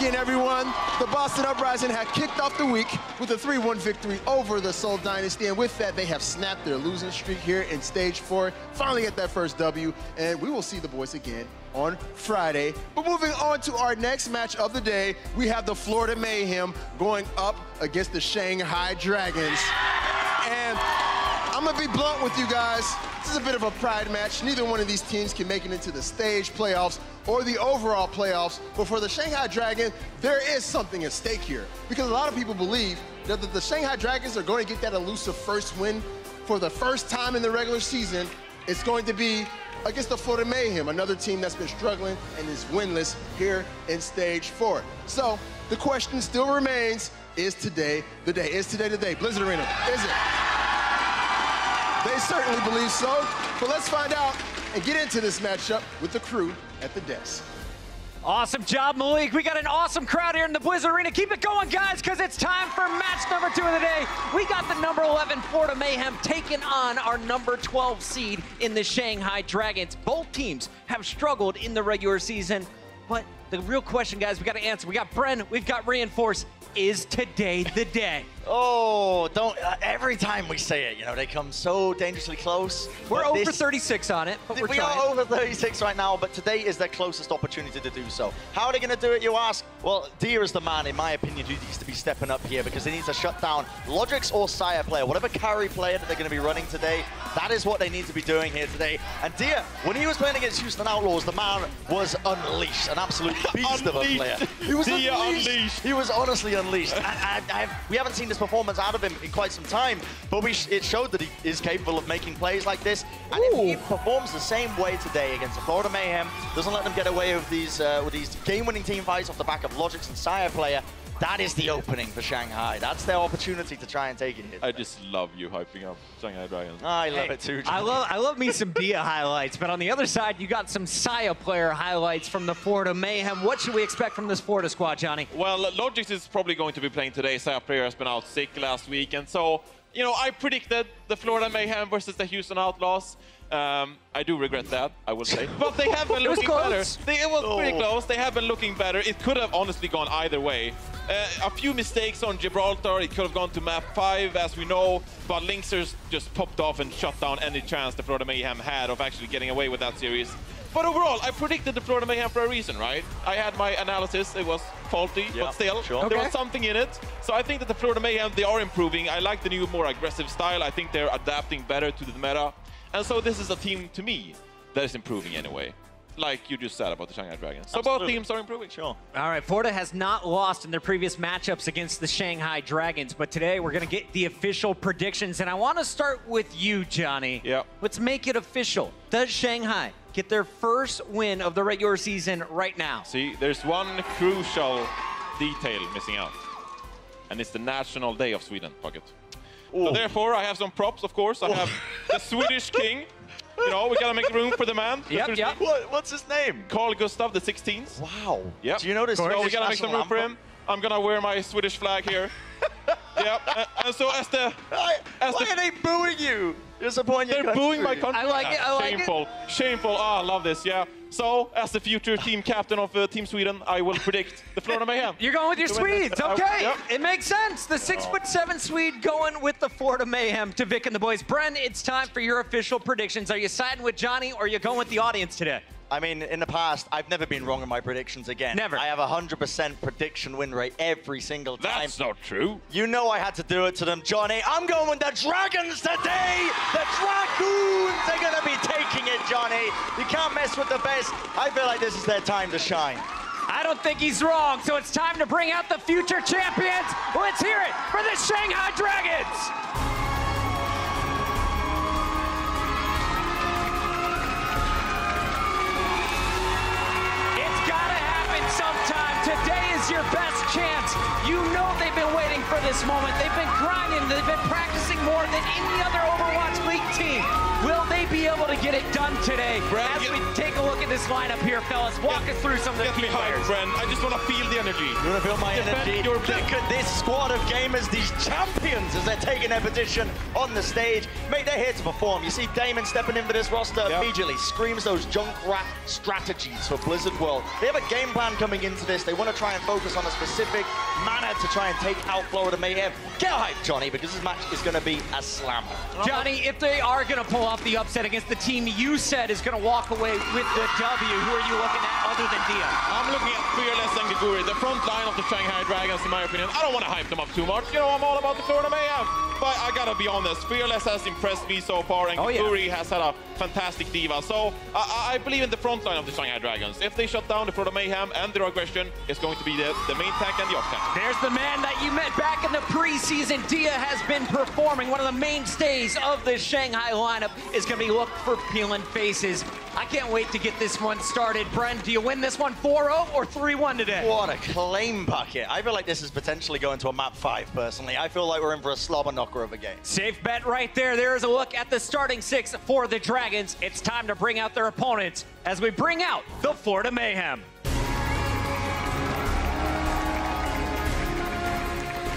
again, everyone. The Boston Uprising had kicked off the week with a 3-1 victory over the Seoul Dynasty, and with that, they have snapped their losing streak here in Stage 4, finally get that first W, and we will see the boys again on Friday. But moving on to our next match of the day, we have the Florida Mayhem going up against the Shanghai Dragons. And I'm gonna be blunt with you guys. This is a bit of a pride match. Neither one of these teams can make it into the stage playoffs or the overall playoffs. But for the Shanghai Dragon, there is something at stake here. Because a lot of people believe that the Shanghai Dragons are going to get that elusive first win for the first time in the regular season. It's going to be against the Florida Mayhem, another team that's been struggling and is winless here in Stage 4. So the question still remains, is today the day? Is today the day? Blizzard Arena, is it? They certainly believe so, but let's find out and get into this matchup with the crew at the desk. Awesome job, Malik. We got an awesome crowd here in the Blizzard Arena. Keep it going, guys, because it's time for match number 2 of the day. We got the number 11 Florida Mayhem taking on our number 12 seed in the Shanghai Dragons. Both teams have struggled in the regular season, but the real question, guys, we got to answer. We got Bren, we've got Reinforce. Is today the day? Oh, don't, every time we say it, you know, they come so dangerously close. We're over 36 on it, but we're trying. We are over 36 right now, but today is their closest opportunity to do so. How are they going to do it, you ask? Well, Dia is the man, in my opinion, who needs to be stepping up here because he needs to shut down Logic's or Sire player, whatever carry player that they're going to be running today. That is what they need to be doing here today. And Dia, when he was playing against Houston Outlaws, the man was unleashed, an absolute beast of a player. He was unleashed. He was honestly unleashed. We haven't seen this performance out of him in quite some time, but it showed that he is capable of making plays like this. And if he performs the same way today against the Florida Mayhem, doesn't let them get away with these game-winning team fights off the back of Logic's and Sire player, that is the opening for Shanghai. That's their opportunity to try and take it here. I just love you hyping up Shanghai Dragons. I love it too, John. I love me some Dia highlights, but on the other side, you got some Saya player highlights from the Florida Mayhem. What should we expect from this Florida squad, Johnny? Well, Logix is probably going to be playing today. Saya player has been out sick last week, and so, you know, I predicted the Florida Mayhem versus the Houston Outlaws. I do regret that, I will say. But they have been looking better. It was pretty close. They have been looking better. It could have honestly gone either way. A few mistakes on Gibraltar. It could have gone to map 5, as we know. But Lynxers just popped off and shut down any chance the Florida Mayhem had of actually getting away with that series. But overall, I predicted the Florida Mayhem for a reason, right? I had my analysis. It was faulty, but still, there was something in it. So I think that the Florida Mayhem, they are improving. I like the new, more aggressive style. I think they're adapting better to the meta. And so this is a team, to me, that is improving anyway. Like you just said about the Shanghai Dragons. So both teams are improving. Sure. All right, Florida has not lost in their previous matchups against the Shanghai Dragons, but today we're going to get the official predictions. And I want to start with you, Johnny. Yeah. Let's make it official. Does Shanghai get their first win of the regular season right now? See, there's one crucial detail missing out. And it's the National Day of Sweden, Pocket. So therefore, I have some props, of course. I have the Swedish king. You know, we gotta make room for the man. Yep. What's his name? Carl Gustav the 16th. Wow. Yep. Do you know this? So we gotta make some room for him. I'm gonna wear my Swedish flag here. Yep. And so as the... Why are they booing you? They're booing my country. I like it. I like Shameful. Shameful. Ah, I love this. Yeah. So, as the future team captain of Team Sweden, I will predict the Florida Mayhem. You're going with your Swedes. Okay. Yep. It makes sense. The 6'7" Swede going with the Florida Mayhem to Vic and the boys. Bren, it's time for your official predictions. Are you siding with Johnny or are you going with the audience today? I mean, in the past, I've never been wrong in my predictions again. Never. I have a 100% prediction win rate every single time. That's not true. You know I had to do it to them, Johnny. I'm going with the Dragons today. The Dragoons are going to be taking it, Johnny. You can't mess with the best. I feel like this is their time to shine. I don't think he's wrong, so it's time to bring out the future champions. Let's hear it for the Shanghai Dragons. Sometime. Today is your best chance. You know they've been waiting for this this moment. They've been grinding. They've been practicing more than any other Overwatch League team. Will they be able to get it done today? As we take a look at this lineup here, fellas, walk us through some of the key players. Brent. I just want to feel the energy. You want to feel my energy? Look at this squad of gamers, these champions, as they're taking their position on the stage. Mate, they're here to perform. You see Damon stepping in for this roster immediately, screams those Junkrat strategies for Blizzard World. They have a game plan coming into this. They want to try and focus on a specific manner to try and take out Florida Mayhem. Get hyped, Johnny, because this match is going to be a slammer. Johnny, if they are going to pull off the upset against the team you said is going to walk away with the W, who are you looking at other than Dia? I'm looking at Fearless and Gaguri, the front line of the Shanghai Dragons, in my opinion. I don't want to hype them up too much. You know, I'm all about the Florida Mayhem. But I gotta be honest, Fearless has impressed me so far, and Gaguri has had a fantastic diva. So I believe in the front line of the Shanghai Dragons. If they shut down the Florida Mayhem and their aggression, it's going to be the main tank and the off tank. There's the man that you met back in the preseason. Dia has been performing. One of the mainstays of the Shanghai lineup is going to be looked for peeling faces. I can't wait to get this one started. Bren, do you win this one 4-0 or 3-1 today? What a claim bucket. I feel like this is potentially going to a map 5, personally. I feel like we're in for a slobber knocker of a game. Safe bet right there. There's a look at the starting 6 for the Dragons. It's time to bring out their opponents as we bring out the Florida Mayhem.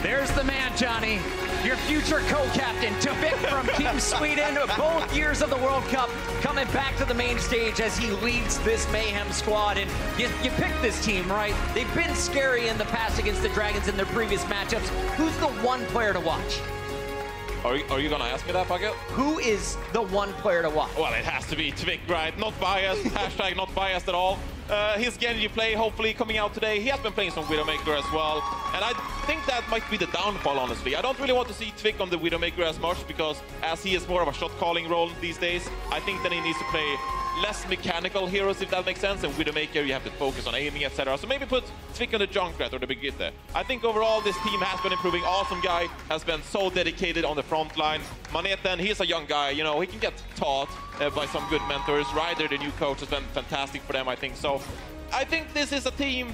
There's the man, Johnny. Your future co-captain, Tavik from Team Sweden, both years of the World Cup, coming back to the main stage as he leads this Mayhem squad. And you picked this team, right? They've been scary in the past against the Dragons in their previous matchups. Who's the one player to watch? Are you gonna ask me that, Bucket? Who is the one player to watch? Well, it has to be Tavik, right? Not biased, hashtag not biased at all. His Genji play, hopefully coming out today. He has been playing some Widowmaker as well. And I think that might be the downfall, honestly. I don't really want to see Tavik on the Widowmaker as much, because as he is more of a shot-calling role these days, I think that he needs to play less mechanical heroes, if that makes sense. And Widowmaker, you have to focus on aiming, etc. So maybe put Tavik on the Junkrat or the Big Gitte. I think overall this team has been improving. Awesome guy, has been so dedicated on the front line. Maneten, he's a young guy, you know, he can get taught by some good mentors. Ryder, the new coach, has been fantastic for them, I think. So I think this is a team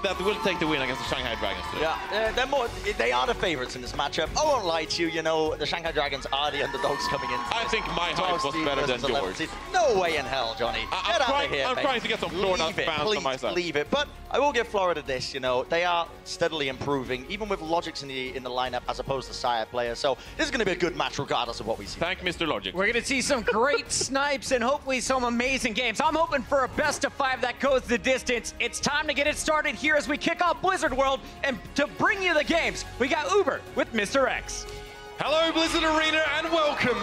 that will take the win against the Shanghai Dragons today. Yeah, they are the favorites in this matchup. I won't lie to you, you know, the Shanghai Dragons are the underdogs coming in. I think my hype was better than yours. No way in hell, Johnny. Get out of here, I'm trying to get some Florida fans on my side. Leave it. But I will give Florida this, you know, they are steadily improving, even with Logix in the lineup as opposed to Sire players. So this is going to be a good match regardless of what we see. Thank Mr. Logix. We're going to see some great snipes and hopefully some amazing games. I'm hoping for a best of 5 that goes the distance. It's time to get it started here as we kick off Blizzard World, and to bring you the games, we got Uber with Mr. X. Hello, Blizzard Arena, and welcome.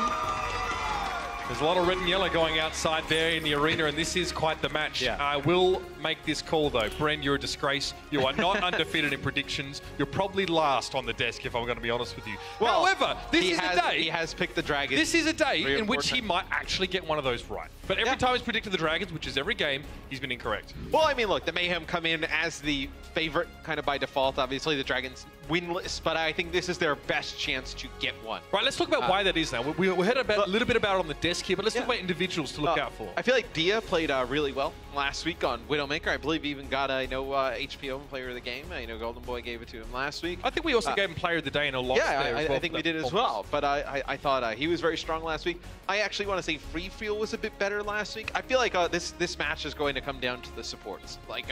There's a lot of red and yellow going outside there in the arena, and this is quite the match. Yeah. I will make this call, though. Bren, you're a disgrace. You are not undefeated in predictions. You're probably last on the desk, if I'm going to be honest with you. Well, however, this is a day. He has picked the Dragons. This is a day in which he might actually get one of those right. But every time he's predicted the Dragons, which is every game, he's been incorrect. Well, I mean, look, the Mayhem come in as the favorite kind of by default. Obviously, the Dragons winless, but I think this is their best chance to get one. Right, let's talk about why that is now. We heard a little bit about it on the desk here, but let's talk about individuals to look out for. I feel like Dia played really well last week on Widowmaker. I believe he even got HPO Player of the Game. I know Golden Boy gave it to him last week. I think we also gave him Player of the Day in a lot. Yeah, I think we did as well. But I thought he was very strong last week. I actually want to say Free Feel was a bit better last week. I feel like this match is going to come down to the supports. Like,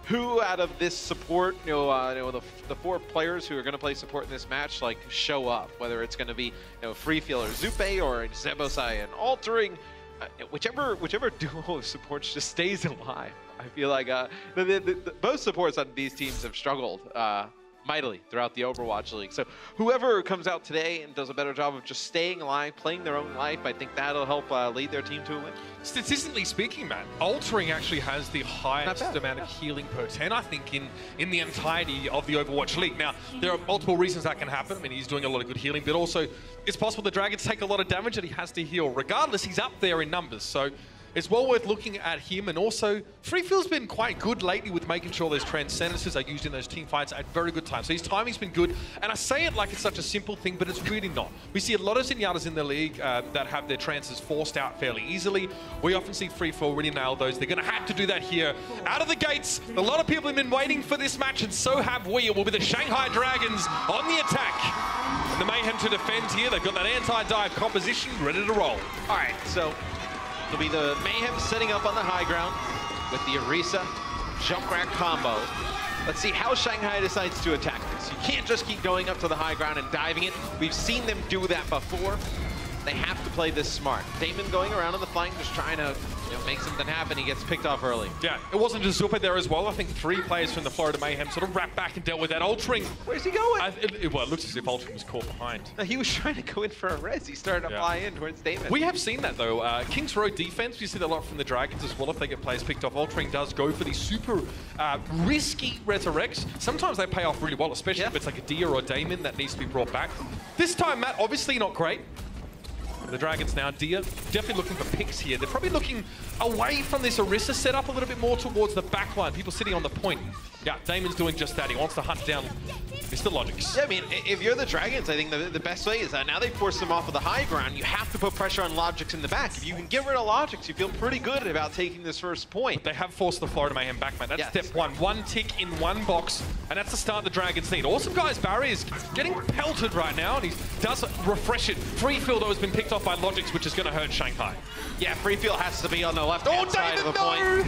who out of this support, the 4 players who are going to play support in this match, like, show up? Whether it's going to be, Free Feel or Zupe or Zebosai, and altering, whichever duo of supports just stays alive. I feel like both supports on these teams have struggled mightily throughout the Overwatch League. So whoever comes out today and does a better job of just staying alive, playing their own life, I think that'll help lead their team to a win. Statistically speaking, Matt, altering actually has the highest amount of healing per 10, I think, in the entirety of the Overwatch League. Now, there are multiple reasons that can happen. I mean, he's doing a lot of good healing, but also it's possible the Dragons take a lot of damage and he has to heal. Regardless, he's up there in numbers. So it's well worth looking at him. And also, Freefield's been quite good lately with making sure those transcendences are used in those team fights at very good times. So his timing's been good. And I say it like it's such a simple thing, but it's really not. We see a lot of Zenyatas in the league that have their trances forced out fairly easily. We often see Freefall really nail those. They're going to have to do that here. Out of the gates, a lot of people have been waiting for this match, and so have we. It will be the Shanghai Dragons on the attack. And the Mayhem to defend here. They've got that anti-dive composition ready to roll. All right, so it'll be the Mayhem setting up on the high ground with the Orisa Junkrat combo. Let's see how Shanghai decides to attack this. You can't just keep going up to the high ground and diving it. We've seen them do that before. They have to play this smart. Damon going around on the flank, just trying to make something happen. He gets picked off early. Yeah, it wasn't just Zupa there as well. I think 3 players from the Florida Mayhem sort of wrapped back and dealt with that. Altering. Where's he going? Well, it looks as if Altering was caught behind. No, he was trying to go in for a res. He started to fly in towards Damon. We have seen that though. King's Road defense, we see that a lot from the Dragons as well. If they get players picked off, Altering does go for these super risky resurrects. Sometimes they pay off really well, especially if it's like a Dia or a Damon that needs to be brought back. This time, Matt, obviously not great. The Dragons now, Dia, definitely looking for picks here. They're probably looking away from this Orisa setup a little bit more towards the back line. People sitting on the point. Yeah, Damon's doing just that. He wants to hunt down Mr. Logix. Yeah, I mean, if you're the Dragons, I think the best way is that now they force them off of the high ground. You have to put pressure on Logix in the back. If you can get rid of Logix, you feel pretty good about taking this first point. But they have forced the Florida Mayhem back, man. That's step one. 1 tick in 1 box, and that's the start the Dragons need. Awesome guys, Barry is getting pelted right now, and he does refresh it. Freefield, though, has been picked off by Logix, which is going to hurt Shanghai. Yeah, Freefield has to be on the left-hand side of the point.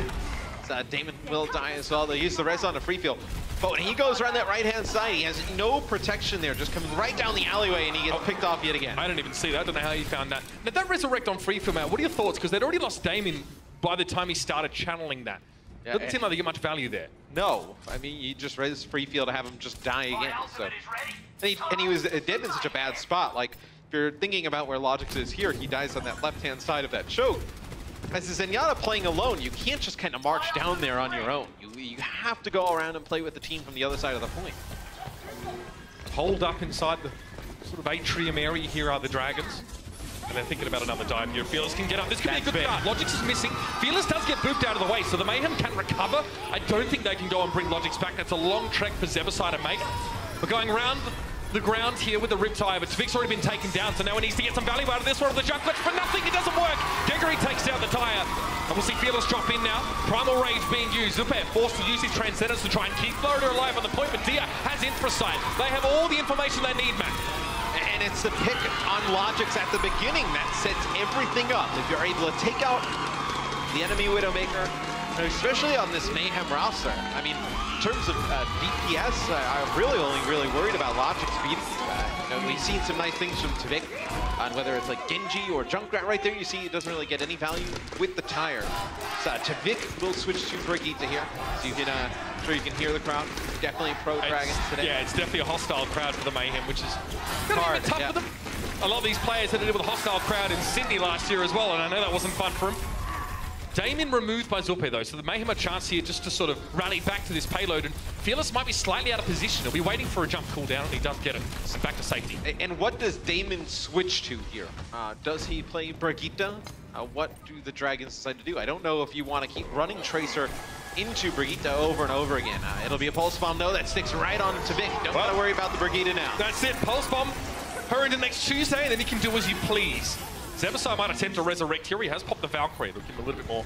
Damon will die as well. They use the res on the Freefield. But when he goes around that right-hand side, he has no protection there, just coming right down the alleyway, and he gets picked off yet again. I didn't even see that. I don't know how he found that. Now, that resurrect on Freefield, Matt, what are your thoughts? Because they'd already lost Damon by the time he started channeling that. Yeah, doesn't seem like they get much value there. No. I mean, you just res Freefield to have him just die again. So. And he was dead in such a bad spot. Like, if you're thinking about where Logix is here, he dies on that left-hand side of that choke. As a Zenyatta playing alone, you can't just kind of march down there on your own. You have to go around and play with the team from the other side of the point. Hold up inside the sort of atrium area here are the Dragons. And they're thinking about another dive here. Fearless can get up. This could be a good start. Logix is missing. Fearless does get booped out of the way, so the Mayhem can recover. I don't think they can go and bring Logix back. That's a long trek for Zebasai to make. We're going around the ground here with the Riptide, but Tvik's already been taken down, so now he needs to get some value out of this one of the Junkrat for nothing. It doesn't work. Gregory takes down the tire. And we'll see Fearless drop in now. Primal Rage being used. Zupair forced to use his Transcendence to try and keep Florida alive on the point, but Dia has Infrasight. They have all the information they need, Matt. And it's the pick on Logix at the beginning that sets everything up. If you're able to take out the enemy Widowmaker, especially on this Mayhem roster. I mean, in terms of DPS, I'm really only worried about Logix beating these guys. We've seen some nice things from Tvik on whether it's like Genji or Junkrat right there. You see it doesn't really get any value with the tire. So Tvik will switch to Brigitte here. So you can, I'm sure you can hear the crowd. Definitely pro Dragons today. Yeah, it's definitely a hostile crowd for the Mayhem, which is hard, tough for them. A lot of these players had to deal with a hostile crowd in Sydney last year as well, and I know that wasn't fun for them. Damon removed by Zupe though, so the Mayhem a chance here just to sort of rally back to this payload, and Fearless might be slightly out of position. He'll be waiting for a jump cooldown, and he does get it. So back to safety. And what does Damon switch to here? Does he play Brigitte? What do the Dragons decide to do? I don't know if you want to keep running Tracer into Brigitte over and over again. It'll be a Pulse Bomb though that sticks right on Tvik. Don't gotta worry about the Brigitte now. That's it, Pulse Bomb. Her into next Tuesday, and then he can do as you please. Zebasai might attempt to resurrect here. He has popped the Valkyrie. They'll give him a little bit more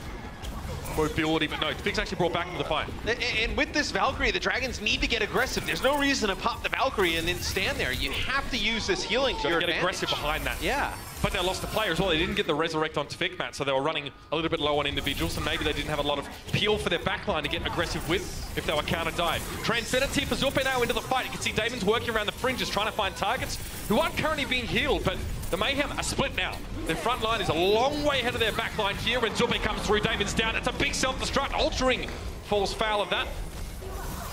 mobility, but no, Tvik's actually brought back into the fight. And with this Valkyrie, the Dragons need to get aggressive. There's no reason to pop the Valkyrie and then stand there. You have to use this healing to your advantage. Get aggressive behind that. Yeah. But they lost the player as well. They didn't get the resurrect on Tvik, Matt, so they were running a little bit low on individuals, and maybe they didn't have a lot of peel for their backline to get aggressive with if they were counter-dive. Transcendence here for Zupe now into the fight. You can see Damon's working around the fringes, trying to find targets who aren't currently being healed, but the Mayhem are split now. Their front line is a long way ahead of their back line here, and Zupe comes through. Damon's down. It's a big self-destruct. Altering falls foul of that.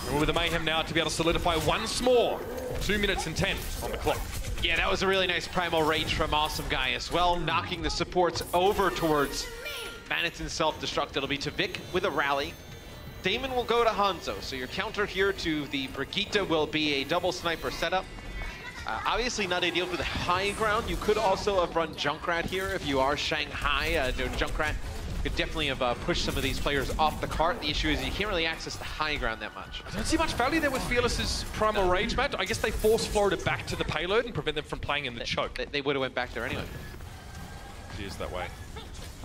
And with the Mayhem now to be able to solidify once more. 2 minutes and 10 on the clock. Yeah, that was a really nice Primal Rage from Awesome Guy as well, knocking the supports over towards Manhattan's self-destruct. It'll be Tvik with a rally. Damon will go to Hanzo, so your counter here to the Brigitte will be a double sniper setup. Obviously not ideal for the high ground. You could also have run Junkrat here if you are Shanghai. Junkrat could definitely have pushed some of these players off the cart. The issue is you can't really access the high ground that much. I don't see much value there with Fearless's Primal Rage match. I guess they force Florida back to the payload and prevent them from playing in the choke. They would have went back there anyway. It is that way.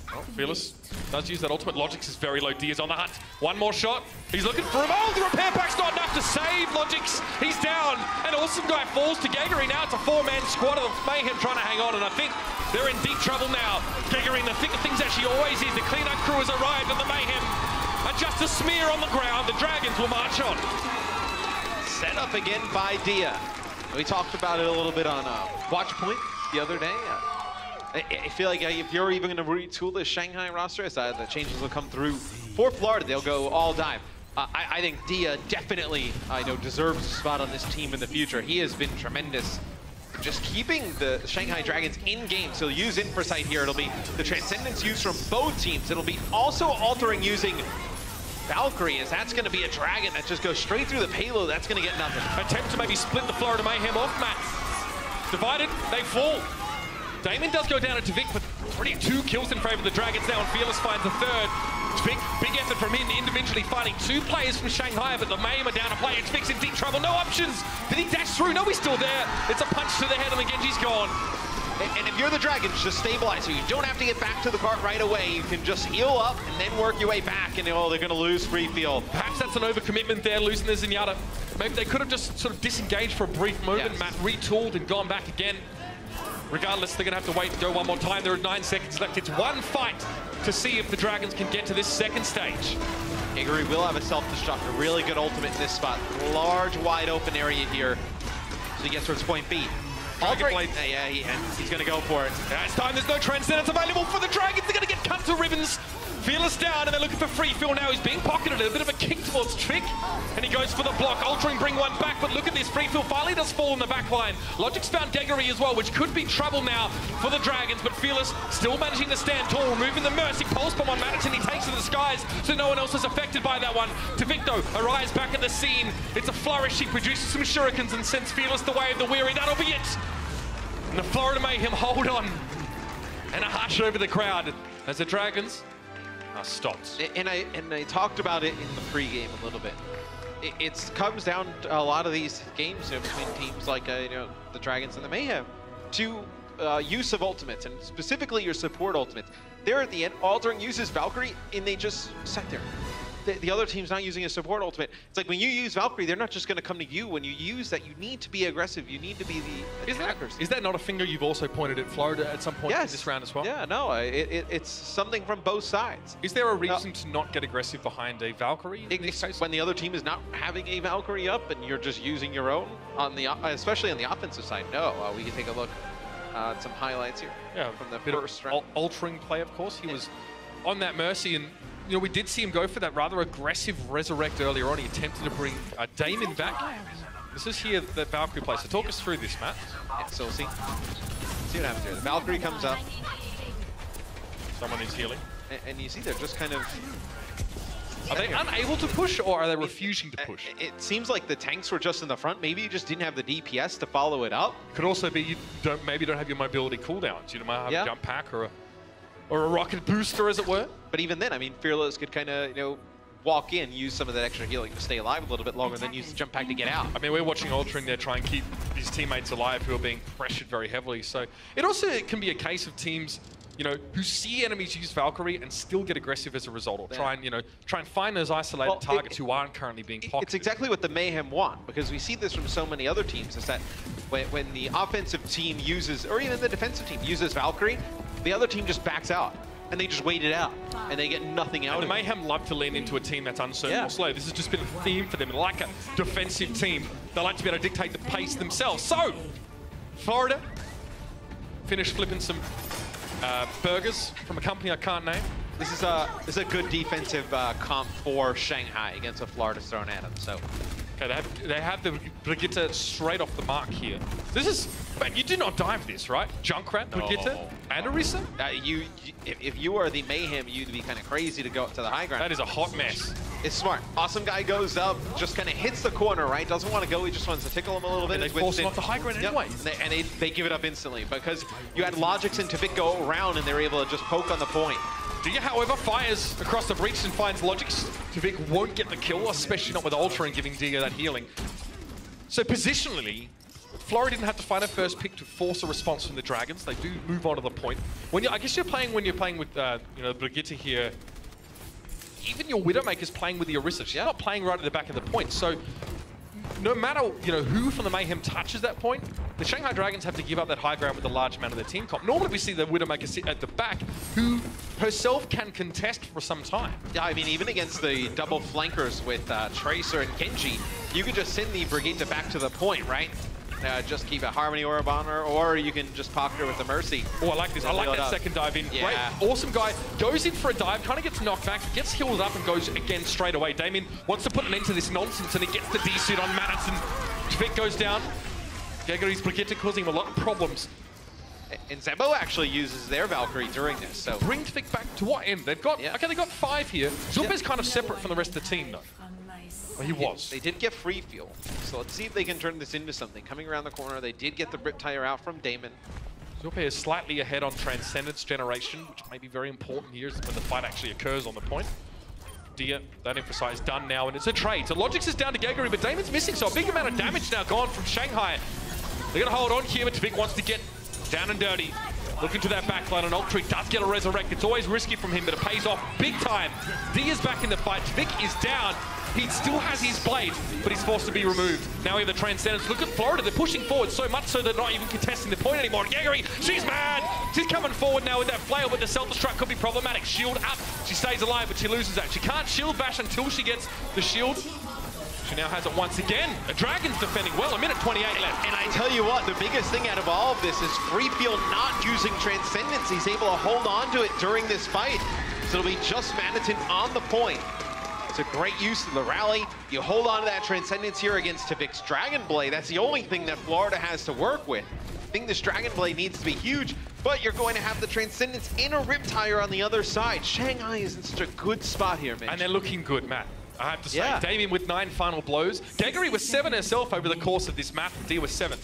Oh, Fearless does use that ultimate. Logix is very low. Diaz on the hunt. One more shot. He's looking for him. Oh, the repair pack's not enough to save Logix. He's down. And Awesome Guy falls to Geggery. Now it's a 4-man squad of Mayhem trying to hang on. And I think they're in deep trouble now. Geggery in the thick of things actually always is. The cleanup crew has arrived and the Mayhem are just a smear on the ground. The Dragons will march on. Set up again by Dia. We talked about it a little bit on Watchpoint the other day. I feel like if you're even going to retool the Shanghai roster, as the changes will come through for Florida, they'll go all dive. I think Dia definitely, deserves a spot on this team in the future. He has been tremendous. Just keeping the Shanghai Dragons in game. So use Infrasight here. It'll be the Transcendence used from both teams. It'll be also altering using Valkyrie, as that's going to be a dragon that just goes straight through the payload. That's going to get nothing. Attempt to maybe split the Florida Mayhem off, Matt. Divided, they fall. Damon does go down into Vic, but already 2 kills in favor of the Dragons now, and Fearless finds the third. Vic, big effort from him, individually fighting 2 players from Shanghai, but the Mayhem are down a player. Vic's in deep trouble, no options. Did he dash through? No, he's still there. It's a punch to the head, and the Genji's gone. And if you're the Dragons, just stabilize. So you don't have to get back to the cart right away. You can just heal up and then work your way back, and they're going to lose free field. Perhaps that's an overcommitment there, losing the Zenyatta. Maybe they could have just sort of disengaged for a brief moment, yes. Matt retooled and gone back again. Regardless, they're going to have to wait and go one more time. There are 9 seconds left. It's one fight to see if the Dragons can get to this second stage. Geggery will have a self-destruct, a really good ultimate in this spot. Large, wide open area here. So he gets towards point B. Yeah, he's going to go for it. Yeah, it's time. There's no Transcendence available for the Dragons. They're going to get cut to ribbons. Fearless down, and they're looking for free fill now. He's being pocketed. A bit of a kick towards Trick, and he goes for the block. Altering bring one back, but look at this. Free fill finally does fall in the back line. Logix found Geggery as well, which could be trouble now for the Dragons, but Fearless still managing to stand tall, removing the Mercy. Pulse bomb on Madison. He takes to the skies, so no one else is affected by that one. Tavicto arrives back at the scene. It's a flourish. He produces some shurikens and sends Fearless the way of the weary. That'll be it. And the Florida Mayhem hold on. And a hush over the crowd as the Dragons stopped. And I talked about it in the pregame a little bit. It comes down to a lot of these games between teams like the Dragons and the Mayhem to use of ultimates, and specifically your support ultimates. There at the end, Altering uses Valkyrie, and they just sat there. The other team's not using a support ultimate. It's like when you use Valkyrie, they're not just going to come to you. When you use that, you need to be aggressive. You need to be the attackers. Is that not a finger you've also pointed at Florida at some point in this round as well? Yeah, no, it's something from both sides. Is there a reason to not get aggressive behind a Valkyrie in this case? When the other team is not having a Valkyrie up and you're just using your own, on the especially on the offensive side, no. We can take a look at some highlights here from the first round. Altering play, of course. He was on that Mercy, and we did see him go for that rather aggressive resurrect earlier on. He attempted to bring Damon back. This is here the Valkyrie play. So talk us through this, Matt. Yeah, so we'll see what happens here. The Valkyrie comes up. Someone is healing. And you see they're just kind of... Are they unable to push, or are they refusing to push? It seems like the tanks were just in the front. Maybe you just didn't have the DPS to follow it up. Could also be you maybe don't have your mobility cooldowns. You might have a jump pack or a rocket booster, as it were. But even then, I mean, Fearless could kind of, walk in, use some of that extra healing to stay alive a little bit longer, than use the jump pack to get out. I mean, we're watching Altering there try and keep his teammates alive who are being pressured very heavily. So it also can be a case of teams, who see enemies use Valkyrie and still get aggressive as a result, or try and find those isolated targets who aren't currently being pocketed. It's exactly what the Mayhem want, because we see this from so many other teams, is that when the offensive team uses, or even the defensive team uses Valkyrie, the other team just backs out, and they just wait it out, and they get nothing out of it. The Mayhem love to lean into a team that's uncertain or slow. This has just been a theme for them. Like a defensive team, they like to be able to dictate the pace themselves. So, Florida finished flipping some burgers from a company I can't name. This is a good defensive comp for Shanghai against what Florida's thrown at them. So, okay, they have the Brigitte straight off the mark here. This is, man, you did not die for this, right? Junkrat, Brigitte, and Orisa? If you are the Mayhem, you'd be kind of crazy to go up to the high ground. That is a hot mess. It's smart. Awesome Guy goes up, just kind of hits the corner, right? Doesn't want to go, he just wants to tickle him a little bit. And they force him off the high ground anyway. And they give it up instantly because you had Logix and Tavik go around and they were able to just poke on the point. Dia, however, fires across the breach and finds Logix. Tavik won't get the kill, especially not with Ultra and giving Dia that healing. So positionally, Flora didn't have to find a first pick to force a response from the Dragons. They do move on to the point. I guess you're playing when you're playing with Brigitte here. Even your Widowmaker's playing with the Orisa. She's not playing right at the back of the point. So no matter who from the Mayhem touches that point, the Shanghai Dragons have to give up that high ground with a large amount of their team comp. Normally we see the Widowmaker sit at the back, who herself can contest for some time. Yeah, I mean, even against the double flankers with Tracer and Genji, you could just send the Brigitte back to the point, right? Just keep a Harmony Orb on her, or you can just pocket her with the Mercy. Oh, I like this. I like that second dive in. Yeah. Great. Awesome Guy goes in for a dive, kind of gets knocked back, gets healed up, and goes again straight away. Damien wants to put an end to this nonsense, and he gets the D-suit on Madison. Tavik goes down. Gegari's Brigitte causing him a lot of problems. And Zembo actually uses their Valkyrie during this, so... Bring Tavik back to what end? They've got... Okay, they've got 5 here. Zulpe's kind of separate from the rest of the team, though. Well, he was. They did get free fuel, so let's see if they can turn this into something. Coming around the corner, they did get the Brit Tire out from Damon. Zulpe is slightly ahead on Transcendence generation, which may be very important here when the fight actually occurs on the point. Dia, that emphasize done now, and it's a trade. So Logix is down to Gegari, but Damon's missing, so a big amount of damage now gone from Shanghai. They're going to hold on here, but Tavik wants to get down and dirty. Looking to that backline, and Ultra does get a resurrect. It's always risky from him, but it pays off big time. Dia's back in the fight. Tavik is down. He still has his blade, but he's forced to be removed. Now we have the Transcendence. Look at Florida. They're pushing forward so much so they're not even contesting the point anymore. And Gegari, she's mad. She's coming forward now with that flail, but the self-destruct could be problematic. Shield up. She stays alive, but she loses that. She can't shield bash until she gets the shield. She now has it once again. The Dragon's defending well. 1:28 left. And I tell you what, the biggest thing out of all of this is Freefield not using Transcendence. He's able to hold on to it during this fight. So it'll be just Manitin on the point. It's a great use of the rally. You hold on to that Transcendence here against Tavik's Dragon Blade. That's the only thing that Florida has to work with. I think this Dragon Blade needs to be huge, but you're going to have the Transcendence in a Riptire on the other side. Shanghai is in such a good spot here, Mitch. And they're looking good, Matt. I have to say, Damien with 9 final blows. Gegari was 7 herself over the course of this map. Dia was 7.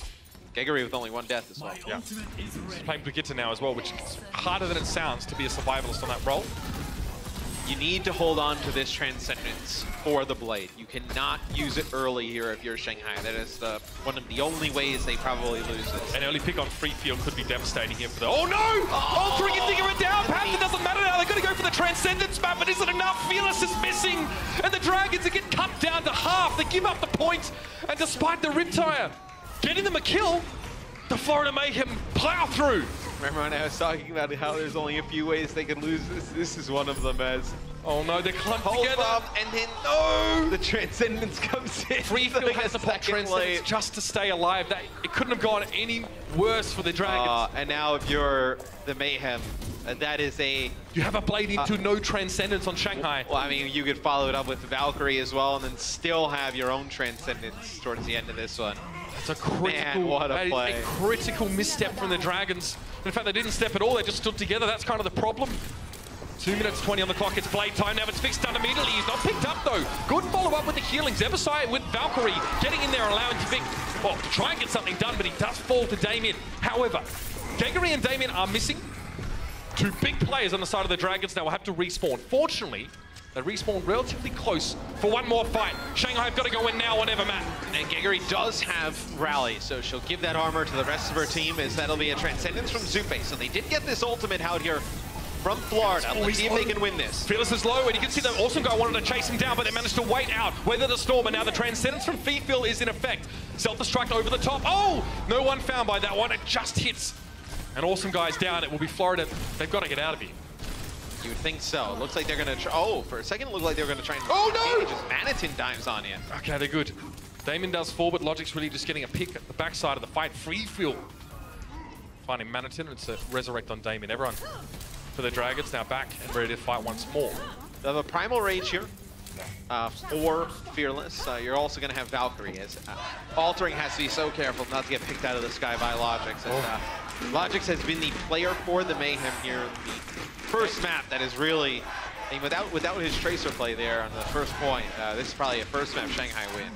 Gegari with only 1 death as well. Yeah. She's playing Brigitte now as well, which is harder than it sounds to be a survivalist on that role. You need to hold on to this Transcendence for the Blade. You cannot use it early here if you're Shanghai. That is one of the only ways they probably lose this. An early pick on free field could be devastating here for the... Oh no! Ultra getting her down! Perhaps it doesn't matter now. They're going to go for the Transcendence map, but isn't enough? Fearless is missing, and the Dragons are getting cut down to half. They give up the point, and despite the Riptire getting them a kill, the Florida Mayhem plow through. Remember when I was talking about how there's only a few ways they could lose this? This is one of them, as... Oh no, they're clumped Hold together. up, and then no! The Transcendence comes in. Freefield has to pop Transcendence just to stay alive. It couldn't have gone any worse for the Dragons. And now if you're the Mayhem, that is a... You have a blade into no Transcendence on Shanghai. Well, I mean, you could follow it up with Valkyrie as well, and then still have your own Transcendence towards the end of this one. It's a critical, a critical misstep from the Dragons. In fact, they didn't step at all. They just stood together. That's kind of the problem. 2 minutes 20 on the clock. It's blade time now. It's fixed down immediately. He's not picked up though. Good follow-up with the healing. Zebasai with Valkyrie getting in there, allowing Tavik, well, to try and get something done, but he does fall to Damien. However, Gegari and Damien are missing 2 big players on the side of the Dragons. Now will have to respawn. Fortunately, they respawn relatively close for one more fight. Shanghai have got to go in now, whatever, Matt. And Gegari does have rally, so she'll give that armor to the rest of her team, as that'll be a Transcendence from Zulpe. So they did get this ultimate out here from Florida. Let's see if they can win this. Fearless is low, and you can see the Awesome Guy wanted to chase him down, but they managed to wait out, weather the storm, and now the Transcendence from Feefil is in effect. Self-destruct over the top. Oh! No one found by that one. It just hits. And Awesome Guy's down. It will be Florida. They've got to get out of here. You would think so. It looks like they're going to try... Oh, for a second it looked like they were going to try and... Oh, no! Just Manitin dives on you. Okay, they're good. Damon does fall, but Logic's really just getting a pick at the backside of the fight. Freefield finding Manitin. It's a resurrect on Damon. Everyone for the Dragons now back and ready to fight once more. They have a Primal Rage here. Or Fearless. You're also going to have Valkyrie. As Altering has to be so careful not to get picked out of the sky by Logix. Logix has been the player for the Mayhem here in the first map that has really And without his Tracer play there on the first point, this is probably a first map Shanghai win.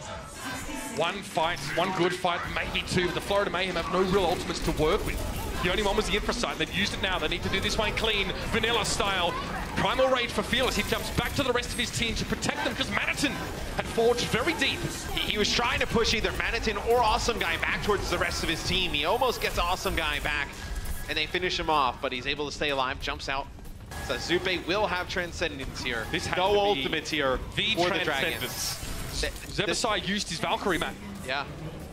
One fight, one good fight, maybe two, but the Florida Mayhem have no real ultimates to work with. The only one was the Infra side. They've used it now. They need to do this one clean, vanilla style. Primal Rage for Fearless. He jumps back to the rest of his team to protect them because Manitin had forged very deep. He was trying to push either Manitin or Awesome Guy back towards the rest of his team. He almost gets Awesome Guy back, and they finish him off, but he's able to stay alive, jumps out. So Zupe will have Transcendence here. No ultimates here for the Dragons. Zebasai used his Valkyrie, man. Yeah.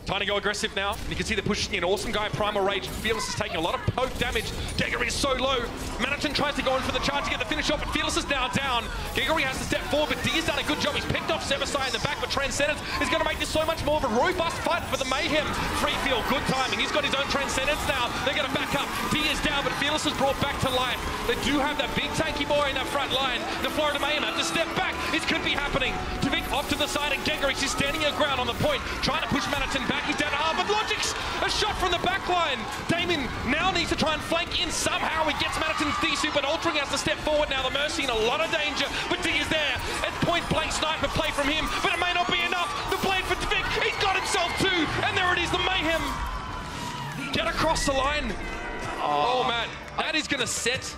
Time to go aggressive now. You can see they're pushing in. Awesome Guy, Primal Rage. Fearless is taking a lot of poke damage. Gegari is so low. Manitin tries to go in for the charge to get the finish off, but Fearless is now down. Gegari has to step forward, but D has done a good job. He's picked off Zebasai in the back, but Transcendence is going to make this so much more of a robust fight for the Mayhem. Free field, good timing. He's got his own Transcendence now. They're going to back up. D is down, but Fearless is brought back to life. They do have that big tanky boy in that front line. The Florida Mayhem have to step back. This could be happening. Tavik off to the side, and Gegari is standing her ground on the point, trying to push Manitin back. He's down to half, but Logic's a shot from the back line. Damon now needs to try and flank in somehow. He gets Manitin's D-suit, but Altering has to step forward now. The Mercy in a lot of danger, but D is there. At point blank sniper play from him, but it may not be enough. The blade for Tavik, he's got himself two, and there it is, the Mayhem. Get across the line. Oh man, that is gonna set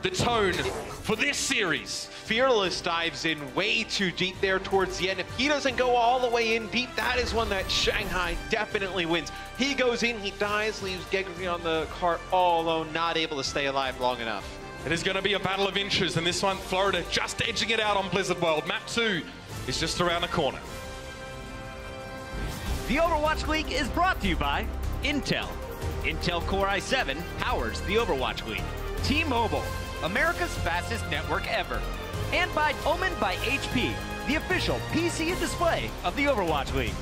the tone for this series. Fearless dives in way too deep there towards the end. If he doesn't go all the way in deep, that is one that Shanghai definitely wins. He goes in, he dies, leaves Gegari on the cart all alone, not able to stay alive long enough. It is going to be a battle of inches, and this one, Florida just edging it out on Blizzard World. Map 2 is just around the corner. The Overwatch League is brought to you by Intel. Intel Core i7 powers the Overwatch League. T-Mobile, America's fastest network ever. And by Omen by HP, the official PC and display of the Overwatch League.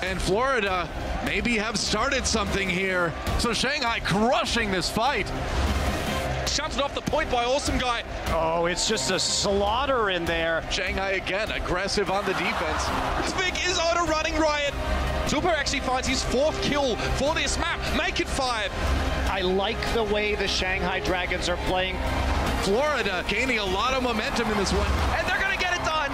And Florida maybe have started something here. So Shanghai crushing this fight. Shunted off the point by Awesome Guy. Oh, it's just a slaughter in there. Shanghai again, aggressive on the defense. Tvik is on a running riot. Super actually finds his 4th kill for this map. Make it 5. I like the way the Shanghai Dragons are playing. Florida gaining a lot of momentum in this one. And they're gonna get it done.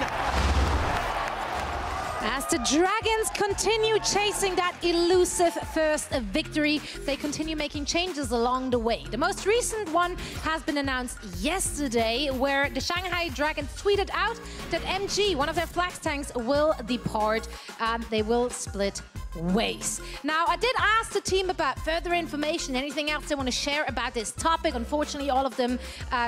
As the Dragons continue chasing that elusive first victory, they continue making changes along the way. The most recent one has been announced yesterday, where the Shanghai Dragons tweeted out that MG, one of their flag tanks, will depart and they will split ways. Now, I did ask the team about further information, anything else they want to share about this topic. Unfortunately, all of them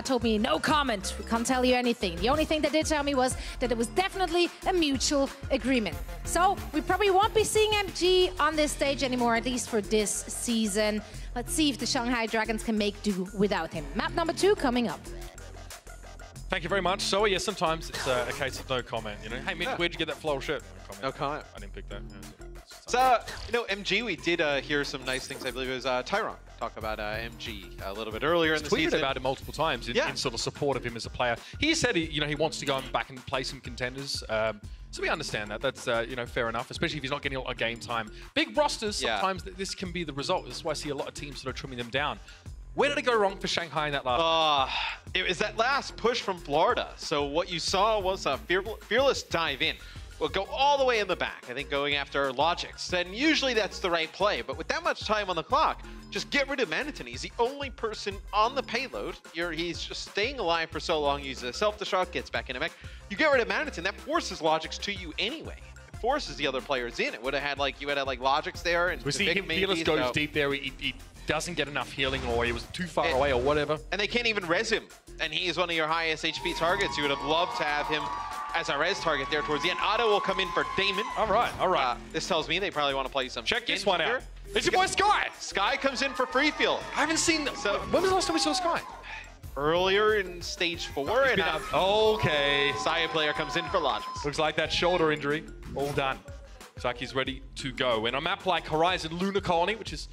told me no comment. We can't tell you anything. The only thing they did tell me was that it was definitely a mutual agreement. So we probably won't be seeing MG on this stage anymore, at least for this season. Let's see if the Shanghai Dragons can make do without him. Map number 2 coming up. Thank you very much. So, yeah, sometimes it's a case of no comment, you know. Hey, Mick, where'd you get that floral shirt? No comment. I didn't pick that. Yeah. So, you know, MG, we did hear some nice things. I believe it was Tyron talk about MG a little bit earlier in the season. Tweeted about it multiple times in sort of support of him as a player. He said he wants to go back and play some contenders. So we understand that. That's fair enough, especially if he's not getting a lot of game time. Big rosters, sometimes this can be the result. This is why I see a lot of teams sort of trimming them down. Where did it go wrong for Shanghai in that last? It was that last push from Florida. So what you saw was a fearless dive in. We'll go all the way in the back, I think, going after Logics. And usually that's the right play, but with that much time on the clock, just get rid of Manitin. He's the only person on the payload. He's just staying alive for so long. He's a self-destruct, gets back in a mech. You get rid of Manitin, that forces Logics to you anyway. It forces the other players in. It would have had you had Logics there. And we see him, Fearless goes deep there. He doesn't get enough healing, or he was too far away, or whatever. And they can't even res him. And he is one of your highest HP targets. You would have loved to have him as a res target there towards the end. Otto will come in for Damon. All right. This tells me they probably want to play some. Check this one out. It's your boy Sky. Sky comes in for free field. I haven't seen. So when was the last time we saw Sky? Earlier in stage 4. And okay. Saya player comes in for Logics. Looks like that shoulder injury all done. Looks like he's ready to go. And on a map like Horizon Lunar Colony, which is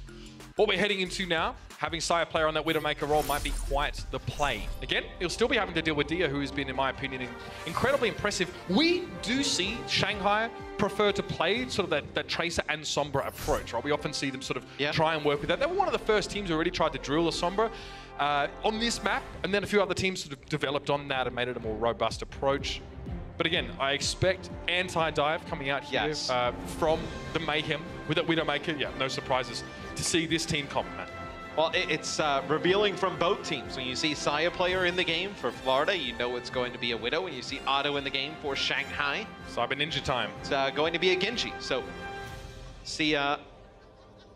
what we're heading into now, having Saya player on that Widowmaker role might be quite the play. Again, he'll still be having to deal with Dia, who has been, in my opinion, incredibly impressive. We do see Shanghai prefer to play sort of that Tracer and Sombra approach, right? We often see them sort of try and work with that. They were one of the first teams who really tried to drill a Sombra on this map, and then a few other teams sort of developed on that and made it a more robust approach. But again, I expect anti-dive coming out here from the Mayhem with that Widowmaker. Yeah, no surprises to see this team complement. Well, it's revealing from both teams. When you see Saya player in the game for Florida, you know it's going to be a Widow. When you see Otto in the game for Shanghai, Cyber Ninja time. It's going to be a Genji. So, see, the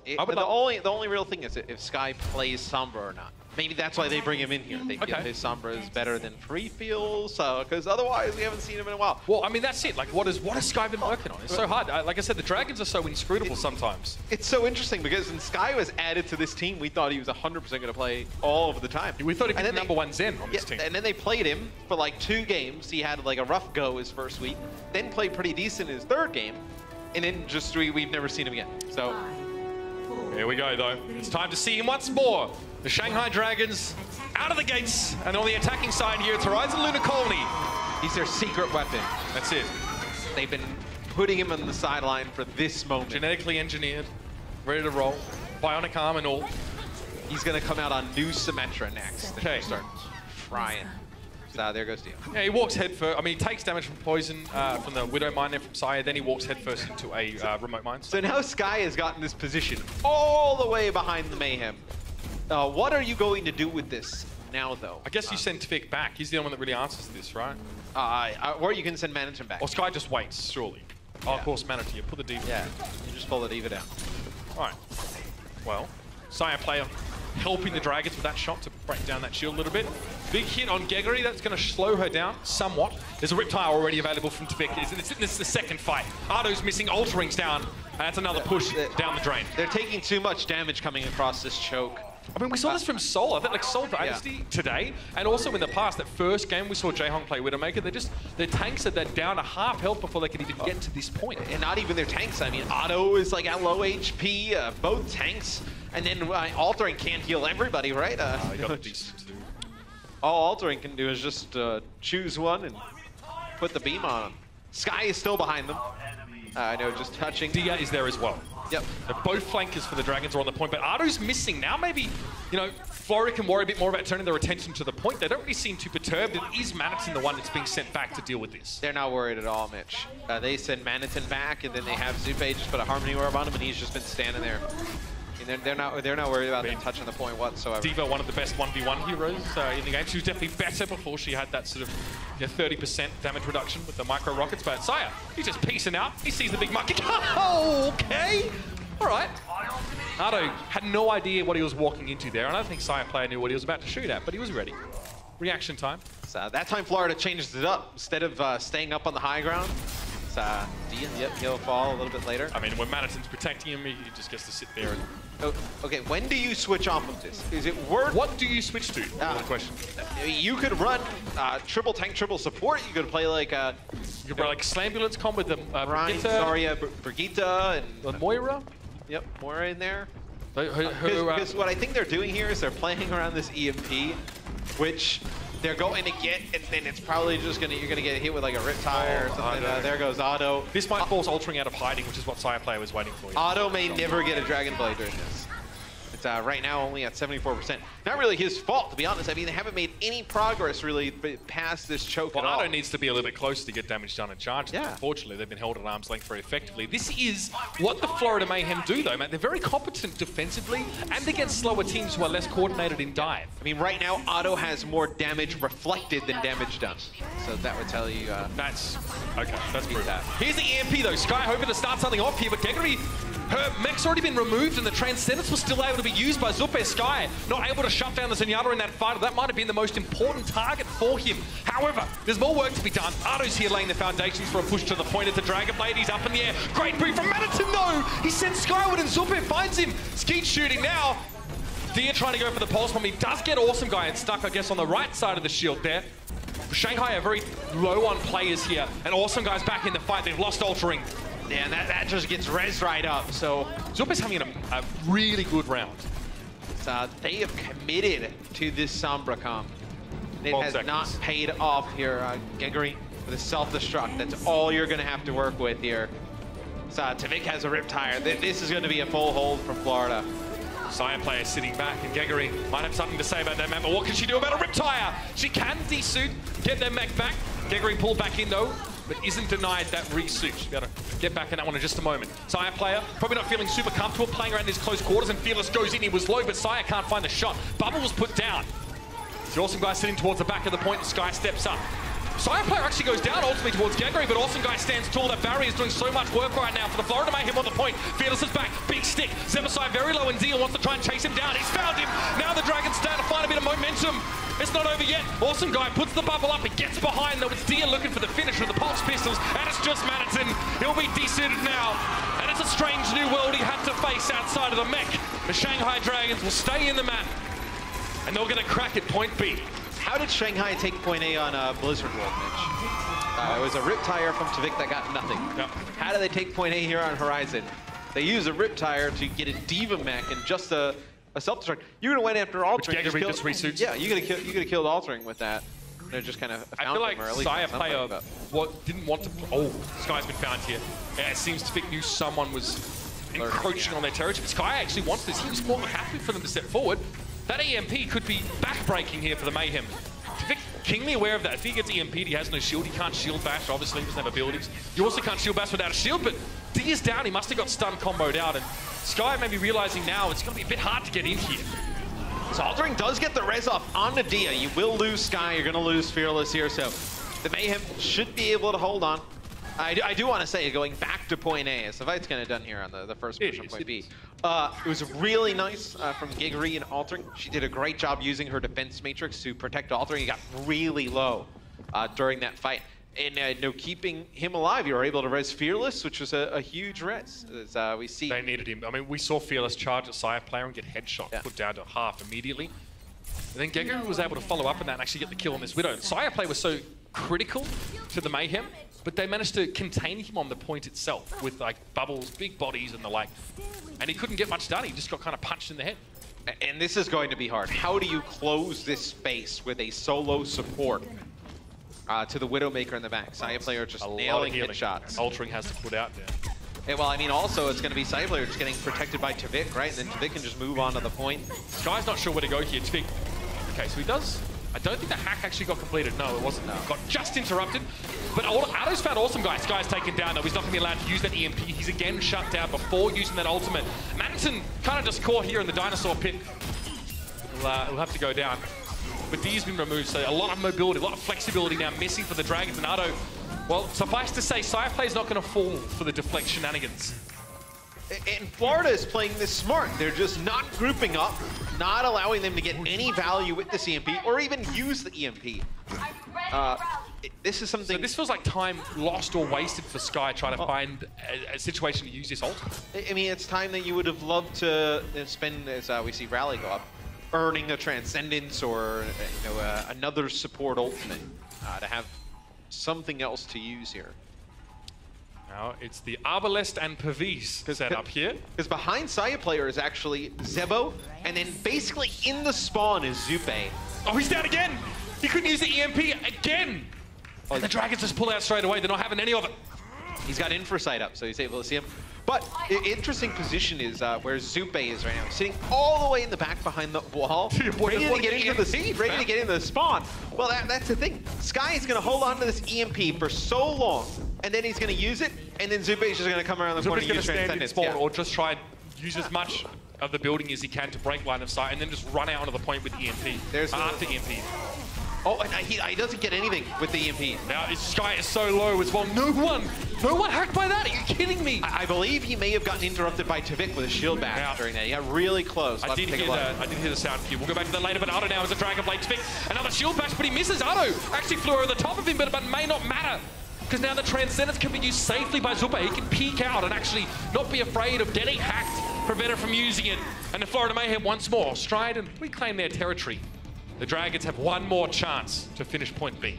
only real thing is if Sky plays Sombra or not. Maybe that's why they bring him in here. They feel his Sombra is better than free feels, because otherwise we haven't seen him in a while. Well, I mean, that's it. Like, what has Sky been working on? It's so hard. Like I said, the Dragons are so inscrutable sometimes. It's so interesting because when Sky was added to this team, we thought he was 100% going to play all of the time. We thought he'd be the number 1 Zen on this team. And then they played him for like 2 games. He had like a rough go his first week, then played pretty decent his 3rd game, and then just we've never seen him again. So here we go, though. It's time to see him once more. The Shanghai Dragons out of the gates, and on the attacking side here, it's Horizon Lunar Colony. He's their secret weapon. That's it. They've been putting him on the sideline for this moment. Genetically engineered, ready to roll, bionic arm and all. He's going to come out on new Symmetra next. Okay. Start frying. So there goes Dio. Yeah, he walks headfirst. I mean, he takes damage from poison from the Widow Mine there from Saya, then he walks headfirst into a remote mine. So now Sky has gotten this position all the way behind the Mayhem. What are you going to do with this now, though? I guess you send Tvik back. He's the only one that really answers this, right? Or you can send Manitin back. Or Sky just waits, surely. Oh, of course, Manitin. You put the D.Va. Yeah, you just pull the D.Va down. All right. Well, Saya player helping the Dragons with that shot to break down that shield a little bit. Big hit on Geggery. That's going to slow her down somewhat. There's a Riptile already available from Tvik. This is the second fight. Ardo's missing. Altering's down. And that's another push down the drain. They're taking too much damage coming across this choke. I mean, we saw this from Seoul. I think like Seoul Dynasty today, and also in the past, that first game we saw Jaehong play Widowmaker, their tanks are down to half health before they can even get to this point. And not even their tanks. I mean, Otto is like at low HP, both tanks, and then Altering can't heal everybody, right? All Altering can do is just choose one and put the beam on him. Sky is still behind them. I know, just touching. Dia is there as well. Yep. They're both flankers for the Dragons are on the point, but Ardo's missing. Now maybe, you know, Flora can worry a bit more about turning their attention to the point. They don't really seem too perturbed. It is Manitin the one that's being sent back to deal with this. They're not worried at all, Mitch. They send Manitin back, and then they have Zupe just put a Harmony Orb on him, and he's just been standing there. And they're not worried about them touching the point whatsoever. Diva, one of the best 1v1 heroes in the game. She was definitely better before she had that sort of 30% damage reduction with the micro rockets. But Saya, he's just piecing out. He sees the big monkey. Oh, okay. All right. Ardo had no idea what he was walking into there. I don't think Saya player knew what he was about to shoot at, but he was ready. Reaction time. So that time Florida changed it up. Instead of staying up on the high ground, Dia, yep, he'll fall a little bit later. I mean, when Manitin's protecting him, he just gets to sit there. And... Oh, okay, when do you switch off of this? Is it worth... What do you switch to? Question. You could run triple tank, triple support. You could play like... you could play like Slambulance comp with the Brigitte, Brigitte and... Moira? Yep, Moira in there. Because what I think they're doing here is they're playing around this EMP, which they're going to get, and then it's probably just you're gonna get hit with like a Riptire or something. There goes Otto. This might force Altering out of hiding, which is what Saya player was waiting for. Otto may never get a Dragon Blade during this. It's right now only at 74%. Not really his fault, to be honest. I mean, they haven't made any progress really past this choke at all. Otto needs to be a little bit closer to get damage done and charged. Yeah. Unfortunately, they've been held at arm's length very effectively. This is what the Florida Mayhem do, though, man. They're very competent defensively and against slower teams who are less coordinated in dive. I mean, right now, Otto has more damage reflected than damage done. So that would tell you... That's... Okay, that's pretty bad. Here's the EMP, though. Sky hoping to start something off here, but Geggery... Her mech's already been removed and the Transcendence was still able to be used by Zupe. Sky not able to shut down the Zenyatta in that fight. That might have been the most important target for him. However, there's more work to be done. Ardo's here laying the foundations for a push to the point at the Dragon Blade. He's up in the air. Great boot from Manitin, though! He sends Skyward and Zupe finds him. Skeet shooting now. Dia trying to go for the pulse bomb. He does get Awesome Guy and stuck, I guess, on the right side of the shield there. Shanghai are very low on players here, and Awesome Guy's back in the fight. They've lost Altering. Yeah, and that just gets res right up, so... Zupe's having a really good round. So they have committed to this Sombra comp. It has not paid off here, Geggery, with a self-destruct. That's all you're going to have to work with here. So Tavik has a Riptire. This is going to be a full hold from Florida. Saya player sitting back, and Geggery might have something to say about that map, but what can she do about a Riptire? She can desuit, get their mech back. Geggery pulled back in, though, but isn't denied that resuit. She's got to get back in that one in just a moment. Saya player, probably not feeling super comfortable playing around these close quarters, and Fearless goes in. He was low, but Saya can't find the shot. Bubble was put down. The Awesome Guy sitting towards the back of the point, and Sky steps up. Saya player actually goes down ultimately towards Geggery, but Awesome Guy stands tall. That barrier is doing so much work right now for the Florida Mayhem on the point. Fearless is back, big stick. Zebasai very low, and Dia wants to try and chase him down. He's found him. Now the Dragons start to find a bit of momentum. It's not over yet. Awesome Guy puts the bubble up. He gets behind, though. It's Dia looking for the finish with the Pulse Pistols, and it's just Manitin. He'll be desuited now. And it's a strange new world he had to face outside of the mech. The Shanghai Dragons will stay in the map, and they're going to crack at point B. How did Shanghai take point A on Blizzard World, Mitch? It was a Riptire from Tavik that got nothing. Yep. How do they take point A here on Horizon? They use a Riptire to get a Diva mech and just a self-destruct. You would have went after Altering. Just ressuits. Yeah, you could have killed Altering with that. They're just kind of I feel like Saya player didn't want to... Oh, Sky's been found here. Yeah, it seems Tavik knew someone was encroaching on their territory. But Sky actually wants this. He was more than happy for them to step forward. That EMP could be back-breaking here for the Mayhem. Tavik, keenly aware of that. If he gets EMP'd, he has no shield. He can't shield bash, obviously. He doesn't have abilities. You also can't shield bash without a shield, but Dia's down. He must have got stun comboed out, and Sky may be realizing now it's going to be a bit hard to get in here. So Altering does get the res off on the Dia. You will lose Sky. You're going to lose Fearless here, so the Mayhem should be able to hold on. I do want to say, going back to point A, as the fight's kind of done here on the first push on point B. It was really nice from Geggery and Altering. She did a great job using her defense matrix to protect Altering. He got really low during that fight. And no, keeping him alive, you were able to res Fearless, which was a huge res, as we see. They needed him. I mean, we saw Fearless charge at Sire player and get headshot, put down to half immediately. And then Gegu was able to follow up on that and actually get the kill on this Widow. Sire play was so critical to the Mayhem, but they managed to contain him on the point itself with like bubbles, big bodies and the like. And he couldn't get much done. He just got kind of punched in the head. And this is going to be hard. How do you close this space with a solo support to the Widowmaker in the back? Sire player just nailing headshots. Altering has to put out there. Yeah, well, I mean, also it's going to be Sire player just getting protected by Tvik, right? And then Tvik can just move on to the point. Sky's not sure where to go here. Tvik. Okay, so he does. I don't think the hack actually got completed. No, it wasn't. No. Got just interrupted. But Otto's found awesome guy. Sky's taken down though. He's not going to be allowed to use that EMP. He's again shut down before using that ultimate. Manton kind of just caught here in the dinosaur pit. He'll have to go down. But D's been removed, so a lot of mobility, a lot of flexibility now missing for the Dragons. And Otto, well, suffice to say, Sire play is not going to fall for the deflect shenanigans. And Florida is playing this smart. They're just not grouping up, not allowing them to get any value with this EMP or even use the EMP. This is something... So this feels like time lost or wasted for Sky trying to find a situation to use this ult. I mean, it's time that you would have loved to spend, as we see Rally go up, earning a Transcendence or another support ultimate to have something else to use here. Now it's the Arbalest and Pavis set up here. Because behind Sire player is actually Zebo, and then basically in the spawn is Zupe. Oh, he's down again! He couldn't use the EMP again! And the Dragons just pull out straight away. They're not having any of it. He's got Infrasight up, so he's able to see him. But interesting position is where Zupe is right now. Sitting all the way in the back behind the wall, ready to get into the spawn. Well, that's the thing. Sky is going to hold on to this EMP for so long, and then he's going to use it, and then Zupe is just going to come around the corner and use Transcendence. Or just try and use as much of the building as he can to break line of sight, and then just run out onto the point with EMP. After EMP. Oh, and he doesn't get anything with the EMP. Now his Sky is so low as well. No one hacked by that. Are you kidding me? I believe he may have gotten interrupted by Tvik with a shield bash during that. He got really close. I did hear the sound cue. We'll go back to that later, but Otto now is a Dragonblade. Tvik, another shield bash, but he misses. Otto actually flew over the top of him, but it may not matter. Because now the Transcendence can be used safely by Zupe. He can peek out and actually not be afraid of getting hacked, prevent him from using it. And the Florida Mayhem once more stride and reclaim their territory. The Dragons have one more chance to finish point B.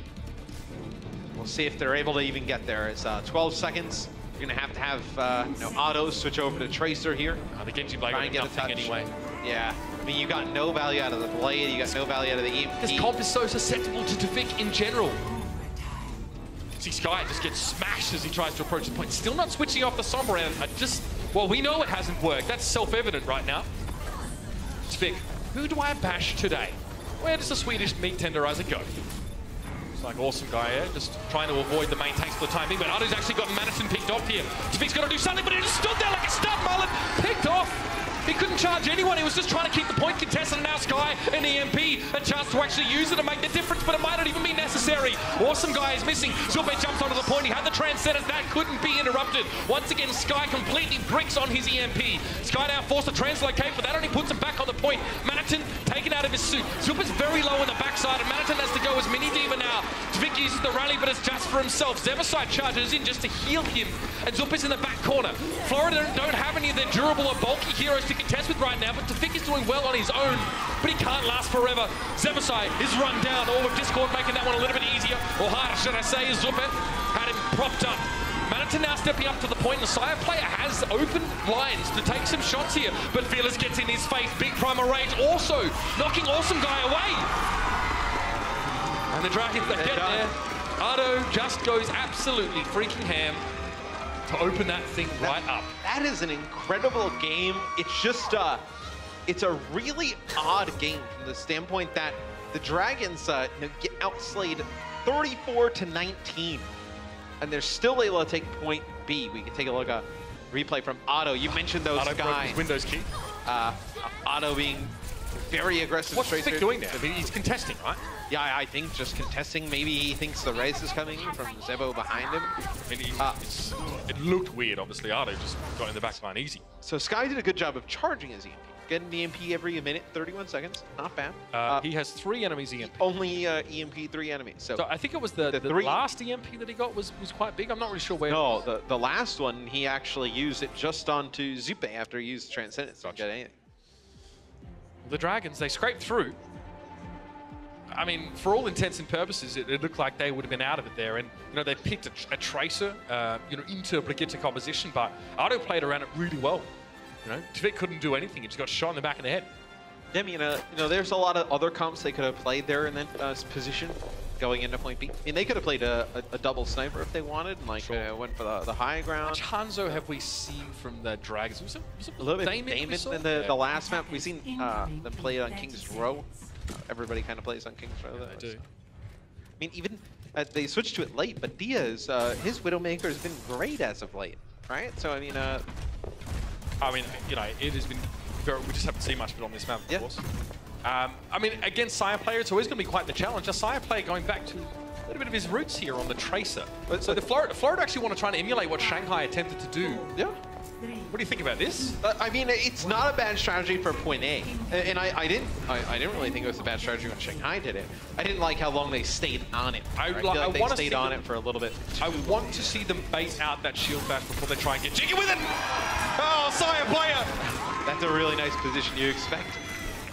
We'll see if they're able to even get there. It's 12 seconds. You're going to have Otto switch over to Tracer here. The Genji Blade got nothing anyway. Yeah. I mean, you got no value out of the Blade. You got no value out of the EMP. This comp is so susceptible to Tvik in general. See Sky just gets smashed as he tries to approach the point. Still not switching off the Sombra. Well, we know it hasn't worked. That's self-evident right now. Tvik, who do I bash today? Where does the Swedish meat tenderizer go? It's like awesome guy here, just trying to avoid the main tanks for the time being, but Otto's actually got Madison picked off here. Tvik's got to do something, but he just stood there like a stud mullet, picked off. He couldn't charge anyone, he was just trying to keep the point contested, and now Sky and EMP, a chance to actually use it to make the difference, but it might not even be necessary. Awesome guy is missing. Zupe jumps onto the point, he had the Transcendence, that couldn't be interrupted. Once again, Sky completely bricks on his EMP. Sky now forced to translocate, but that only puts him back on the point. Manhattan taken out of his suit. Zupe's very low on the backside, and Manhattan has to go as mini diva now. Tvik uses the rally, but it's just for himself. Zebaside charges in just to heal him, and Zupe's in the back corner. Florida don't have any of their durable or bulky heroes to contest with right now, but Tvik is doing well on his own, but he can't last forever. Zebaside is run down, all with Discord making that one a little bit easier, or harder, should I say. Zupe had him propped up. Manhattan now stepping up to the point. The Sire player has open lines to take some shots here, but Fearless gets in his face. Big Primal Rage also knocking Awesome Guy away. And the Dragons, they get there. Otto just goes absolutely freaking ham to open that thing right up. That is an incredible game. It's just it's a really odd game from the standpoint that the Dragons get outslayed 34-19, and they're still able to take point B. We can take a look at replay from Otto. You mentioned those Otto guys. Windows key. Otto being very aggressive. What's Tvik doing there? I mean, he's contesting, right? Yeah, I think just contesting. Maybe he thinks the race is coming from Zebo behind him. I mean, it looked weird, obviously. Otto just got in the back line easy. So Sky did a good job of charging his EMP. getting the EMP every minute, 31 seconds. Not bad. He has 3 enemies EMP. Only EMP 3 enemies. So I think it was the last EMP that he got was quite big. I'm not really sure where. No, the last one, he actually used it just onto Zupe after he used Transcendence. Don't get anything. The Dragons, they scraped through. I mean, for all intents and purposes, it looked like they would have been out of it there. And, you know, they picked a Tracer, into Brigitte composition, but Otto played around it really well. You know, Tvik couldn't do anything. He just got shot in the back of the head. Yeah, I mean, there's a lot of other comps they could have played there in that position going into point B. I mean, they could have played a double sniper if they wanted, and like went for the high ground. Which Hanzo have we seen from the Dragons? Was it a little bit Damon in the last map. We've seen them play it on King's Row. Everybody kind of plays on King's Row. They do. I mean, even they switched to it late, but Diaz, his Widowmaker has been great as of late, right? So I mean, you know, it has been very, we just haven't seen much of it on this map, of course. I mean, against Sire player, it's always going to be quite the challenge. A Sire player going back to a little bit of his roots here on the Tracer. So the Florida actually want to try and emulate what Shanghai attempted to do. Yeah. What do you think about this? I mean, it's not a bad strategy for point A, and I didn't really think it was a bad strategy when Shanghai did it. I didn't like how long they stayed on it. I feel like they stayed on it for a little bit. I want to see them bait out that shield bash before they try and get jiggy with it. Oh, Sire player! That's a really nice position. You expect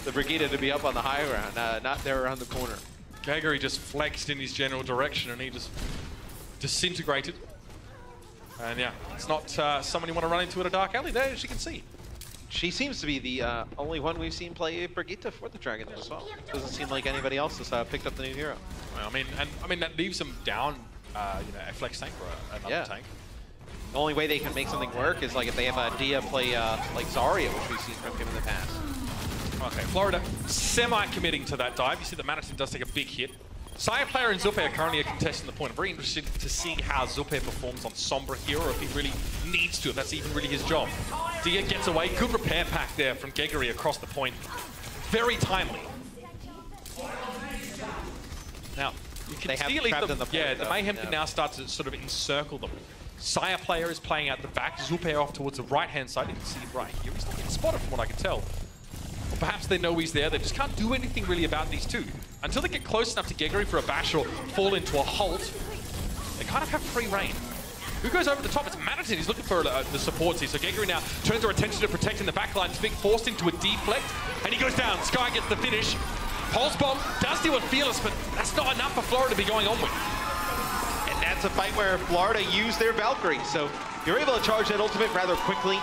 the Brigitte to be up on the high ground, not there around the corner. Gregory just flexed in his general direction and he just disintegrated. And yeah, it's not someone you want to run into in a dark alley there, as you can see. She seems to be the only one we've seen play Brigitte for the Dragons as well. Doesn't seem like anybody else has picked up the new hero. Well, I mean that leaves them down, a flex tank or another tank. The only way they can make something work is like if they have a Dia play like Zarya, which we've seen from him in the past. Okay, Florida semi-committing to that dive. You see that Manatee does take a big hit. Sire player and Zupe are currently a contestant the point. I'm very interested to see how Zupe performs on Sombra here, or if he really needs to, if that's even really his job. Dia gets away. Good repair pack there from Gregory across the point. Very timely. Now, you can see the Mayhem can now start to sort of encircle them. Sire player is playing out the back. Zupe off towards the right-hand side. You can see him right here. He's not getting spotted from what I can tell. Or perhaps they know he's there. They just can't do anything really about these two. Until they get close enough to Gregory for a bash or fall into a halt, they kind of have free reign. Who goes over the top? It's Manatee. He's looking for the supports here. So Gregory now turns their attention to protecting the backline. It's being forced into a deflect, and he goes down. Sky gets the finish. Pulse Bomb does deal with Fearless, but that's not enough for Florida to be going on with. And that's a fight where Florida used their Valkyrie. So you're able to charge that ultimate rather quickly.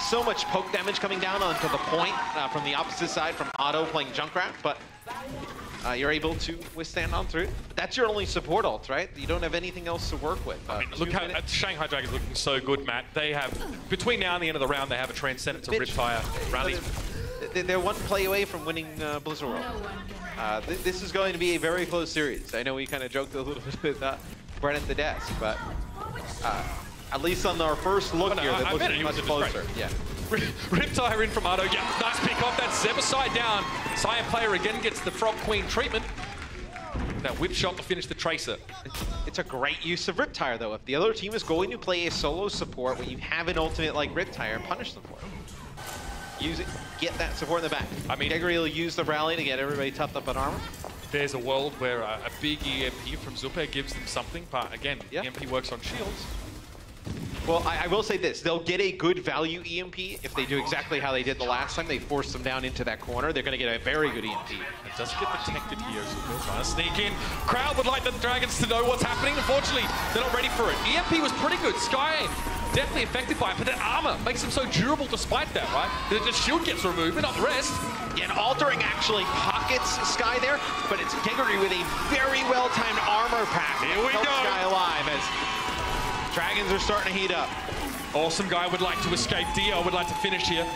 So much poke damage coming down onto the point from the opposite side from Otto playing Junkrat, but you're able to withstand on through it. But that's your only support ult, right? You don't have anything else to work with. I mean, look how Shanghai Dragons looking so good, Matt. They have, between now and the end of the round, they have a Transcendence, a Riptire, Rally. They're one play away from winning Blizzard World. This is going to be a very close series. I know we kind of joked a little bit with Brent at the desk, but at least on our first look here, that looks much closer. Yeah. Riptire in from Otto. Yeah, nice pick off. That Zebaside down. Sire player again gets the Frog Queen treatment. That whip shot to finish the Tracer. It's a great use of Riptire, though. If the other team is going to play a solo support when you have an ultimate like Riptire, punish them for it. Use it. Get that support in the back. I mean, Gregory will use the rally to get everybody toughed up on armor. There's a world where a big EMP from Zupe gives them something, but again, EMP works on shields. Well, I will say this. They'll get a good value EMP if they do exactly how they did the last time. They forced them down into that corner. They're going to get a very good EMP. It does get protected here. So trying to sneak in. Crowd would like the Dragons to know what's happening. Unfortunately, they're not ready for it. EMP was pretty good. Sky definitely affected by it, but that armor makes him so durable despite that, right? The shield gets removed, but not the rest. Yeah, and altering actually pockets Sky there, but it's Gregory with a very well-timed armor pack. Here we go. Sky alive as Dragons are starting to heat up. Awesome guy would like to escape. Dia would like to finish here.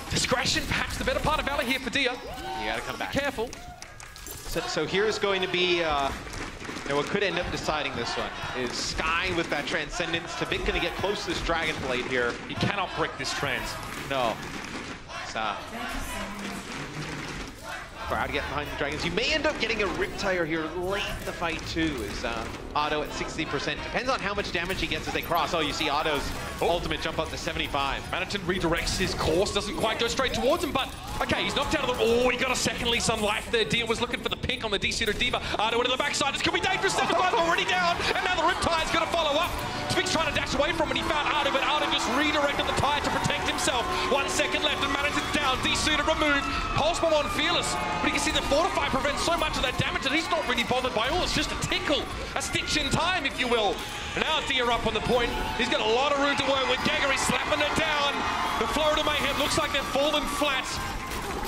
Discretion, perhaps the better part of Valor here for Dia. You gotta come back. Careful. So here's going to be, what could end up deciding this one is Sky with that Transcendence. Tvik gonna get close to this Dragon Blade here. He cannot break this trans. No. crowd getting behind the Dragons. You may end up getting a Riptire here late in the fight too, is Otto at 60%. Depends on how much damage he gets as they cross. Oh, you see Otto's ultimate jump up to 75. Manatin redirects his course, doesn't quite go straight towards him, but okay, he's knocked out of the... Oh, he got a second lease on life there. Dia was looking for the pick on the DC to Diva. Otto into the backside. This could be dangerous. 75 already down, and now the Riptire's going to follow up. Twig's trying to dash away from him, and he found Otto, but Otto just redirected the tire to protect himself. 1 second left, and Manatin's down. DC to remove. Pulse bomb on Fearless, but you can see the Fortify prevents so much of that damage that he's not really bothered by all. It's just a tickle, a stitch in time, if you will. And now Dia up on the point. He's got a lot of room to work with. Gaggery slapping it down. The Florida Mayhem looks like they've fallen flat.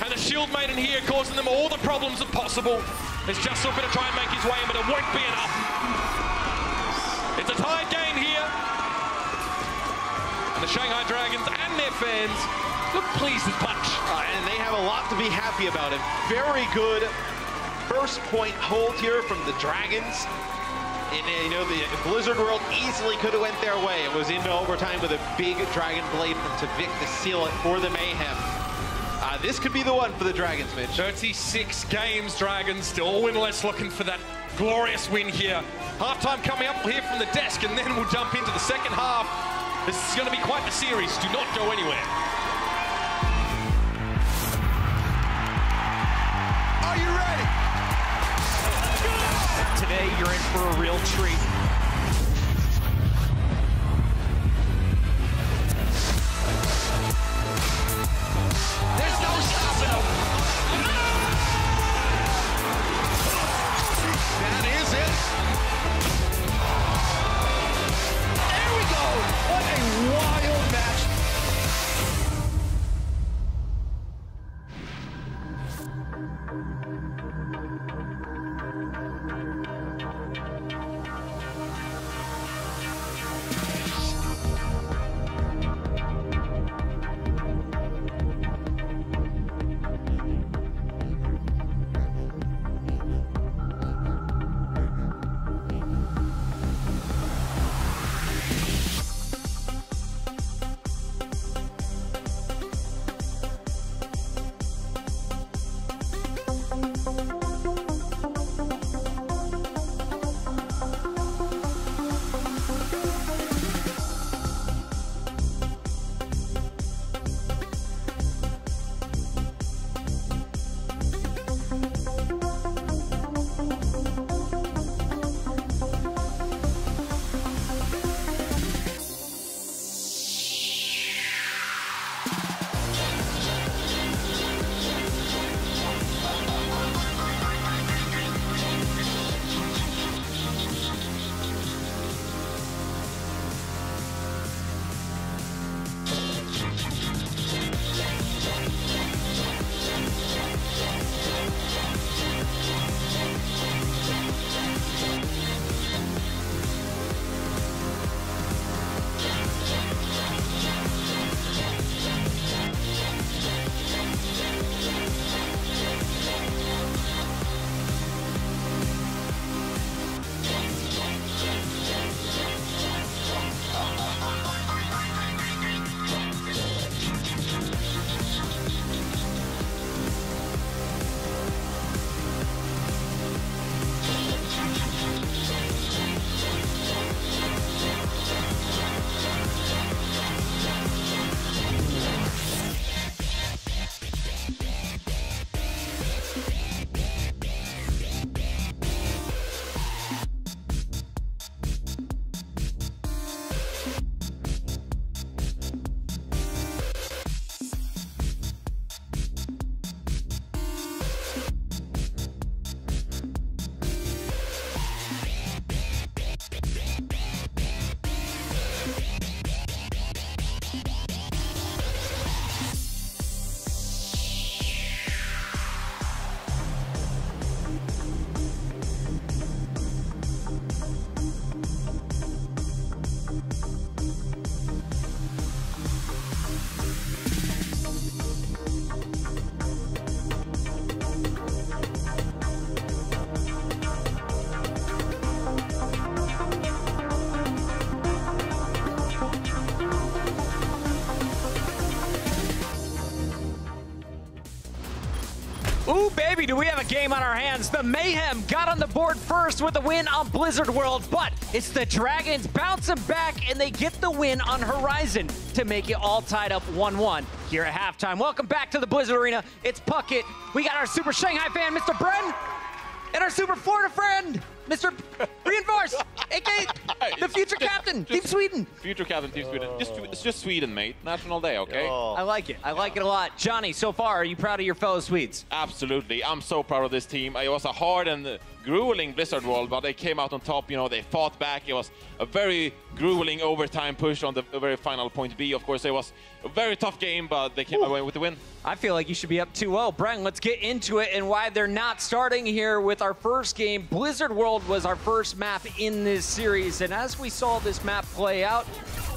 And the Shield Maiden here causing them all the problems that possible. There's just a bit to try and make his way in, but it won't be enough. It's a tied game here. And the Shanghai Dragons and their fans look pleased as punch. And they have a lot to be happy about. A very good first point hold here from the Dragons. And you know, the Blizzard World easily could have went their way. It was into overtime with a big Dragon Blade from Tvik to seal it for the Mayhem. This could be the one for the Dragons, Mitch. 36 games, Dragons, still winless, looking for that glorious win here. Halftime coming up, we'll hear from the desk, and then we'll jump into the second half. This is going to be quite the series. Do not go anywhere. Are you ready? Today, you're in for a real treat. There's no stopping him. That is it. There we go. What a wild match. Ooh, baby, do we have a game on our hands. The Mayhem got on the board first with a win on Blizzard World, but it's the Dragons bouncing back, and they get the win on Horizon to make it all tied up 1-1 here at halftime. Welcome back to the Blizzard Arena. It's Puckett. We got our Super Shanghai fan, Mr. Bren, and our Super Florida friend, Mr. Reinforce, a.k.a. the future captain, Team Sweden. Future captain, Team Sweden. It's just Sweden, mate. National Day, okay? I like it. I like it a lot. Johnny, so far, are you proud of your fellow Swedes? Absolutely. I'm so proud of this team. It was a hard and grueling Blizzard World, but they came out on top. You know, they fought back. It was a very grueling overtime push on the very final point B. Of course, it was a very tough game, but they came away with the win. I feel like you should be up 2-0. Brent, let's get into it and why they're not starting here with our first game. Blizzard World was our first map in this series, and as we saw this map play out,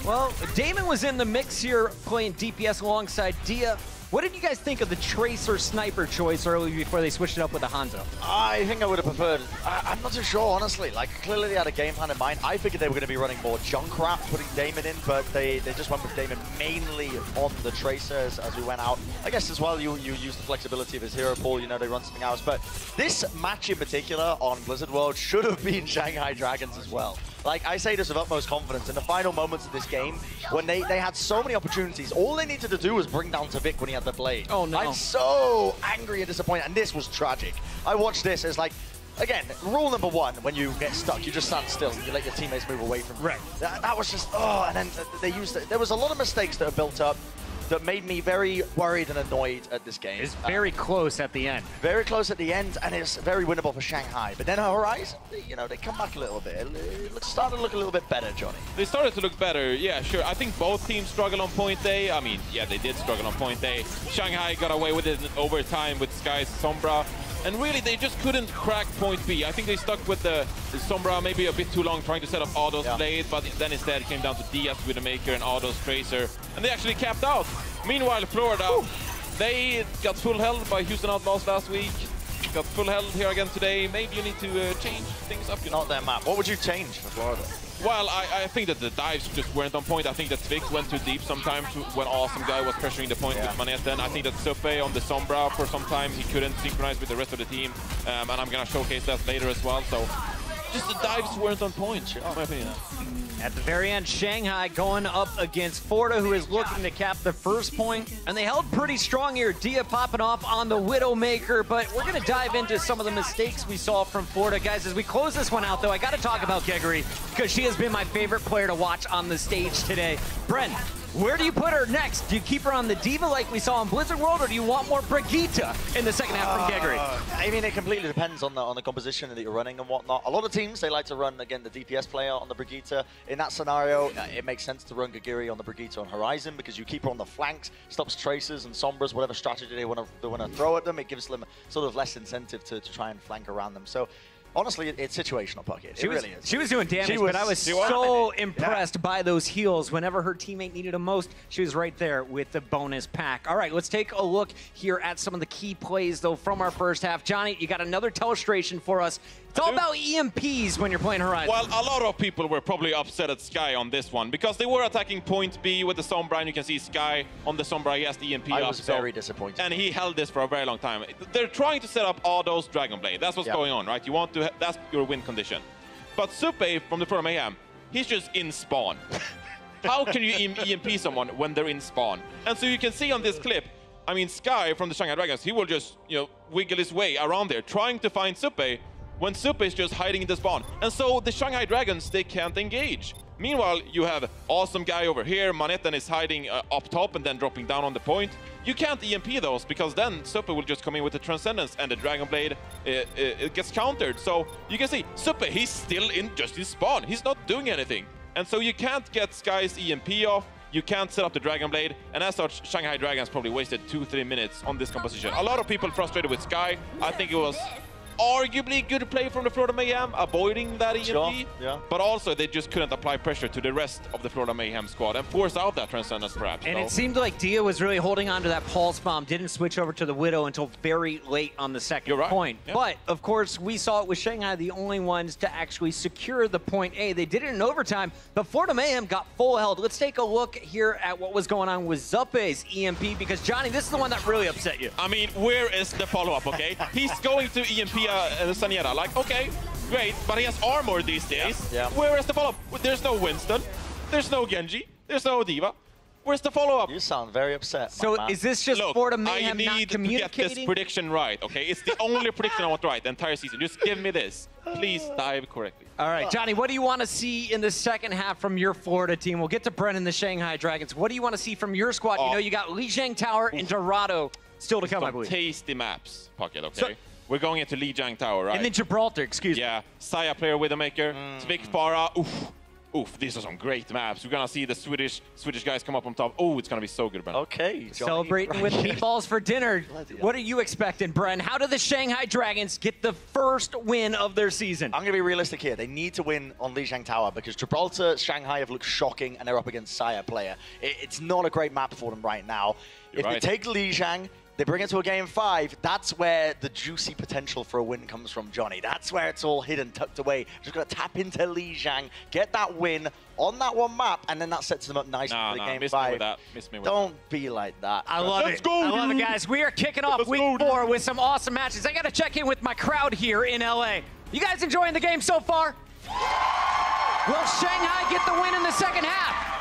well, Damon was in the mix here playing DPS alongside Dia. What did you guys think of the Tracer Sniper choice early before they switched it up with the Hanzo? I think I would have preferred, I'm not too sure, honestly. Like, clearly they had a game plan in mind. I figured they were going to be running more Junkrat, putting Damon in, but they just went with Damon mainly on the Tracers as we went out. I guess as well, you use the flexibility of his hero pool, you know, they run something else. But this match in particular on Blizzard World should have been Shanghai Dragons as well. Like, I say this with utmost confidence. In the final moments of this game, when they had so many opportunities, all they needed to do was bring down Tavik when he had the blade. Oh, no. I'm so angry and disappointed, and this was tragic. I watched this as like, again, rule number one, when you get stuck, you just stand still and you let your teammates move away from you. Right. That was just, oh, and then they used it. There was a lot of mistakes that have built up that made me very worried and annoyed at this game. It's very close at the end. Very close at the end, and it's very winnable for Shanghai. But then Horizon, you know, they come back a little bit. It started to look a little bit better, Johnny. They started to look better, yeah, sure. I think both teams struggled on point A. I mean, yeah, they did struggle on point A. Shanghai got away with it in overtime with Sky's Sombra. And really, they just couldn't crack point B. I think they stuck with the Sombra maybe a bit too long trying to set up Otto's blade, but then instead it came down to Diaz with the Maker and Otto's Tracer. And they actually capped out. Meanwhile, Florida, they got full held by Houston Outlaws last week. Got full held here again today. Maybe you need to change things up. You know? Not their map. What would you change for Florida? Well, I think that the dives just weren't on point. I think that Tvix went too deep sometimes when Awesome Guy was pressuring the point with Manette. I think that Suppe on the Sombra for some time, he couldn't synchronize with the rest of the team. And I'm going to showcase that later as well. So just the dives weren't on point, in my opinion. At the very end, Shanghai going up against Florida, who is looking to cap the first point. And they held pretty strong here. Dia popping off on the Widowmaker. But we're going to dive into some of the mistakes we saw from Florida. Guys, as we close this one out, though, I got to talk about Geggery, because she has been my favorite player to watch on the stage today. Brent, where do you put her next? Do you keep her on the Diva like we saw in Blizzard World, or do you want more Brigitte in the second half from Geggery? I mean, it completely depends on the composition that you're running and whatnot. A lot of teams, they like to run, again, the DPS player on the Brigitte. In that scenario, it makes sense to run Geggery on the Brigitte on Horizon, because you keep her on the flanks, stops Tracers and Sombras, whatever strategy they want to throw at them. It gives them sort of less incentive to try and flank around them. So honestly, it's situational, Puckett. It really is. She was doing damage, but I was so impressed by those heals. Whenever her teammate needed them most, she was right there with the bonus pack. All right, let's take a look here at some of the key plays, though, from our first half. Johnny, you got another illustration for us. It's all about EMPs when you're playing Horizon. Well, a lot of people were probably upset at Sky on this one, because they were attacking point B with the Sombra, and you can see Sky on the Sombra, he has the EMP up. I was very disappointed. And he held this for a very long time. They're trying to set up Otto's Dragon Blade. That's what's going on, right? You want to, that's your win condition. But Suppe from the Florida Mayhem, he's just in spawn. How can you EMP someone when they're in spawn? And so you can see on this clip, I mean, Sky from the Shanghai Dragons, he will just, you know, wiggle his way around there, trying to find Suppe, when Suppe is just hiding in the spawn. And so the Shanghai Dragons, they can't engage. Meanwhile, you have Awesome Guy over here, Manettan is hiding up top and then dropping down on the point. You can't EMP those, because then Suppe will just come in with the Transcendence and the Dragon Blade, it gets countered. So you can see, Suppe, he's still just in spawn. He's not doing anything. And so you can't get Sky's EMP off, you can't set up the Dragon Blade, and as such, Shanghai Dragons probably wasted 2-3 minutes on this composition. A lot of people frustrated with Sky. I think it was arguably good play from the Florida Mayhem, avoiding that EMP. Sure, yeah. But also, they just couldn't apply pressure to the rest of the Florida Mayhem squad and force out that Transcendence, perhaps. And it seemed like Dia was really holding on to that Pulse Bomb, didn't switch over to the Widow until very late on the second point. Yeah. But, of course, we saw it with Shanghai, the only ones to actually secure the point A. They did it in overtime, but Florida Mayhem got full held. Let's take a look here at what was going on with Zuppe's EMP, because, Johnny, this is the one that really upset you. I mean, where is the follow-up, okay? He's going to EMP Saniera. Like, okay, great, but he has armor these days. Yeah. Where is the follow-up? There's no Winston. There's no Genji. There's no Diva. Where's the follow-up? You sound very upset. So is this just Florida Mayhem not I need communicating? to get this prediction right, okay? It's the only prediction I want right the entire season. Just give me this. Please dive correctly. All right, Johnny, what do you want to see in the second half from your Florida team? We'll get to Brennan, the Shanghai Dragons. What do you want to see from your squad? You know, you got Lijiang Tower and Dorado still to come, I believe. Tasty maps, Pocket, okay? We're going into Lijiang Tower, right? And then Gibraltar, excuse me. Yeah, Saya player, Widowmaker, Svik, Farah. Oof, these are some great maps. We're gonna see the Swedish guys come up on top. Oh, it's gonna be so good, Brennan. Okay, Johnny. Celebrating with meatballs for dinner. What are you expecting, Bren? How do the Shanghai Dragons get the first win of their season? I'm going to be realistic here. They need to win on Lijiang Tower because Gibraltar, Shanghai have looked shocking, and they're up against Saya player. It's not a great map for them right now. If they take Lijiang, they bring it to a game 5, that's where the juicy potential for a win comes from, Johnny. That's where it's all hidden, tucked away. Just got to tap into Lijiang, get that win on that one map, and then that sets them up nicely for the game 5. Don't be like that. I love it. I love it, guys. We are kicking off week 4 with some awesome matches. I got to check in with my crowd here in LA. You guys enjoying the game so far? Will Shanghai get the win in the second half?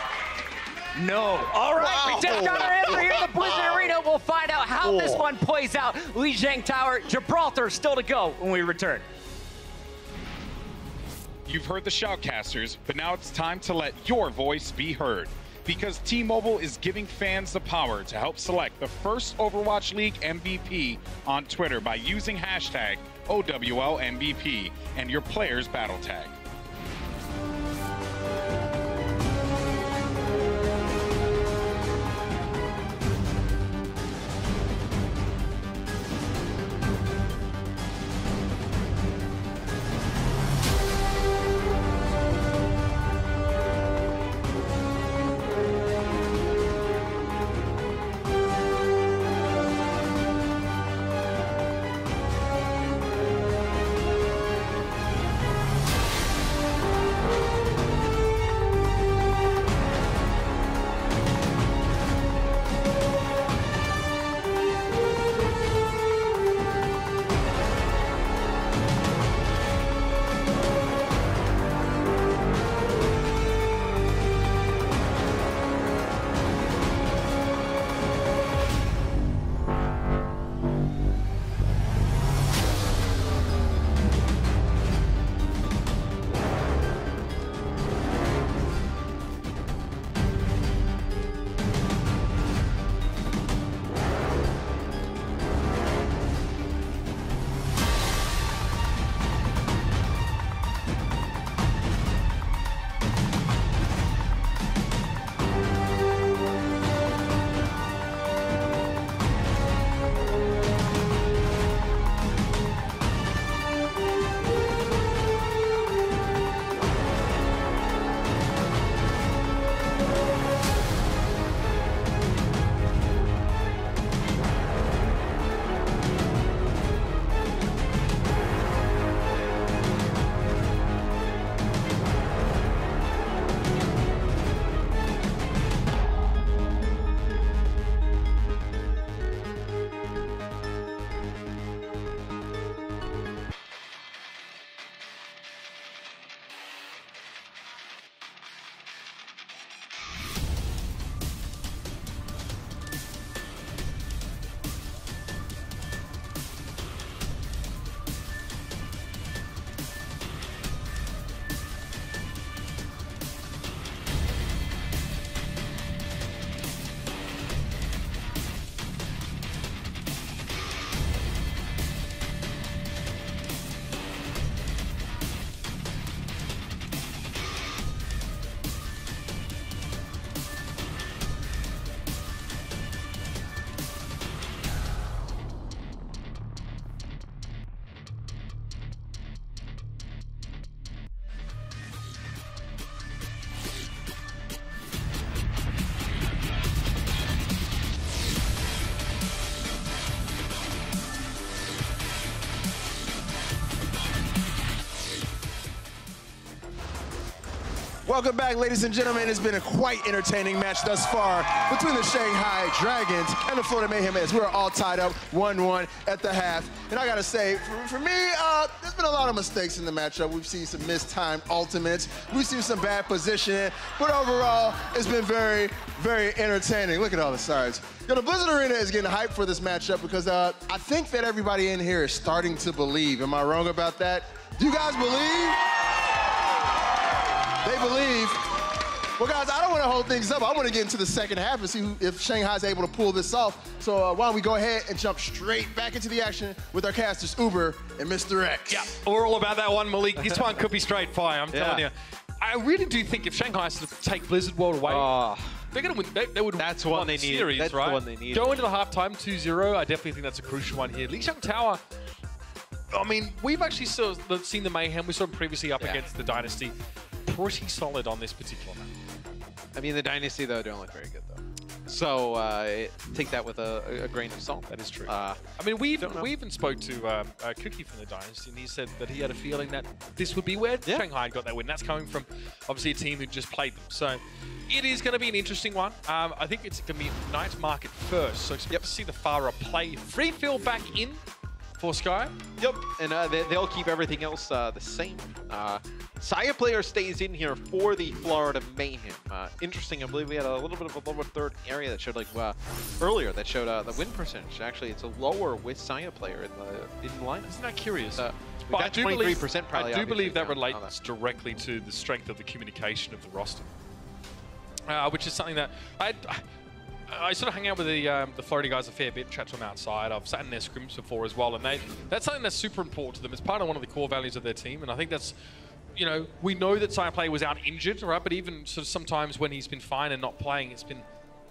No. All right, we just got our answer here in the Blizzard Arena. We'll find out how this one plays out. Lijiang Tower, Gibraltar still to go when we return. You've heard the shoutcasters, but now it's time to let your voice be heard. Because T-Mobile is giving fans the power to help select the first Overwatch League MVP on Twitter by using hashtag OWLMVP and your player's battle tag. Welcome back, ladies and gentlemen. It's been a quite entertaining match thus far between the Shanghai Dragons and the Florida Mayhem, as we're all tied up 1-1 at the half. And I gotta say, for me, there's been a lot of mistakes in the matchup. We've seen some mistimed ultimates. We've seen some bad positioning. But overall, it's been very, very entertaining. Look at all the sides. You know, the Blizzard Arena is getting hyped for this matchup because I think that everybody in here is starting to believe. Am I wrong about that? Do you guys believe? They believe. Well, guys, I don't want to hold things up. I want to get into the second half and see if Shanghai's able to pull this off. So why don't we go ahead and jump straight back into the action with our casters, Uber and Mr. X. Yeah, we're all about that one, Malik. This one could be straight fire, I'm telling you. I really do think if Shanghai sort of take Blizzard World away, they're going to win. They would that's win one they the need. series, That's right? the one they need. Go into the halftime 2-0. I definitely think that's a crucial one here. Lijiang Tower, I mean, we've actually sort of seen the Mayhem. We saw them previously up against the Dynasty. Pretty solid on this particular map. I mean, the Dynasty, though, don't look very good, though. So take that with a grain of salt. That is true. I mean, we even spoke to Cookie from the Dynasty, and he said that he had a feeling that this would be where Shanghai got that win. That's coming from, obviously, a team who just played them. So it is going to be an interesting one. I think it's going to be night market first, so expect to see the Farah play. Free fill back in for Sky. Yep, and they'll keep everything else the same. Saya player stays in here for the Florida Mayhem. Interesting, I believe we had a little bit of a lower third area that showed like earlier that showed the win percentage. Actually, it's a lower with Saya player in the line. Isn't that curious? But I do 23% probably. I do believe that relates directly to the strength of the communication of the roster, which is something that I sort of hang out with the Florida guys a fair bit, chat to them outside. I've sat in their scrims before as well, and that's something that's super important to them. It's part of one of the core values of their team, and I think that's, you know, we know that Saya Player was out injured, right? But even sort of sometimes when he's been fine and not playing, it's been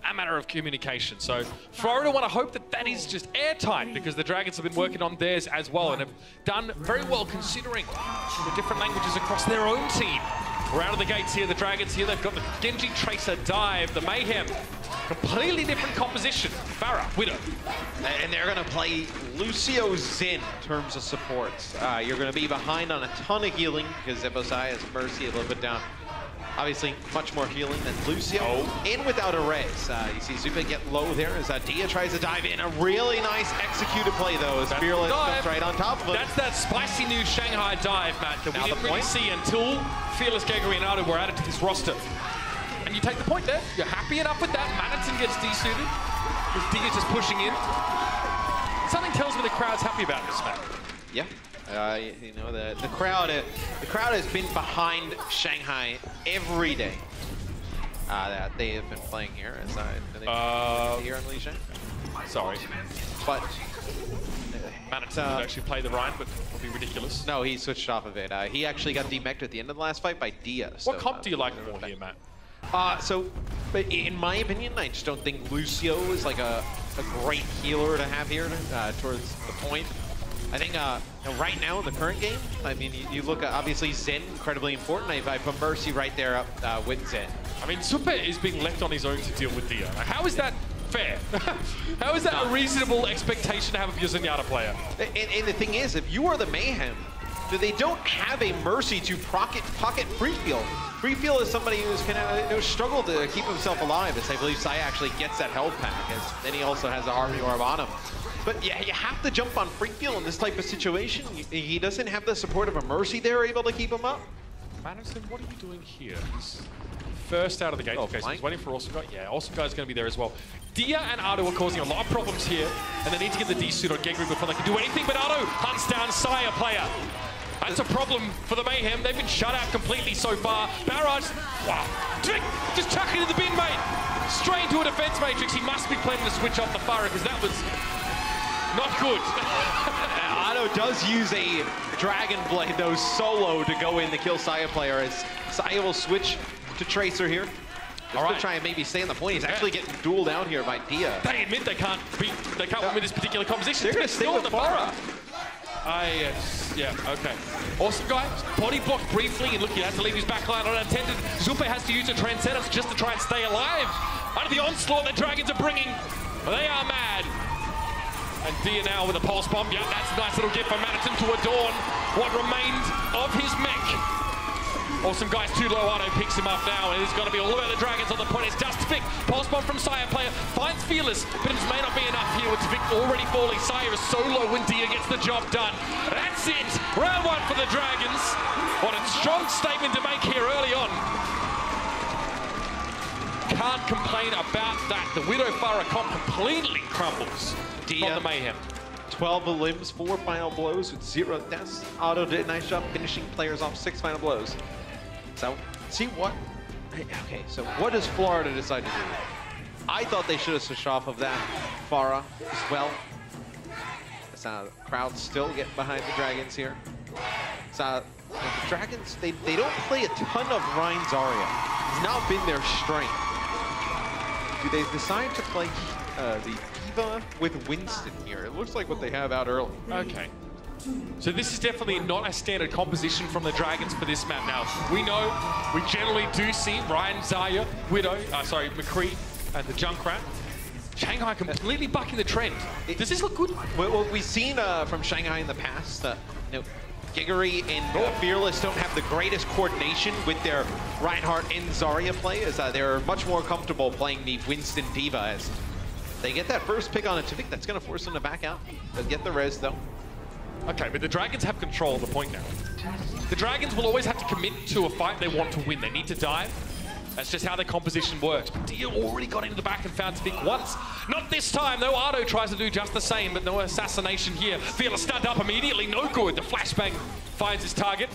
a matter of communication. So Florida want to hope that that is just airtight, because the Dragons have been working on theirs as well and have done very well considering the different languages across their own team. We're out of the gates here, the Dragons here, they've got the Genji Tracer dive, the Mayhem, completely different composition. Farah, Widow. And they're going to play Lucio Zen in terms of supports. You're going to be behind on a ton of healing because Ebosai has Mercy a little bit down. Obviously, much more healing than Lucio. And without a raise. You see Zupe get low there as Dia tries to dive in. A really nice executed play, though, as Fearless comes right on top of him. That's that spicy new Shanghai dive, Matt, that we didn't really see until Fearless, Gregory, and Ado were added to this roster. And you take the point there. You're happy enough with that. Madison gets desuited. With Dia just pushing in. Something tells me the crowd's happy about this, Matt. Yeah. You know, the crowd has been behind Shanghai every day that they have been playing here. As here in Lijiang. Sorry, but Madison would actually play the Rhine, but it'll be ridiculous. No, he switched off of it. He actually got demeched at the end of the last fight by Dia. What comp do you like more here, Matt? But in my opinion, I just don't think Lucio is like a great healer to have here towards the point. I think right now in the current game, I mean, you look at obviously Zen, incredibly important. I put Mercy right there up with Zen. I mean, Super is being left on his own to deal with Dia. How is that fair? How is that a reasonable expectation to have of your Zenyatta player? And the thing is, if you are the Mayhem, they don't have a Mercy to pocket free feel. Free feel is somebody who's kind of struggled to keep himself alive, as I believe Saya actually gets that health pack, as then he also has a Harvey Orb on him. But yeah, you have to jump on free feel in this type of situation. He doesn't have the support of a Mercy there able to keep him up. Madison, what are you doing here? He's first out of the gate. Okay, so he's waiting for Awesome Guy. Yeah, Awesome Guy's going to be there as well. Dia and Ado are causing a lot of problems here, and they need to get the D-suit on Gegri before they can do anything, but Ado hunts down Saya player. That's a problem for the Mayhem. They've been shut out completely so far. Barrage, wow. Just chuck it in the bin, mate. Straight into a defense matrix. He must be planning to switch off the Farah, because that was not good. Ado does use a Dragon Blade, though, solo to go in to kill Saya player, as Saya will switch to Tracer here. Just to try and maybe stay on the point. He's actually getting dueled out here by Dia. They admit they can't win with this particular composition. They're going to stay with the Farah. Yeah, okay. Awesome Guy, body blocked briefly, and look, he has to leave his backline unattended. Zupe has to use a Transcendence just to try and stay alive. Under the onslaught the Dragons are bringing, they are mad. And Dia now with a pulse bomb. Yeah, that's a nice little gift for Madison to adorn what remained of his mech. Awesome Guy's too low. Otto picks him up now, and it's going to be all about the Dragons on the point. It's Justific. Pulse bomb from Sire player. Finds Fearless, but it may not be enough here with Vic already falling. Sire is so low when Dia gets the job done. That's it. Round 1 for the Dragons. What a strong statement to make here early on. Can't complain about that. The Widow Farah comp completely crumbles from the Mayhem. 12 limbs, 4 final blows with 0 deaths. Otto did a nice job finishing players off 6 final blows. So, see what... Okay, so what does Florida decide to do? I thought they should have switched off of that Farah as well. The crowd still get behind the Dragons here. So, the Dragons, they don't play a ton of Rein Zarya. It's not been their strength. Do they decide to play the D.Va with Winston here? It looks like what they have out early. Okay. So this is definitely not a standard composition from the Dragons for this map now. We know we generally do see Rein Zarya, Widow, McCree, and the Junkrat. Shanghai completely bucking the trend. Does this look good? What we've seen from Shanghai in the past, you know, Gigery and Fearless don't have the greatest coordination with their Reinhardt and Zarya play, as they're much more comfortable playing the Winston D.Va as they get that first pick on a Tivik. That's going to force them to back out. They'll get the res, though. Okay, but the Dragons have control of the point now. The Dragons will always have to commit to a fight they want to win. They need to dive. That's just how their composition works. But Dia already got into the back and found Tivik once. Not this time, though. Otto tries to do just the same, but no assassination here. Fearless stunned up immediately. No good. The flashbang finds his target.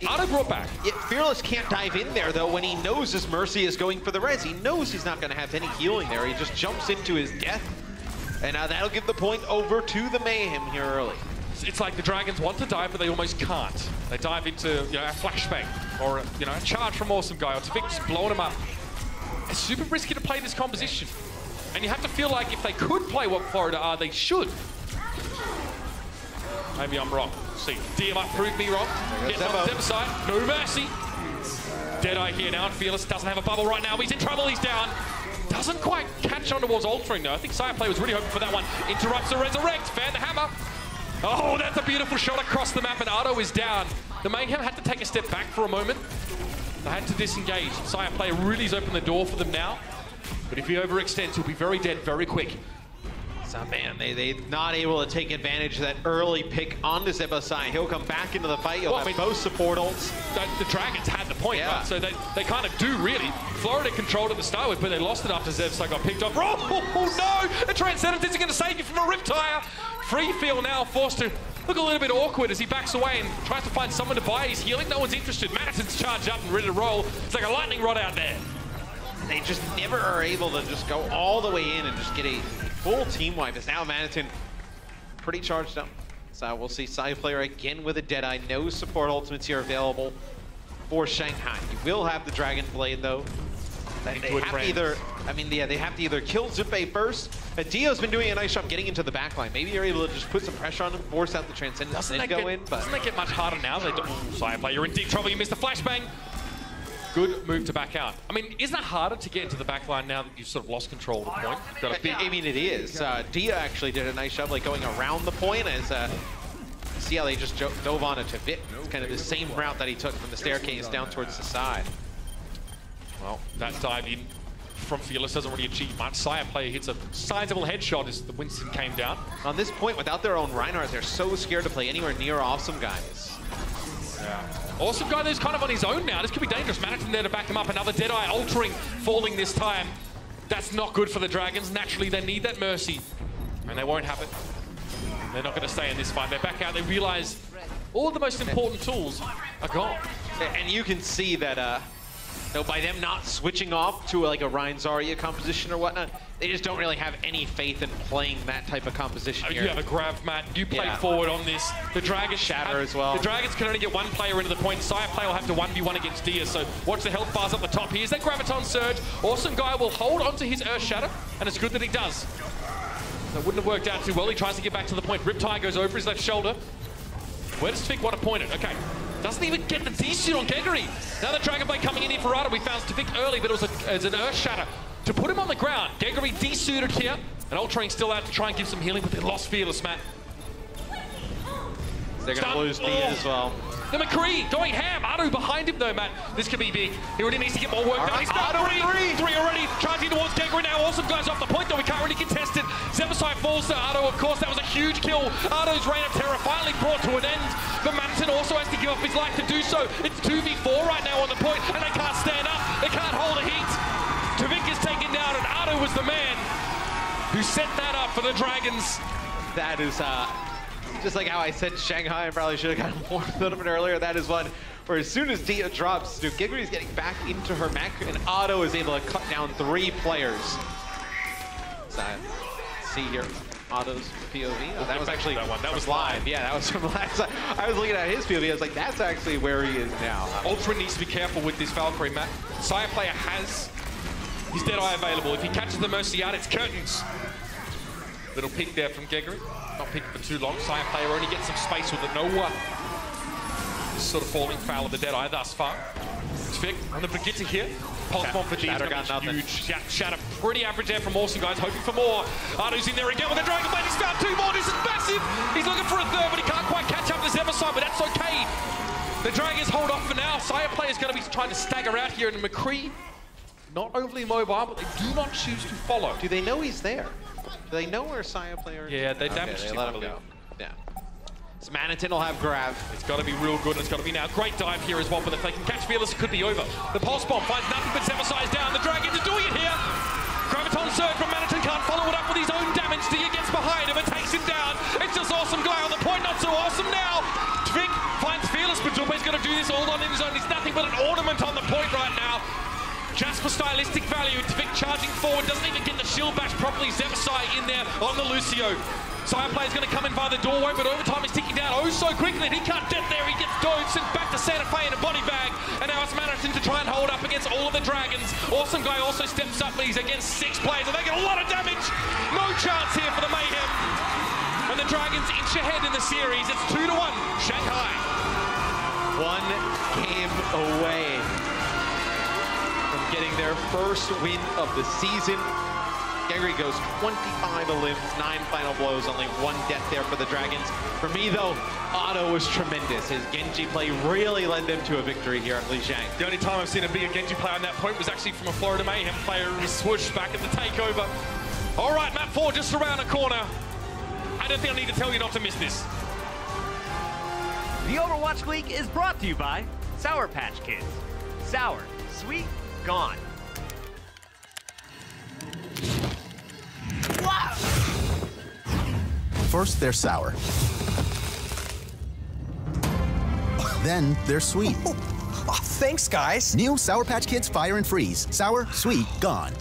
Otto brought back. Yeah, Fearless can't dive in there, though, when he knows his Mercy is going for the res. He knows he's not going to have any healing there. He just jumps into his death. And that'll give the point over to the Mayhem here early. It's like the Dragons want to dive, but they almost can't. They dive into a flashbang or a charge from Awesome Guy, or Tivik just blowing him up. It's super risky to play this composition. And you have to feel like if they could play what Florida are, they should. Maybe I'm wrong. See, Dia might prove me wrong. Getting on the Zebba side. No mercy. Deadeye here now, and Fearless doesn't have a bubble right now. He's in trouble, he's down. Doesn't quite catch on towards altering though. I think Sire Play was really hoping for that one. Interrupts the resurrect, fan the hammer. Oh, that's a beautiful shot across the map, and Otto is down. The Mayhem had to take a step back for a moment. They had to disengage. Sire Player really has opened the door for them now. But if he overextends, he'll be very dead very quick. So, man, they're not able to take advantage of that early pick on the Zebba side. He'll come back into the fight. He'll have both support ults. The Dragons had the point, right? So they kind of do, really. Florida controlled it to start with, but they lost it after Zebsa got picked off. Oh, no! The Transcendence isn't going to save you from a Riptire. Free Feel now forced to look a little bit awkward as he backs away and tries to find someone to buy his healing. No one's interested. Madison's charged up and ready to roll. It's like a lightning rod out there. They just never are able to just go all the way in and just get a full team wipe. As now Madison pretty charged up. So we'll see Side Player again with a Deadeye. No support ultimates here available for Shanghai. You will have the Dragon Blade though. They have to either, they have to either kill Zupe first. Dio's been doing a nice job getting into the backline. Maybe you're able to just put some pressure on him, force out the Transcendence, and then go in. But doesn't that get much harder now? They don't. Sire Player, you're in deep trouble. You missed the flashbang. Good move to back out. I mean, isn't it harder to get into the back line now that you've sort of lost control of the point? Got a big... I mean, it is. Dia actually did a nice job like going around the point as see how they just dove on it to Vic. Kind of the same route that he took from the staircase down towards the side. Well, that dive in from Fearless doesn't really achieve much. Sire Player hits a sizable headshot as the Winston came down. On this point, without their own Reinhardt, they're so scared to play anywhere near Awesome Guys. Yeah. Awesome Guy who's kind of on his own now. This could be dangerous. Madison there to back him up. Another Deadeye altering, falling this time. That's not good for the Dragons. Naturally, they need that Mercy. And they won't have it. They're not going to stay in this fight. They back out. They realize all the most important tools are gone. And you can see that by them not switching off to like a Rein Zarya composition or whatnot, they just don't really have any faith in playing that type of composition here. You have a Grav, Matt. You play forward on this. The Dragons Shatter as well. The Dragons can only get one player into the point. Sire Player will have to 1v1 against Dia, so watch the health bars up the top. Here's that Graviton Surge. Awesome Guy will hold onto his Earth Shatter, and it's good that he does. That wouldn't have worked out too well. He tries to get back to the point. Riptide goes over his left shoulder. Where does Tivik want to point it? Okay. Doesn't even get the D-suit on Gregory. Now the Dragon Blade coming in here for Otto. We found Tivik early, but it was an Earth Shatter to put him on the ground. Gregory D-suited here, and Ultraing still out to try and give some healing, but they lost Fearless, Matt. They're going to lose Dia as well. The McCree going ham. Ado behind him though, Matt. This could be big. He really needs to get more work done. He's got three already. Charging towards Gegri now. Awesome guys off the point though. We can't really contest it. Zebasai falls to Ado, of course. That was a huge kill. Ado's reign of terror finally brought to an end. But Madison also has to give up his life to do so. It's 2v4 right now on the point, and they can't stand up. They can't hold a heat. Tvik is taken down, and Ado was the man who set that up for the Dragons. That is just like how I said Shanghai, I probably should have gotten more a little bit earlier. That is one where as soon as Dia drops, Gegri is getting back into her mech, and Ado is able to cut down 3 players. So, see here, Ado's POV. Oh, that was actually that was live. Yeah, that was from last time. I was looking at his POV. I was like, that's actually where he is now. Ultra needs to be careful with this Valkyrie, Matt. Sire player has his Deadeye available. If he catches the Mercy out, it's curtains. Little peek there from Gegri. Not peeking for too long. Sire player only gets some space with it. No sort of falling foul of the Deadeye thus far. Tvik on the Brigitte here. Pulse bomb for D's got huge. Shatter pretty average there from Awesome guys, hoping for more. Ado's in there again with a Dragon Blade. He's found 2 more. This is massive. He's looking for a third, but he can't quite catch up to Zebasai, but that's okay. The Dragons hold off for now. Sire player's going to be trying to stagger out here, and McCree not overly mobile, but they do not choose to follow. Do they know he's there? Do they know where Sire player is? Yeah, they damaged him. Let him go. Yeah. So Manitin will have grab. It's got to be real good, and it's got to be now. Great dive here as well, but if they can catch Fearless, it could be over. The Pulse Bomb finds nothing but Zebasai's down. The Dragons are doing it here. Graviton Surge from Manitin can't follow it up with his own damage. Dia gets behind him and takes him down. It's just Awesome guy on the point, not so awesome now. Tvik finds Fearless, but Jumpe's going to do this all on his own. He's nothing but an ornament on the point right now. Just for stylistic value, Tvik charging forward, doesn't even get the shield bash properly. Zebasai in there on the Lucio. Sire player's going to come in via the doorway, but overtime is ticking down oh so quickly, and he can't get there. He gets dove, sent back to Santa Fe in a body bag, and now it's Madison to try and hold up against all of the Dragons. Awesome guy also steps up, but he's against 6 players, and they get a lot of damage. No chance here for the Mayhem. And the Dragons inch ahead in the series. It's 2-1, Shanghai. 1 game away from getting their first win of the season. Gegri goes 25 limbs, 9 final blows, only 1 death there for the Dragons. For me, though, Ado was tremendous. His Genji play really led them to a victory here at Lijiang. The only time I've seen him be a Genji player on that point was actually from a Florida Mayhem player who was swooshed back at the takeover. All right, map 4 just around the corner. I don't think I need to tell you not to miss this. The Overwatch League is brought to you by Sour Patch Kids. Sour, sweet, gone. First, they're sour. Then they're sweet. Oh, thanks, guys. New Sour Patch Kids Fire and Freeze. Sour, sweet, gone.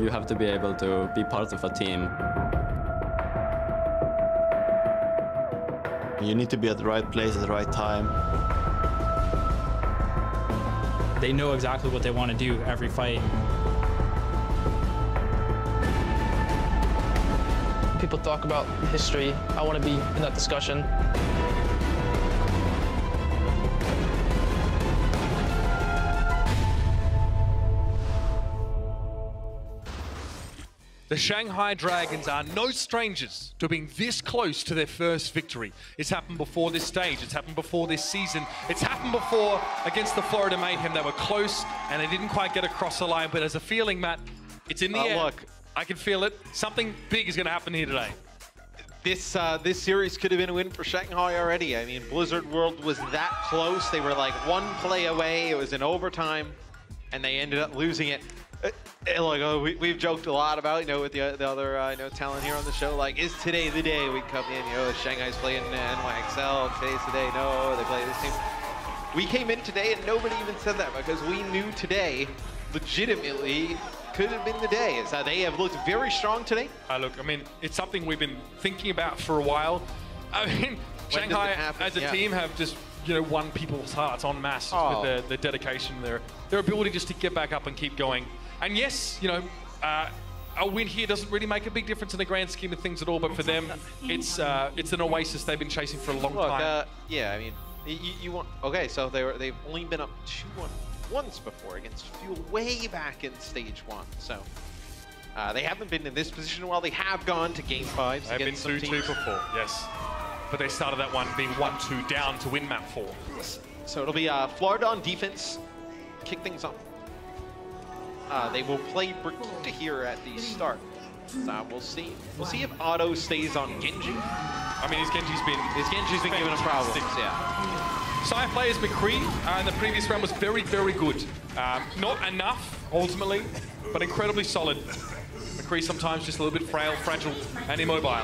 you have to be able to be part of a team. You need to be at the right place at the right time. They know exactly what they want to do every fight. People talk about history. I want to be in that discussion. The Shanghai Dragons are no strangers to being this close to their first victory. It's happened before this stage, it's happened before this season, it's happened before against the Florida Mayhem. They were close and they didn't quite get across the line, but as a feeling, Matt, it's in the air. Look, I can feel it. Something big is going to happen here today. This series could have been a win for Shanghai already. I mean, Blizzard World was that close. They were like one play away. It was in overtime, and they ended up losing it. Like, we've joked a lot about, with the other talent here on the show. Like, is today the day we come in? Shanghai's playing NYXL. Today's the day. No, they play this team. We came in today and nobody even said that because we knew today, legitimately, could have been the day. So they have looked very strong today. Look, I mean, it's something we've been thinking about for a while. I mean, Shanghai as a team have just won people's hearts en masse with their dedication, their ability just to get back up and keep going. And yes, a win here doesn't really make a big difference in the grand scheme of things at all, but for them, it's an oasis they've been chasing for a long time. Yeah, I mean, you want... Okay, so they've only been up 2-1 once before against Fuel way back in stage 1. So they haven't been in this position while they have gone to game 5s. They've been 2-2 before, yes. But they started that one being 1-2 down to win map 4. So it'll be Florida on defense, kick things off. They will play Brigitte here at the start. So we'll see. We'll see if Otto stays on Genji. I mean, his Genji's been giving him problems. Yeah. Side players McCree in the previous round was very, very good. Not enough ultimately, but incredibly solid. McCree sometimes just a little bit frail, fragile, and immobile.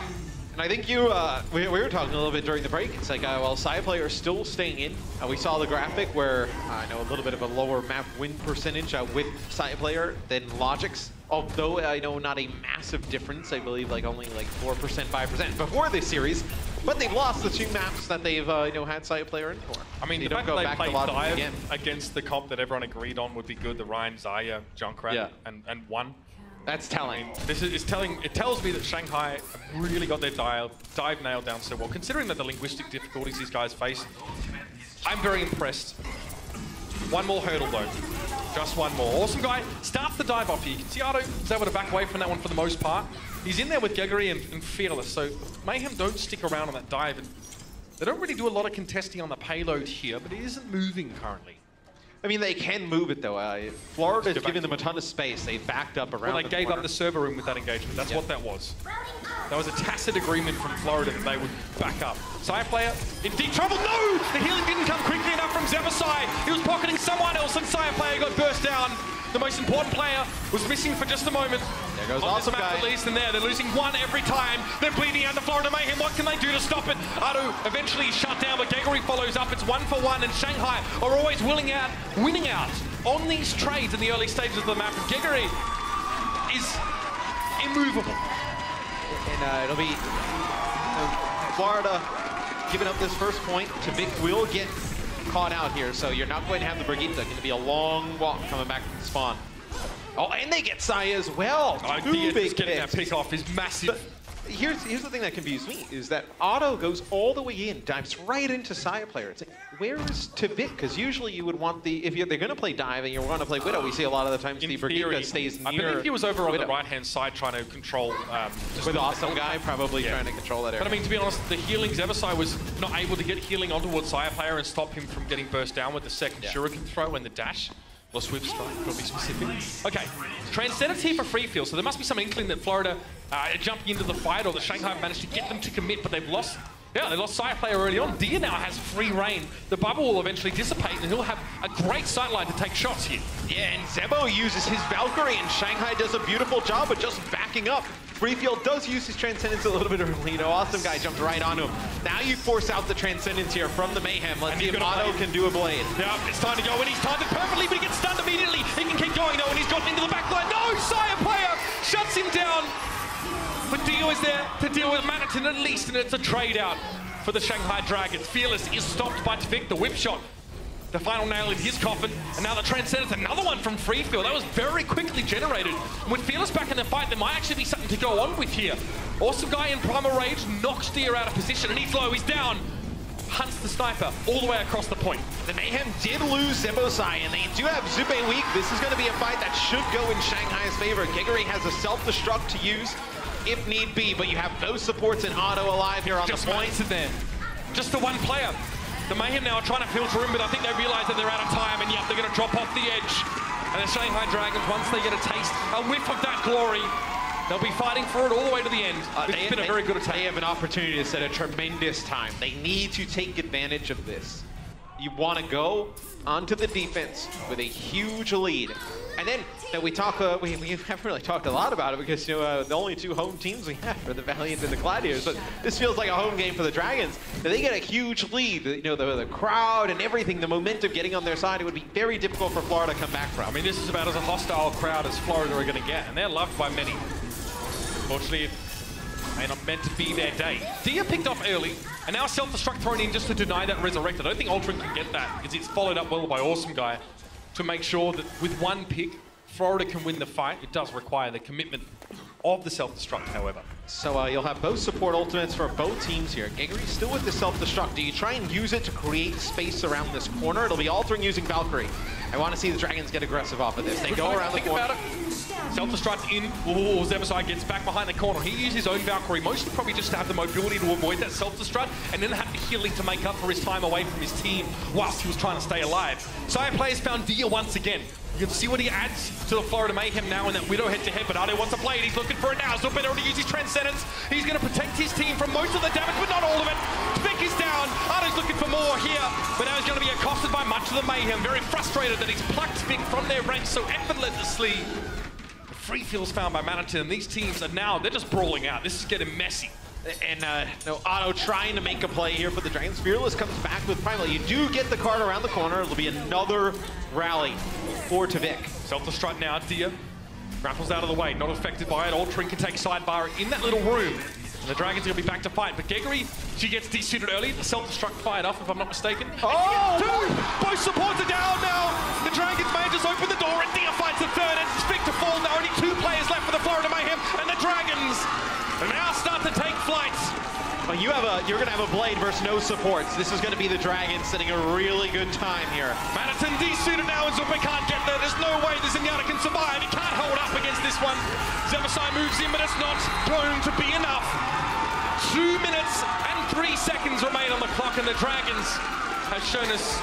And I think we were talking a little bit during the break. It's like, well, side player is still staying in. We saw the graphic where I know a little bit of a lower map win percentage with side player than Logic's. Although I know not a massive difference, I believe like only like 4%, 5% before this series. But they've lost the 2 maps that they've had side player in for. I mean, the fact that they played dive against the comp that everyone agreed on would be good, the Ryan, Zaya, Junkrat, and won. That's telling. I mean, it tells me that Shanghai really got their dive nailed down so well. Considering that the linguistic difficulties these guys face, I'm very impressed. One more hurdle though. Just one more. Awesome guy starts the dive off here. You can see Otto is able to back away from that one for the most part. He's in there with Gregory and Fearless, so Mayhem don't stick around on that dive. And they don't really do a lot of contesting on the payload here, but it isn't moving currently. I mean, they can move it, though. Florida's giving them a ton of space. They backed up around Well, they gave up the server room with that engagement. That's what that was. That was a tacit agreement from Florida that they would back up. Side player in deep trouble. No! The healing didn't come quickly enough from Zebasai. He was pocketing someone else, and Side player got burst down. The most important player was missing for just a moment. There goes Awesome guy. At least, and they're losing one every time. They're bleeding out to Florida Mayhem. What can they do to stop it? Ado eventually shut down, but Gregory follows up. It's 1-for-1, and Shanghai are always winning out on these trades in the early stages of the map. And Gregory is immovable. And it'll be Florida giving up this first point. Tavik will get caught out here, so you're not going to have the Brigitte. It's going to be a long walk coming back from the spawn. Oh, and they get Saya as well. Two big getting that pick off is massive. But here's the thing that confused me, is that Otto goes all the way in, dives right into Saya player. It's like, where is Tavik? Because usually you would want the, if they're going to play dive and you want to play Widow, we see a lot of the times the Brigitte stays near I believe he was over on Widow. the right-hand side trying to control... with Awesome guy probably trying to control that area. But I mean, to be honest, the healing, Zebasai was not able to get healing onto towards Saya player and stop him from getting burst down with the second Shuriken throw and the dash. Or swift strike, probably specific. Okay, Transcendence here for free field, so there must be some inkling that Florida are jumping into the fight, or that Shanghai managed to get them to commit, but they've lost. Yeah, they lost Side player early on. Dia now has free reign. The bubble will eventually dissipate, and he'll have a great sightline to take shots here. Yeah, and Zebo uses his Valkyrie, and Shanghai does a beautiful job of just backing up. Freefield does use his Transcendence a little bit early. Awesome guy jumped right onto him. Now you force out the Transcendence here from the Mayhem. Let's see if Otto can do a blade. Yeah, it's time to go, and he's timed it perfectly, but he gets stunned immediately. He can keep going, though, and he's gotten into the back line. No, Sire player Dio is there to deal with Manitin at least, and it's a trade out for the Shanghai Dragons. Fearless is stopped by Tvik, the whip shot. The final nail in his coffin, and now the Transcendence, another one from Freefield. That was very quickly generated. And with Fearless back in the fight, there might actually be something to go on with here. Awesome guy in Primal Rage knocks Dia out of position, and he's low, he's down. Hunts the sniper all the way across the point. The Mayhem did lose Zebosai, and they do have Zupe weak. This is going to be a fight that should go in Shanghai's favor. Geggery has a self-destruct to use if need be, but you have both supports and Otto alive here on the point. There. Just the one player. The Mayhem now are trying to filter in, but I think they realize that they're out of time, and yep, they're going to drop off the edge. And the Shanghai Dragons, once they get a taste, a whiff of that glory, they'll be fighting for it all the way to the end. It's been a very good attack. They have an opportunity to set a tremendous time. They need to take advantage of this. You want to go onto the defense with a huge lead. And then we haven't really talked a lot about it because the only two home teams we have are the Valiant and the Gladiators. But this feels like a home game for the Dragons. Now, they get a huge lead. The crowd and everything, the momentum getting on their side. It would be very difficult for Florida to come back from. I mean, this is about as a hostile crowd as Florida are going to get, and they're loved by many. Unfortunately, it may not meant to be their day. Dia picked off early, and now self-destruct thrown in just to deny that resurrect. I don't think Ultron can get that because it's followed up well by Awesome Guy to make sure that with one pick, Florida can win the fight. It does require the commitment of the self-destruct, however. So you'll have both support ultimates for both teams here. Geggery still with the self-destruct. Do you try and use it to create space around this corner? It'll be altering using Valkyrie. I want to see the Dragons get aggressive off of this. They go around the corner. Self-destruct in. Ooh, Zebosai gets back behind the corner. He used his own Valkyrie, mostly probably just to have the mobility to avoid that self-destruct, and then have the healing to make up for his time away from his team whilst he was trying to stay alive. Saya players found Dia once again. You can see what he adds to the Florida Mayhem now in that Widow head-to-head, but Ade wants to play it. He's looking for it now. Still better to use his Transcendence. He's going to protect his team from most of the damage, but not all of it. Tvik is down. Ade's looking for more here, but now he's going to be accosted by much of the Mayhem. Very frustrated that he's plucked Tvik from their ranks so effortlessly. The free feels found by Manitin, and these teams are now, they're just brawling out. This is getting messy. And Otto trying to make a play here for the Dragons. Fearless comes back with Primal. You do get the card around the corner. It'll be another rally for Tvik. Self-destruct now, Dia. Grapples out of the way, not affected by it. Ultron can take sidebar in that little room. And the Dragons are going to be back to fight. But Geggery, she gets desuited early. The self-destruct fired off, if I'm not mistaken. Oh! Both supports are down now. The Dragons may just open the door, and Dia fights the third. And it's Tvik to fall. Now only 2 players left for the Florida Mayhem. And the Dragons now start to take flight. Well, you're going to have a Blade versus no supports. This is going to be the Dragons sitting a really good time here. Manitin desuited now, and Zupe can't get there. There's no way the Zenyatta can survive. He can't hold up against this one. Zebosai moves in, but it's not going to be enough. 2 minutes and 3 seconds remain on the clock, and the Dragons have shown us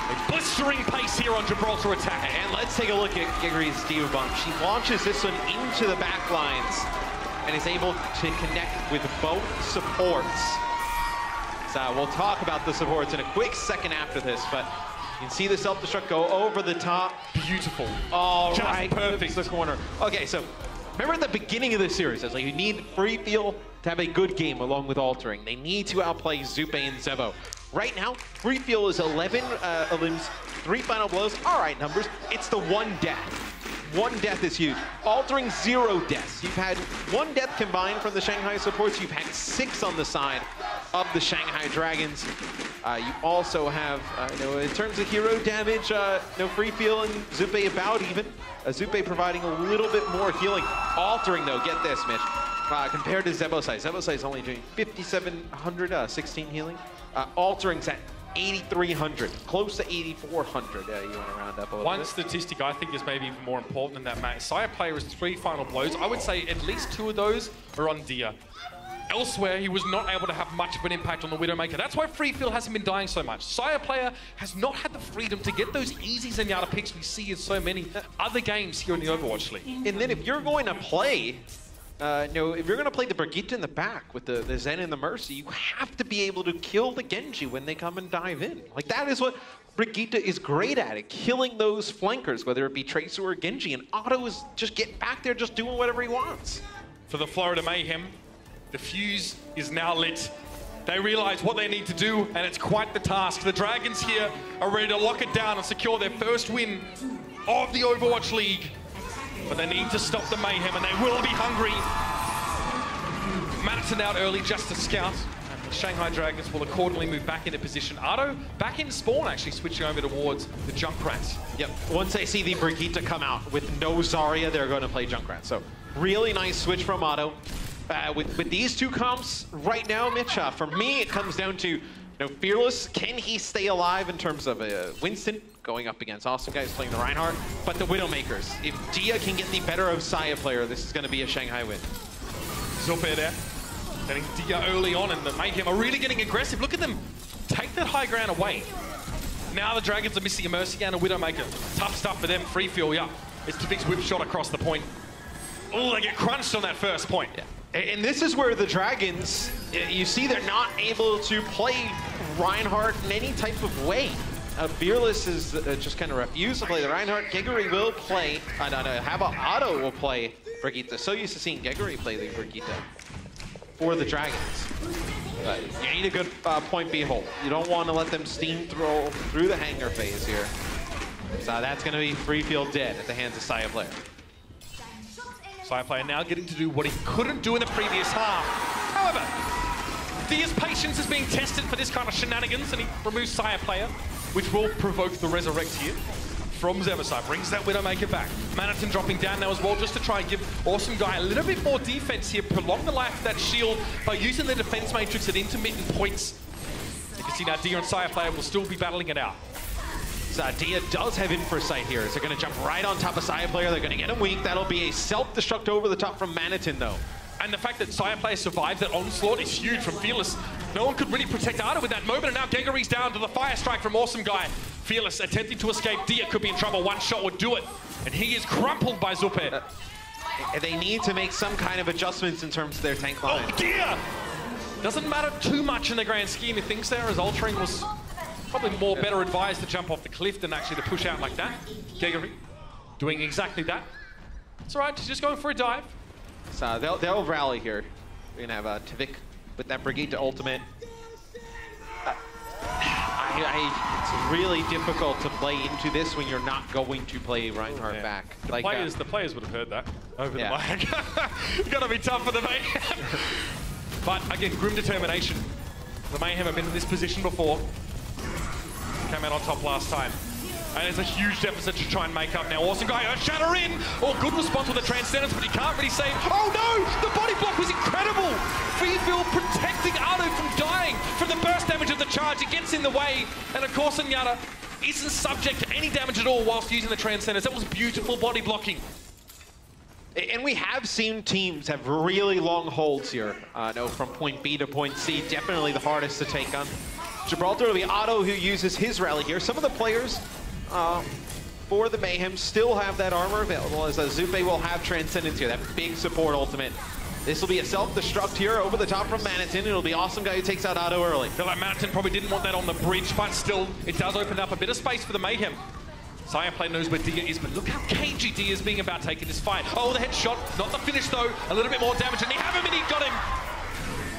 a blistering pace here on Gibraltar attack. And let's take a look at Geggery's Diva Bump. She launches this one into the back lines and is able to connect with both supports. So we'll talk about the supports in a quick second after this, but you can see the self-destruct go over the top. Beautiful. All just right, perfect. The corner. Okay, so remember at the beginning of the series, I was like, you need Free Feel to have a good game along with Altering. They need to outplay Zupe and Zebo. Right now, Free Feel is 11 elims, 3 final blows. All right, numbers. It's the 1 death. 1 death is huge. Altering 0 deaths. You've had 1 death combined from the Shanghai supports. You've had 6 on the side of the Shanghai Dragons. You also have, in terms of hero damage, Free Feel and Zupe about even. Zupe providing a little bit more healing. Altering, though, get this, Mitch. Compared to Zebosai. Zebosai is only doing 5,700, 16 healing. Altering's at 8,300, close to 8,400. You want to round up a little One bit. statistic I think is maybe even more important than that, Matt. Saya player has 3 final blows. I would say at least 2 of those are on Dia. Elsewhere, he was not able to have much of an impact on the Widowmaker. That's why Free Feel hasn't been dying so much. Saya player has not had the freedom to get those easy Zenyatta picks we see in so many other games here in the Overwatch League. And then if you're going to play, if you're going to play the Brigitte in the back with the Zen and the Mercy, you have to be able to kill the Genji when they come and dive in. Like, that is what Brigitte is great at killing those flankers, whether it be Tracer or Genji. And Otto is just getting back there, just doing whatever he wants. For the Florida Mayhem, the fuse is now lit. They realize what they need to do, and it's quite the task. The Dragons here are ready to lock it down and secure their first win of the Overwatch League. But they need to stop the Mayhem, and they will be hungry. Madison out early just to scout. And the Shanghai Dragons will accordingly move back into position. Otto back in spawn, actually switching over towards the Junkrats. Yep, once they see the Brigitte come out with no Zarya, they're going to play Junkrat. So really nice switch from Otto. With these two comps right now, Mitch, for me, it comes down to Fearless. Can he stay alive in terms of Winston going up against Awesome Guys playing the Reinhardt? But the Widowmakers, if Dia can get the better of Saya player, this is going to be a Shanghai win. Zupe there, getting Dia early on, and the Mayhem are really getting aggressive. Look at them take that high ground away. Now the Dragons are missing a Mercy and a Widowmaker. Tough stuff for them. Free fuel, yeah. It's Tavik's whip shot across the point. Oh, they get crunched on that first point. Yeah. And this is where the Dragons, you see they're not able to play Reinhardt in any type of way. Fearless is just kind of refused to play the Reinhardt. Geguri will play, how about Otto will play Brigitte. So used to seeing Geguri play the Brigitte for the Dragons. But you need a good point B hold. You don't want to let them steam through the hangar phase here. So that's going to be free field dead at the hands of Saya player. Saya player now getting to do what he couldn't do in the previous half. However, Dia's patience is being tested for this kind of shenanigans, and he removes Saya player, which will provoke the resurrect here from Zemerside. Brings that Widowmaker back. Manhattan dropping down now as well, just to try and give Awesome Guy a little bit more defense here, prolong the life of that shield by using the defense matrix at intermittent points. You can see now Dia and Saya player will still be battling it out. So Dia does have Infrasight here. So they're going to jump right on top of Saya player. They're going to get him weak. That'll be a self-destruct over the top from Manhattan, though. And the fact that Saya player survived that onslaught is huge from Fearless. No one could really protect Arda with that moment, and now Geguri's down to the fire strike from Awesome Guy. Fearless attempting to escape. Dia could be in trouble. One shot would do it. And he is crumpled by Zupe. They need to make some kind of adjustments in terms of their tank line. Oh, Dia! Doesn't matter too much in the grand scheme of things there, as Altering was probably more better advised to jump off the cliff than actually to push out like that. Geguri doing exactly that. It's all right, he's just going for a dive. So they'll rally here. We're gonna have Tavik with that Brigitte ultimate. It's really difficult to play into this when you're not going to play Reinhardt back. The players would have heard that over the mic. Gotta be tough for the Mayhem. But again, grim determination. The Mayhem have been in this position before. Came out on top last time. And there's a huge deficit to try and make up now. Awesome Guy, Shatter in! Oh, good response with the Transcendence, but he can't really save. Oh no! The body block was incredible! Fearfield protecting Ardo from dying from the burst damage of the charge. It gets in the way. And of course, Nyata isn't subject to any damage at all whilst using the Transcendence. That was beautiful body blocking. And we have seen teams have really long holds here. From point B to point C, definitely the hardest to take on. Gibraltar will be Otto who uses his rally here. Some of the players for the Mayhem still have that armor available, as Zupe will have Transcendence here, that big support ultimate. This will be a self-destruct here over the top from Manhattan. It'll be Awesome Guy who takes out Otto early. I feel like Manhattan probably didn't want that on the bridge, but still, it does open up a bit of space for the Mayhem. Saya play knows where Dia is, but look how cagey Dia is being about taking this fight. Oh, the headshot, not the finish though. A little bit more damage, and he have him, and he got him.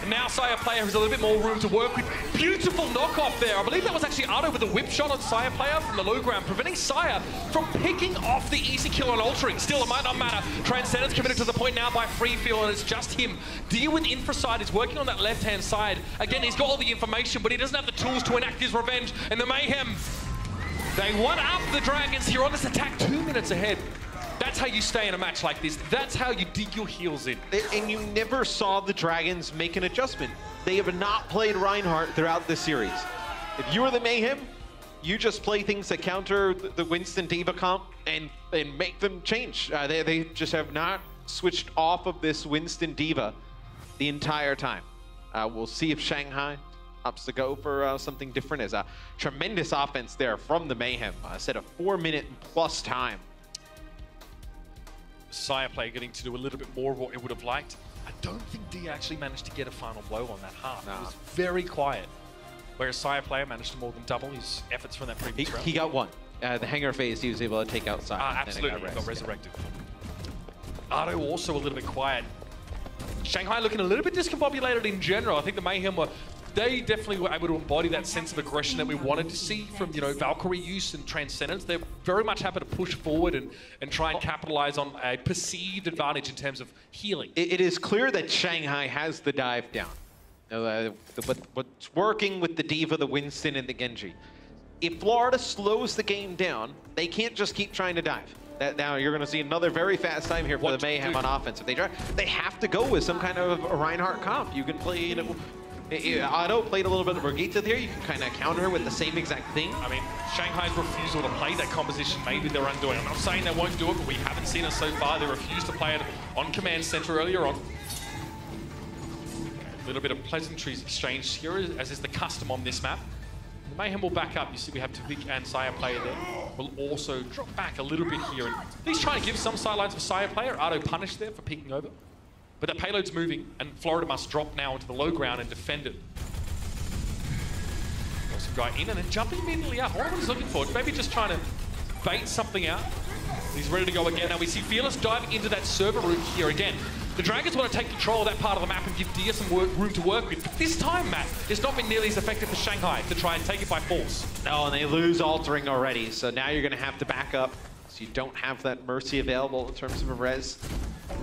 And now Saya player has a little bit more room to work with. Beautiful knockoff there. I believe that was actually Otto with a whip shot on Saya player from the low ground, preventing Saya from picking off the easy kill on Altering. Still, it might not matter. Transcendence committed to the point now by Free Feel, and it's just him. Dia with Infrasight is working on that left-hand side. Again, he's got all the information, but he doesn't have the tools to enact his revenge. And the Mayhem, they one-up the Dragons here on this attack 2 minutes ahead. That's how you stay in a match like this. That's how you dig your heels in. And you never saw the Dragons make an adjustment. They have not played Reinhardt throughout the series. If you were the Mayhem, you just play things that counter the Winston D.Va comp and make them change. They just have not switched off of this Winston D.Va the entire time. We'll see if Shanghai opts to go for something different. As a tremendous offense there from the Mayhem. Set a 4-minute plus time. Saya play getting to do a little bit more of what it would have liked. I don't think Dia actually managed to get a final blow on that half. It was very quiet. Whereas Saya player managed to more than double his efforts from that previous round. He got one. The hangar phase, he was able to take out Saya. Absolutely, he got resurrected. Ardo also a little bit quiet. Shanghai looking a little bit discombobulated in general. I think the Mayhem were they definitely were able to embody that sense of aggression that we wanted to see from, you know, Valkyrie use and Transcendence. They're very much happy to push forward and try and capitalize on a perceived advantage in terms of healing. It is clear that Shanghai has the dive down. What's working with the D.Va, the Winston, and the Genji. If Florida slows the game down, they can't just keep trying to dive. Now you're going to see another very fast time here for the Mayhem on offense. If they try, they have to go with some kind of a Reinhardt comp. You can play, you know, Otto played a little bit of Brigitte there. You can kind of counter her with the same exact thing. I mean, Shanghai's refusal to play that composition may be their undoing. I'm not saying they won't do it, but we haven't seen it so far. They refused to play it on Command Center earlier on. A little bit of pleasantries exchanged here, as is the custom on this map. The Mayhem will back up. You see we have Tavik and Saya player there. Will also drop back a little bit here. And he's trying to give some sidelines for Saya player. Ardo punished there for peeking over. But the payload's moving, and Florida must drop now into the low ground and defend it. Awesome guy in, and then jumping immediately up. All he's looking for is maybe just trying to bait something out. He's ready to go again. Now we see Fearless diving into that server room here again. The Dragons want to take control of that part of the map and give Dia some room to work with. But this time, Matt, it's not been nearly as effective for Shanghai to try and take it by force. No, and they lose altering already, so now you're going to have to back up. So you don't have that Mercy available in terms of a res.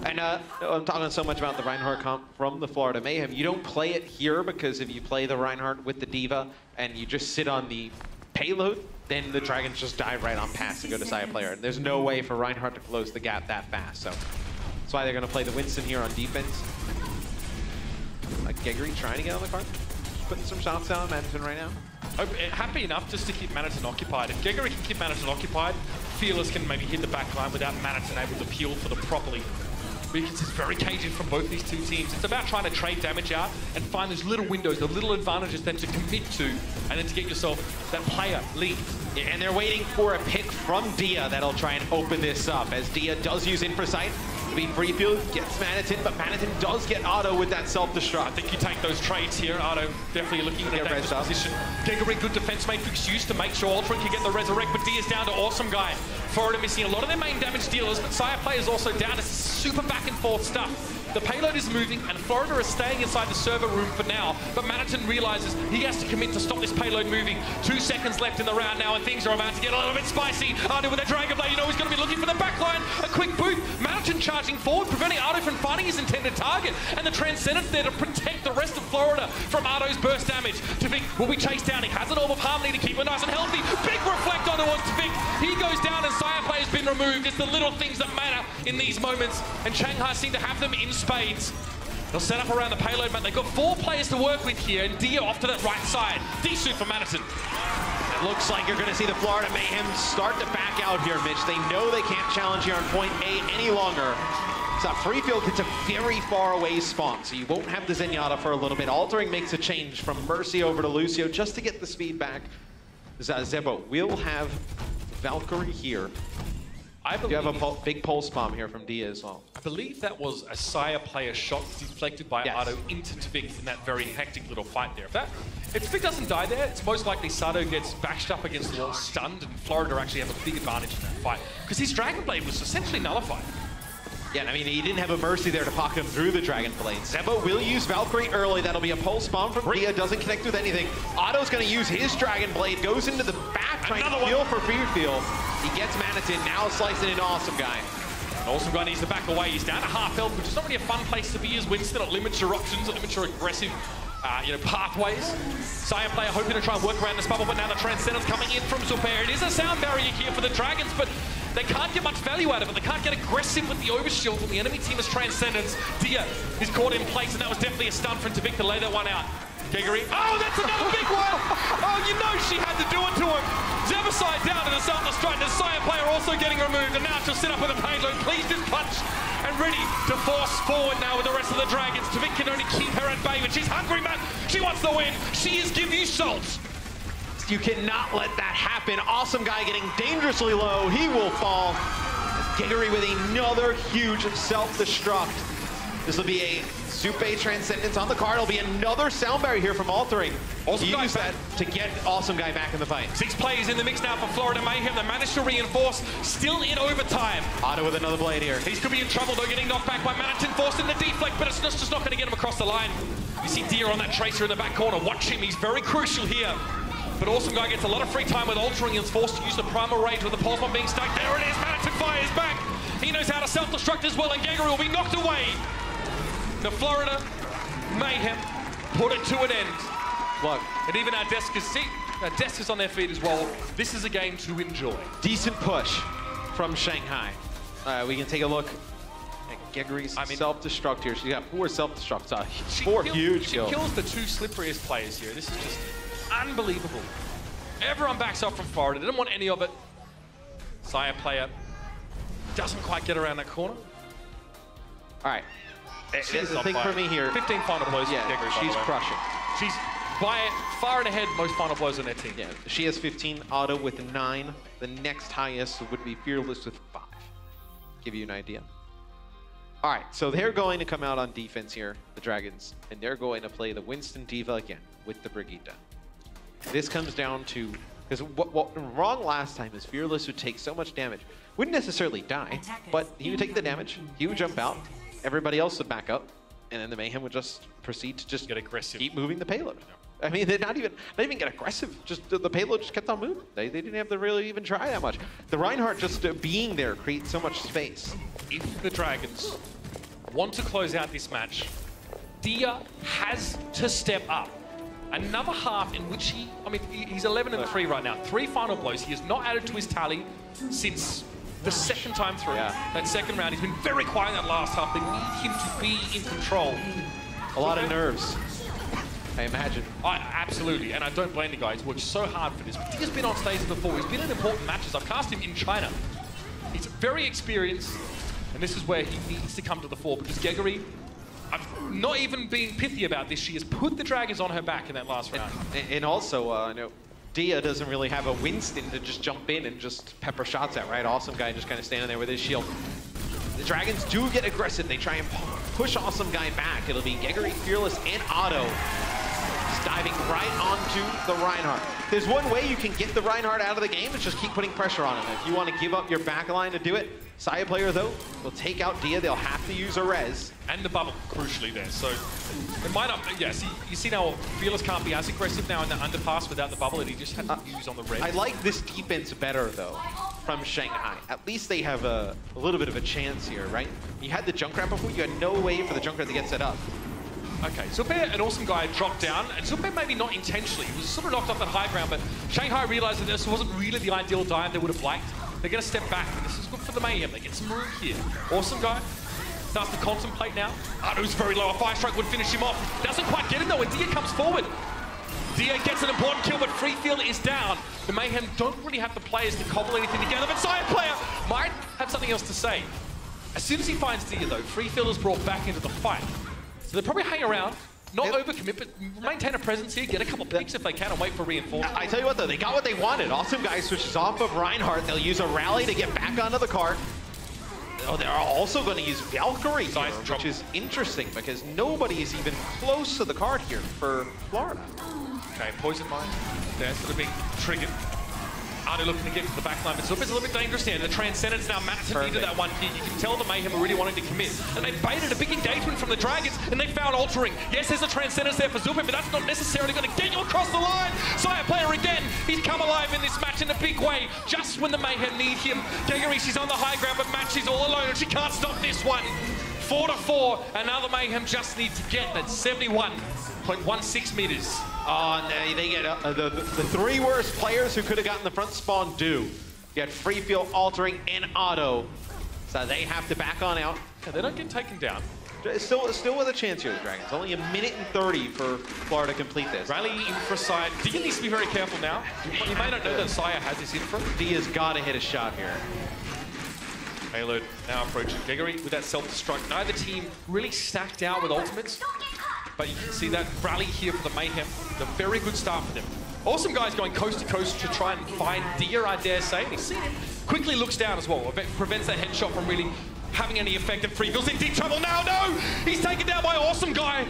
And I'm talking so much about the Reinhardt comp from the Florida Mayhem. You don't play it here because if you play the Reinhardt with the D.Va and you just sit on the payload, then the Dragons just dive right on past and go to Saya player. And there's no way for Reinhardt to close the gap that fast. So that's why they're going to play the Winston here on defense. Geggery trying to get on the card. Putting some shots down on Madison right now. Happy enough just to keep Maniton occupied. If Geggery can keep Maniton occupied, Fearless can maybe hit the back line without Maniton able to peel for them properly. Because it's very cagey from both these two teams. It's about trying to trade damage out and find those little windows, the little advantages then to commit to, and then to get yourself that player lead. Yeah, and they're waiting for a pick from Dia that'll try and open this up, as Dia does use Infrasight. Free field gets Maniton, but Maniton does get Otto with that self-destruct. I think you take those trades here. Otto definitely looking at that position. Geggery, good defense matrix used to make sure Ultron can get the resurrect, but Dia's down to Awesome Guy. Florida missing a lot of their main damage dealers, but Saya players also down. It's super back and forth stuff. The payload is moving, and Florida is staying inside the server room for now, but Maniton realizes he has to commit to stop this payload moving. 2 seconds left in the round now, and things are about to get a little bit spicy. Ardo with a Dragon Blade, you know he's going to be looking for the backline. A quick boot. Maniton charging forward, preventing Ardo from finding his intended target, and the Transcendence there to protect the rest of Florida from Ardo's burst damage. Tavik will be chased down. He has an Orb of Harmony to keep him nice and healthy. Big reflect onto Tavik. He goes down, and Saya Play has been removed. It's the little things that matter in these moments, and Shanghai seem to have them in spades. They'll set up around the payload, but they've got 4 players to work with here, and Dia off to that right side. D-suit for Maniton. It looks like you're going to see the Florida Mayhem start to back out here, Mitch. They know they can't challenge here on point A any longer. So free field, it's a very far away spawn, so you won't have the Zenyatta for a little bit. Altering makes a change from Mercy over to Lucio just to get the speed back. Zebo will have Valkyrie here. You have a big pulse bomb here from Dia as well. I believe that was a Saya player shot deflected by Ardo into Tavik in that very hectic little fight there. If Tavik doesn't die there, it's most likely Sado gets bashed up against the wall, stunned, and Florida actually have a big advantage in that fight. Because his Dragon Blade was essentially nullified. Yeah, I mean, he didn't have a Mercy there to pocket him through the Dragon Blade. Zebo will use Valkyrie early. That'll be a pulse bomb from Dia. Doesn't connect with anything. Otto's going to use his Dragon Blade. Goes into the back, trying to heal for Fearfield. He gets Maniton, now slicing into Awesome Guy. Awesome Guy needs to back away. He's down to half health, which is not really a fun place to be as Winston. It limits your options, it limits your aggressive pathways. Saya player hoping to try and work around this bubble, but now the Transcendence coming in from Zubair. It is a sound barrier here for the Dragons, but they can't get much value out of it. They can't get aggressive with the overshield when the enemy team is Transcendence. Dia is caught in place, and that was definitely a stun from Tavik to lay that one out. Geggery. Oh, that's another big one! Oh, you know she had to do it to him. Zebasai down to the self-destruct. The Saya player also getting removed, and now she'll sit up with a payload. Please just punch, and ready to force forward now with the rest of the Dragons. Tavik can only keep her at bay, but she's hungry, man. She wants the win. She is give you salt. You cannot let that happen. Awesome Guy getting dangerously low. He will fall. Geggery with another huge self-destruct. This will be a Zupe Transcendence on the card. It'll be another sound barrier here from Altering. Awesome He Guy used that to get Awesome Guy back in the fight. 6 players in the mix now for Florida Mayhem. They managed to reinforce, still in overtime. Otto with another blade here. He's could be in trouble though, getting knocked back by Manatin, forced in the deflect, but it's just not going to get him across the line. You see Deer on that Tracer in the back corner. Watch him, he's very crucial here. But Awesome Guy gets a lot of free time with Altering and is forced to use the Primal Rage with the Pulse Bomb being stuck. There it is, Manatin fires back. He knows how to self-destruct as well, and Geggery will be knocked away. The Florida Mayhem put it to an end. Look, and even our desk is on their feet as well. This is a game to enjoy. Decent push from Shanghai. We can take a look at Geggery's self-destruct here. She got 4 self-destructs. 4 huge kills. She kills the 2 slipperiest players here. This is just unbelievable. Everyone backs up from Florida. They didn't want any of it. Sire player doesn't quite get around that corner. All right. The thing for me here, 15 final blows. Yeah, Geggery, she's crushing. She's by far and ahead most final blows on their team. Yeah, she has 15. Otto with 9. The next highest would be Fearless with 5. Give you an idea. All right, so they're going to come out on defense here, the Dragons, and they're going to play the Winston Diva again with the Brigitte. This comes down to, because what went wrong last time is Fearless would take so much damage. Wouldn't necessarily die, but he would take the damage, he would jump out, everybody else would back up, and then the Mayhem would just proceed to just get aggressive, keep moving the payload. I mean, they're not even get aggressive. Just the payload just kept on moving. They didn't have to really even try that much. The Reinhardt just being there creates so much space. If the Dragons want to close out this match, Dia has to step up. Another half in which he's 11-3 right now. 3 final blows. He has not added to his tally since the second time through. That second round, he's been very quiet in that last half. They need him to be in control. A lot of nerves, I imagine. Absolutely, and I don't blame the guy. He's worked so hard for this. He's been on stage before. He's been in important matches. I've cast him in China. He's very experienced, and this is where he needs to come to the fore because Geggery, I'm not even being pithy about this, she has put the Dragons on her back in that last round. And also, I know Dia doesn't really have a Winston to just jump in and just pepper shots at, right? Awesome Guy just kind of standing there with his shield. The Dragons do get aggressive. They try and push Awesome Guy back. It'll be Geggery, Fearless, and Otto just diving right onto the Reinhardt. There's one way you can get the Reinhardt out of the game, is just keep putting pressure on him. If you want to give up your back line to do it, Saya player, though, will take out Dia. They'll have to use a res. And the bubble, crucially there. So it might not, you see now Fearless can't be as aggressive now in the underpass without the bubble that he just had to use on the res. I like this defense better, though, from Shanghai. At least they have a little bit of a chance here, right? You had the Junkrat before, you had no way for the Junkrat to get set up. Okay, Zupe, an Awesome Guy, dropped down, and Zupe maybe not intentionally. He was sort of knocked off that high ground, but Shanghai realized that this wasn't really the ideal dive they would have liked. They're going to step back, and this is good for the Mayhem. They get some room here. Awesome Guy starts to contemplate now. Otto's very low. A fire strike would finish him off. Doesn't quite get him, though, and Dia comes forward. Dia gets an important kill, but Free Field is down. The Mayhem don't really have the players to cobble anything together, but Sire player might have something else to say. As soon as he finds Dia, though, Free Field is brought back into the fight. So they'll probably hang around, not overcommit, but maintain a presence here, get a couple picks if they can, and wait for reinforcements. I tell you what, though, they got what they wanted. Awesome Guy switches off of Reinhardt. They'll use a rally to get back onto the cart. Oh, they're also going to use Valkyrie here, which is interesting because nobody is even close to the cart here for Florida. Okay, Poison Mine. There's sort of being triggered. Otto looking to get to the back line, but Zupe's a little bit dangerous here. The Transcendence now Matson needed that one here. You can tell the Mayhem are really wanting to commit. And they baited a big engagement from the Dragons, and they found Altering. Yes, there's a Transcendence there for Zupe, but that's not necessarily going to get you across the line. Sire player again. He's come alive in this match in a big way, just when the Mayhem need him. Geggery, she's on the high ground, but Matt, she's all alone, and she can't stop this one. 4-4, and now the Mayhem just need to get that 71.16 meters. Oh, they get the 3 worst players who could have gotten the front spawn do. You got Free Field, Altering, and Otto. So they have to back on out. Yeah, they don't get taken down. Still with a chance here, the Dragons. Only 1 minute and 30 for Florida to complete this. Rally infra side. Dia needs to be very careful now. You may not know that Saya has his infra. Dia's got to hit a shot here. Payload now approaching Geggery with that self-destruct. Neither team really stacked out with ultimates, but you can see that rally here for the Mayhem. A very good start for them. Awesome Guy's going coast to coast to try and find Dia, I dare say. And he's seen him. Quickly looks down as well. Prevents that headshot from really having any effect, and Freefield's in deep trouble now. No! He's taken down by Awesome Guy.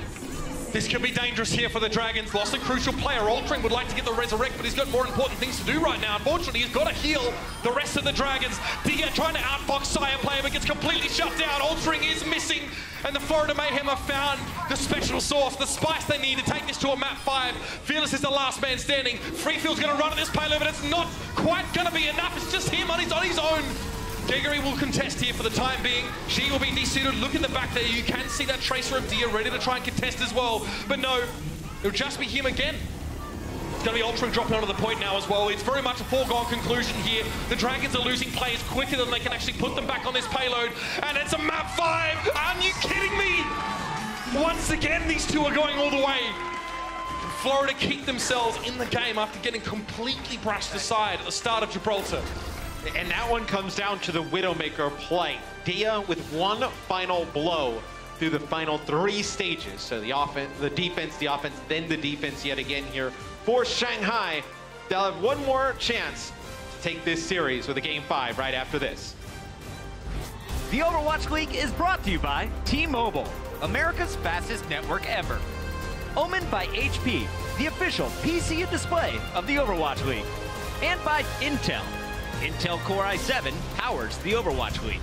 This could be dangerous here for the Dragons. Lost a crucial player. Altering would like to get the resurrect, but he's got more important things to do right now. Unfortunately, he's got to heal the rest of the Dragons. Dia trying to outbox Sire player, but gets completely shut down. Altering is missing, and the Florida Mayhem have found the special sauce, the spice they need to take this to a map 5. Fearless is the last man standing. Freefield's going to run at this payload, but it's not quite going to be enough. It's just him on his own. Gregory will contest here for the time being. She will be desuited. Look in the back there. You can see that tracer of Dia ready to try and contest as well. But no, it'll just be him again. It's going to be Ultra dropping onto the point now as well. It's very much a foregone conclusion here. The Dragons are losing players quicker than they can actually put them back on this payload. And it's a map 5. Are you kidding me? Once again, these two are going all the way. Florida keep themselves in the game after getting completely brushed aside at the start of Gibraltar. And that one comes down to the Widowmaker play. Dia with one final blow through the final 3 stages. So the offense, the defense, then the defense yet again here for Shanghai. They'll have one more chance to take this series with a Game 5 right after this. The Overwatch League is brought to you by T-Mobile, America's fastest network ever. Omened by HP, the official PC and display of the Overwatch League. And by Intel. Intel Core i7 powers the Overwatch League.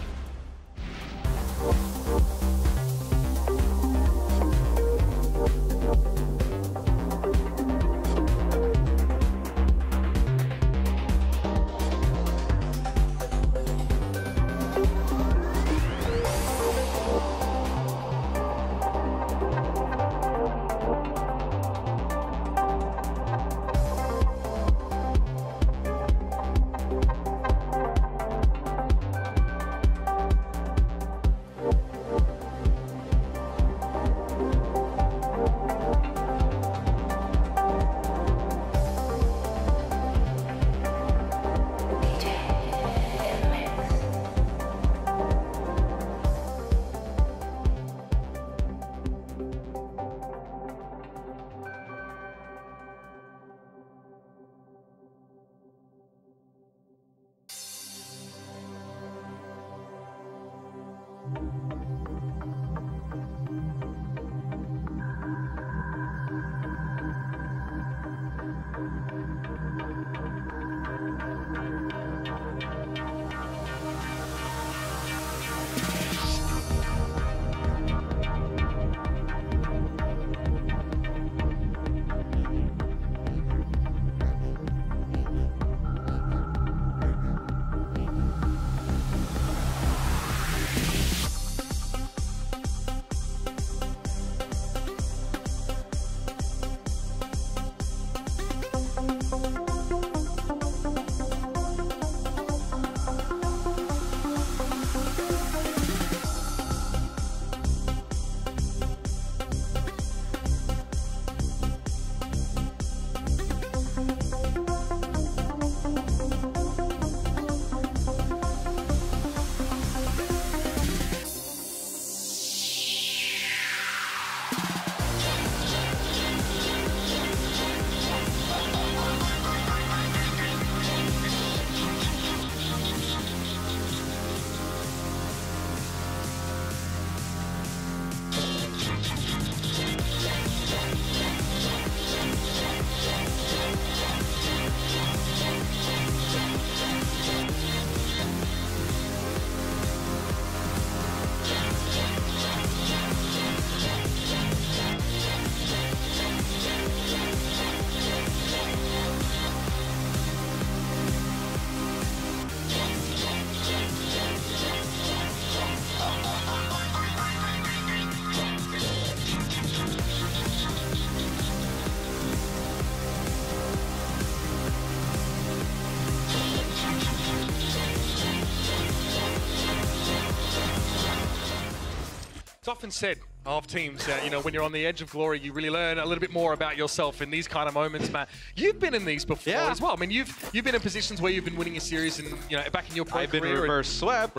It's often said, of teams. You know, when you're on the edge of glory, you really learn a little bit more about yourself in these kind of moments, Matt. You've been in these before as well. I mean, you've been in positions where you've been winning a series and, you know, back in your pro I've career. been reverse swept.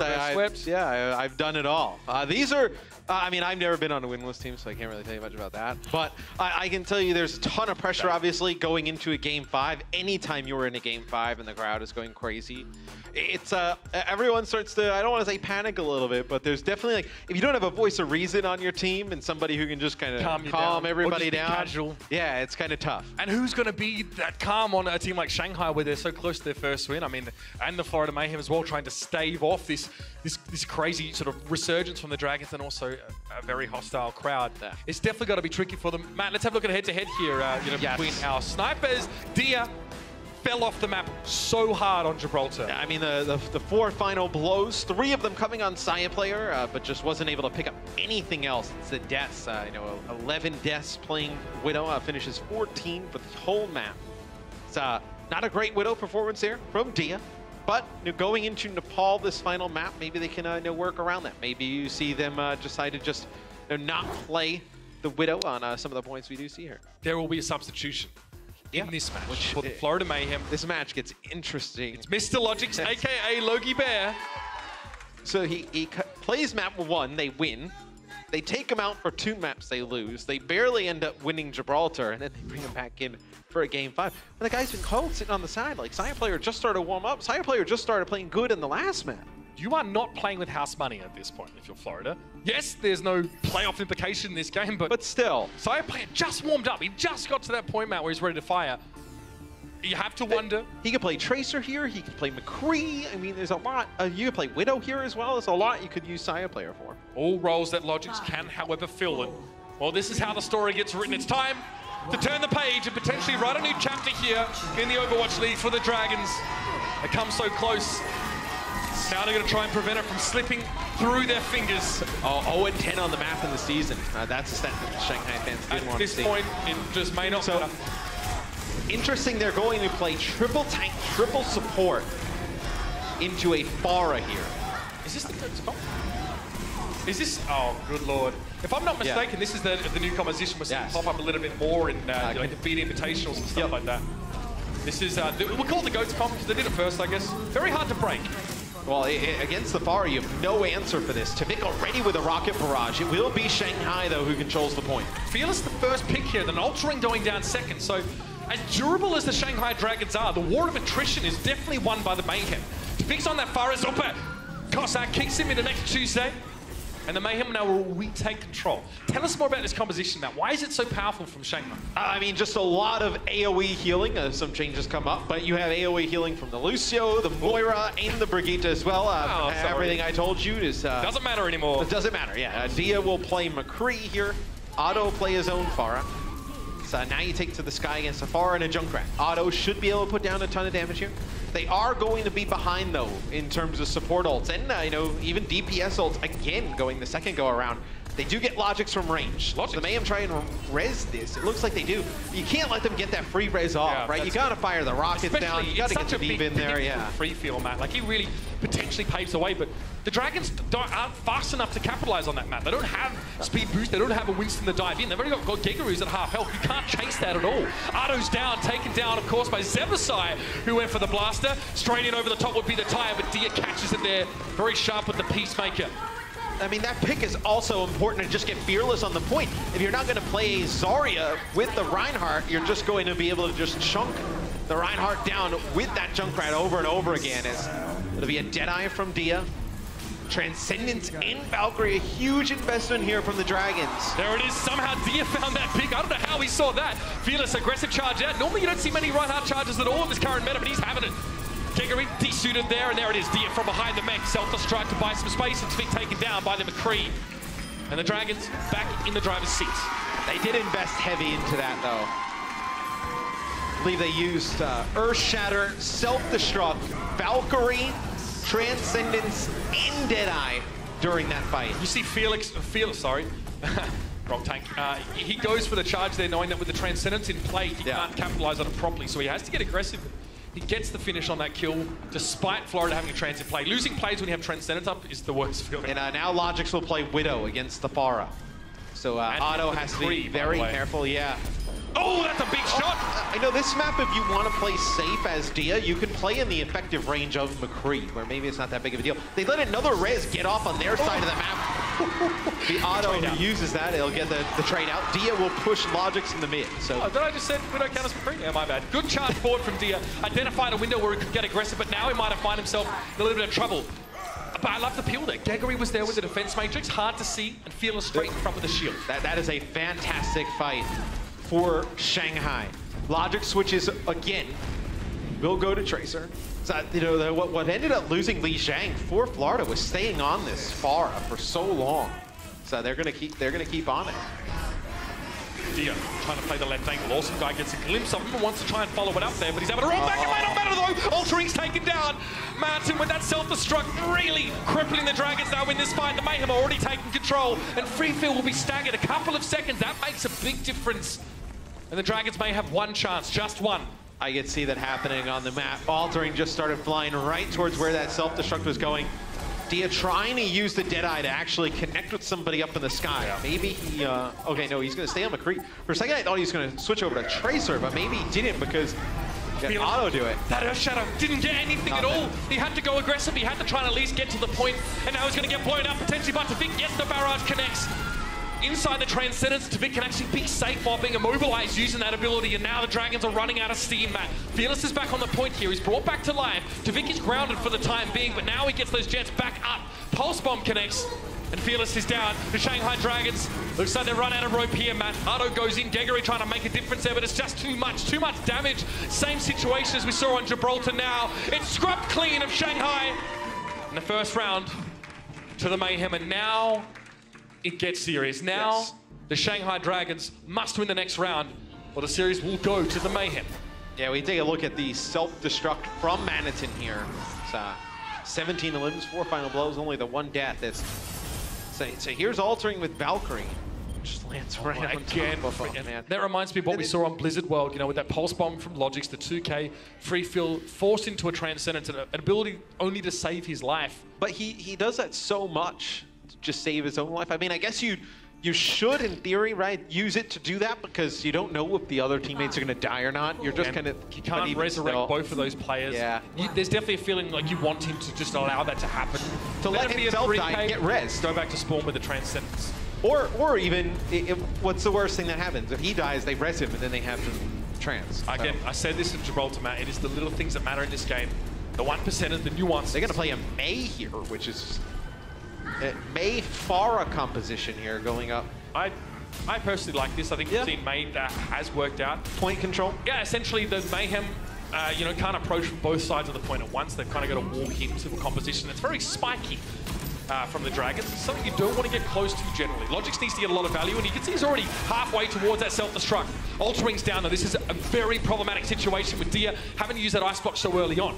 Yeah, I've done it all. These are, I mean, I've never been on a winless team, so I can't really tell you much about that. But I can tell you there's a ton of pressure, obviously, going into a Game 5. Anytime you're in a Game 5 and the crowd is going crazy, it's everyone starts to, I don't want to say panic a little bit, but there's definitely, like, if you don't have a voice of reason on your team and somebody who can just kind of calm everybody down, casual. Yeah, it's kind of tough. And who's going to be that calm on a team like Shanghai where they're so close to their first win? I mean, and the Florida Mayhem as well, trying to stave off this crazy sort of resurgence from the Dragons and also a very hostile crowd. Yeah. It's definitely got to be tricky for them. Matt, let's have a look at head-to-head here, you know, between our snipers. Dia fell off the map so hard on Gibraltar. Yeah, I mean, the 4 final blows, 3 of them coming on Saya player, but just wasn't able to pick up anything else. It's the deaths, you know, 11 deaths playing Widow, finishes 14 for the whole map. It's not a great Widow performance there from Dia, but you know, going into Nepal this final map, maybe they can work around that. Maybe you see them decide to just not play the Widow on some of the points we do see here. There will be a substitution in this match for the Florida Mayhem. This match gets interesting. It's Mr. Logic's, aka Logie Bear. So he plays map 1, they win. They take him out for 2 maps, they lose. They barely end up winning Gibraltar, and then they bring him back in for a Game 5. And the guy's been cold sitting on the side. Like, Saya player just started to warm up. Saya player just started playing good in the last map. You are not playing with house money at this point if you're Florida. Yes, there's no playoff implication in this game, but still. Saya player just warmed up. He just got to that point, Matt, where he's ready to fire. You have to wonder. He could play Tracer here. He could play McCree. I mean, there's a lot. You could play Widow here as well. There's a lot you could use Saya player for. All roles that Logix can, however, fill it. Well, this is how the story gets written. It's time to turn the page and potentially write a new chapter here in the Overwatch League for the Dragons. They come so close. Now they're going to try and prevent it from slipping through their fingers. 0-10 on the map in the season. That's a stat that the Shanghai fans didn't want to see. At this point, it just may not matter. Interesting, they're going to play triple tank, triple support into a Pharah here. Is this the Is this? Oh, good lord. If I'm not mistaken, this is the new composition. We're seeing pop up a little bit more in like the feed invitationals and stuff like that. This is, we'll call it the GOATS comp because they did it first, I guess. Very hard to break. Well, against the Pharah, you have no answer for this. Tavik already with a rocket barrage. It will be Shanghai, though, who controls the point. Fearless the first pick here, then altering going down second. So, as durable as the Shanghai Dragons are, the war of attrition is definitely won by the Mayhem. Tavik's on that Pharah. Zopa Cossack kicks him into next Tuesday. And the Mayhem now will retake control. Tell us more about this composition, Matt. Why is it so powerful from Shanghai? I mean, just a lot of AoE healing. Some changes come up, but you have AoE healing from the Lucio, the Moira, and the Brigitte as well. Everything I told you is... doesn't matter anymore. It doesn't matter, yeah. Dia will play McCree here. Otto play his own Pharah. So now you take to the sky against a Pharah and a Junkrat. Otto should be able to put down a ton of damage here. They are going to be behind, though, in terms of support ults. And, you know, even DPS ults, again, going the second go-around. They do get Logix from range. So the Mayhem try and res this. It looks like they do. You can't let them get that free res off, right? You got to fire the rockets down. You got to get the deep in there, free feel, Matt. Like, he really potentially paves the way, but the Dragons aren't fast enough to capitalize on that, Matt. They don't have speed boost. They don't have a Winston to dive in. They've already got Gigaroos at half health. You can't chase that at all. Otto's down, taken down, of course, by Zebasai, who went for the blaster. Straight in over the top would be the tire, but Dia catches it there. Very sharp with the Peacemaker. I mean, that pick is also important to just get Fearless on the point. If you're not going to play Zarya with the Reinhardt, you're just going to be able to just chunk the Reinhardt down with that Junkrat over and over again. It'll be a Deadeye from Dia. Transcendence and Valkyrie, a huge investment here from the Dragons. There it is. Somehow Dia found that pick. I don't know how he saw that. Fearless, aggressive charge out. Normally you don't see many Reinhardt charges at all in this current meta, but he's having it. Gigaroos de-suited there, and there it is. Dia from behind the mech. Self-destruct to buy some space, and Tvik taken down by the McCree. And the Dragons back in the driver's seat. They did invest heavy into that, though. I believe they used Earth Shatter, Self-Destruct, Valkyrie, Transcendence, and Deadeye during that fight. You see Felix, sorry. Wrong tank. He goes for the charge there, knowing that with the Transcendence in play, he can't capitalize on it properly, so he has to get aggressive. He gets the finish on that kill, despite Florida having a transit play. Losing plays when you have Transcendence up is the worst feeling. And now Logix will play Widow against the Pharah. So Otto has to be very careful, yeah. Oh, that's a big shot! I know this map, if you want to play safe as Dia, you can play in the effective range of McCree, where maybe it's not that big of a deal. They let another res get off on their side of the map. The Otto who uses that, it'll get the trade out. Dia will push Logix in the mid. So did I just say we don't count as McCree? Yeah, my bad. Good charge forward from Dia. Identified a window where he could get aggressive, but now he might have found himself in a little bit of trouble. But I love the peel there. Gregory was there with the defense matrix, hard to see, and Fearless straight in front of the shield. That is a fantastic fight for Shanghai. Logix switches again. Will go to Tracer. So, you know, what ended up losing Li Zhang for Florida was staying on this Pharah for so long. So they're gonna keep on it. Dia trying to play the left angle. Awesome guy gets a glimpse of him and wants to try and follow it up there, but he's able to roll back. It might not matter though. Altering's taken down. Martin with that self-destruct really crippling the Dragons now in this fight. The Mayhem are already taking control, and Freefield will be staggered a couple of seconds. That makes a big difference. And the Dragons may have one chance, just one. I could see that happening on the map. Altering just started flying right towards where that self-destruct was going. Dia trying to use the Deadeye to actually connect with somebody up in the sky. Yeah. Maybe he, okay, no, he's gonna stay on McCree. For a second, I thought he was gonna switch over to Tracer, but maybe he didn't because he got Otto do it. That Earth Shadow didn't get anything at all. He had to go aggressive. He had to try and at least get to the point, and now he's gonna get blown up potentially by Tavik. Yes, the barrage connects. Inside the Transcendence, Tavik can actually be safe while being immobilized using that ability, and now the Dragons are running out of steam, Matt. Fearless is back on the point here. He's brought back to life. Tavik is grounded for the time being, but now he gets those jets back up. Pulse Bomb connects, and Fearless is down. The Shanghai Dragons, looks like they run out of rope here, Matt. Otto goes in, Gregory trying to make a difference there, but it's just too much damage. Same situation as we saw on Gibraltar now. It's scrubbed clean of Shanghai in the first round to the Mayhem, and now it gets serious. Now, the Shanghai Dragons must win the next round, or the series will go to the Mayhem. Yeah, we take a look at the self-destruct from Manitin here. It's 17 elims, 4 final blows, only the 1 death. So here's Altering with Valkyrie. Just lands right on again. Top of man. That reminds me of what we saw on Blizzard World, you know, with that Pulse Bomb from Logix, the 2K, free fill, forced into a Transcendence, and an ability only to save his life. But he does that so much to just save his own life. I mean, I guess you should, in theory, right, use it to do that because you don't know if the other teammates are going to die or not. You're just kind of... You can't resurrect both of those players. Yeah. There's definitely a feeling like you want him to just allow that to happen. To let himself die and get res. Go back to spawn with the Transcendence. Or even, what's the worst thing that happens? If he dies, they res him and then they have to trans. Again, I said this in Gibraltar, Matt. It is the little things that matter in this game. The 1%ers, the nuance. They're going to play a May here, which is... May Pharah composition here going up. I personally like this. I think the team May has worked out. Point control? Yeah, essentially the Mayhem, you know, can't approach from both sides of the point at once. They've kind of got to walk into a composition that's very spiky from the Dragons. It's something you don't want to get close to generally. Logix needs to get a lot of value, and you can see he's already halfway towards that self-destruct. Altering's down though. This is a very problematic situation with Dia having to use that ice block so early on.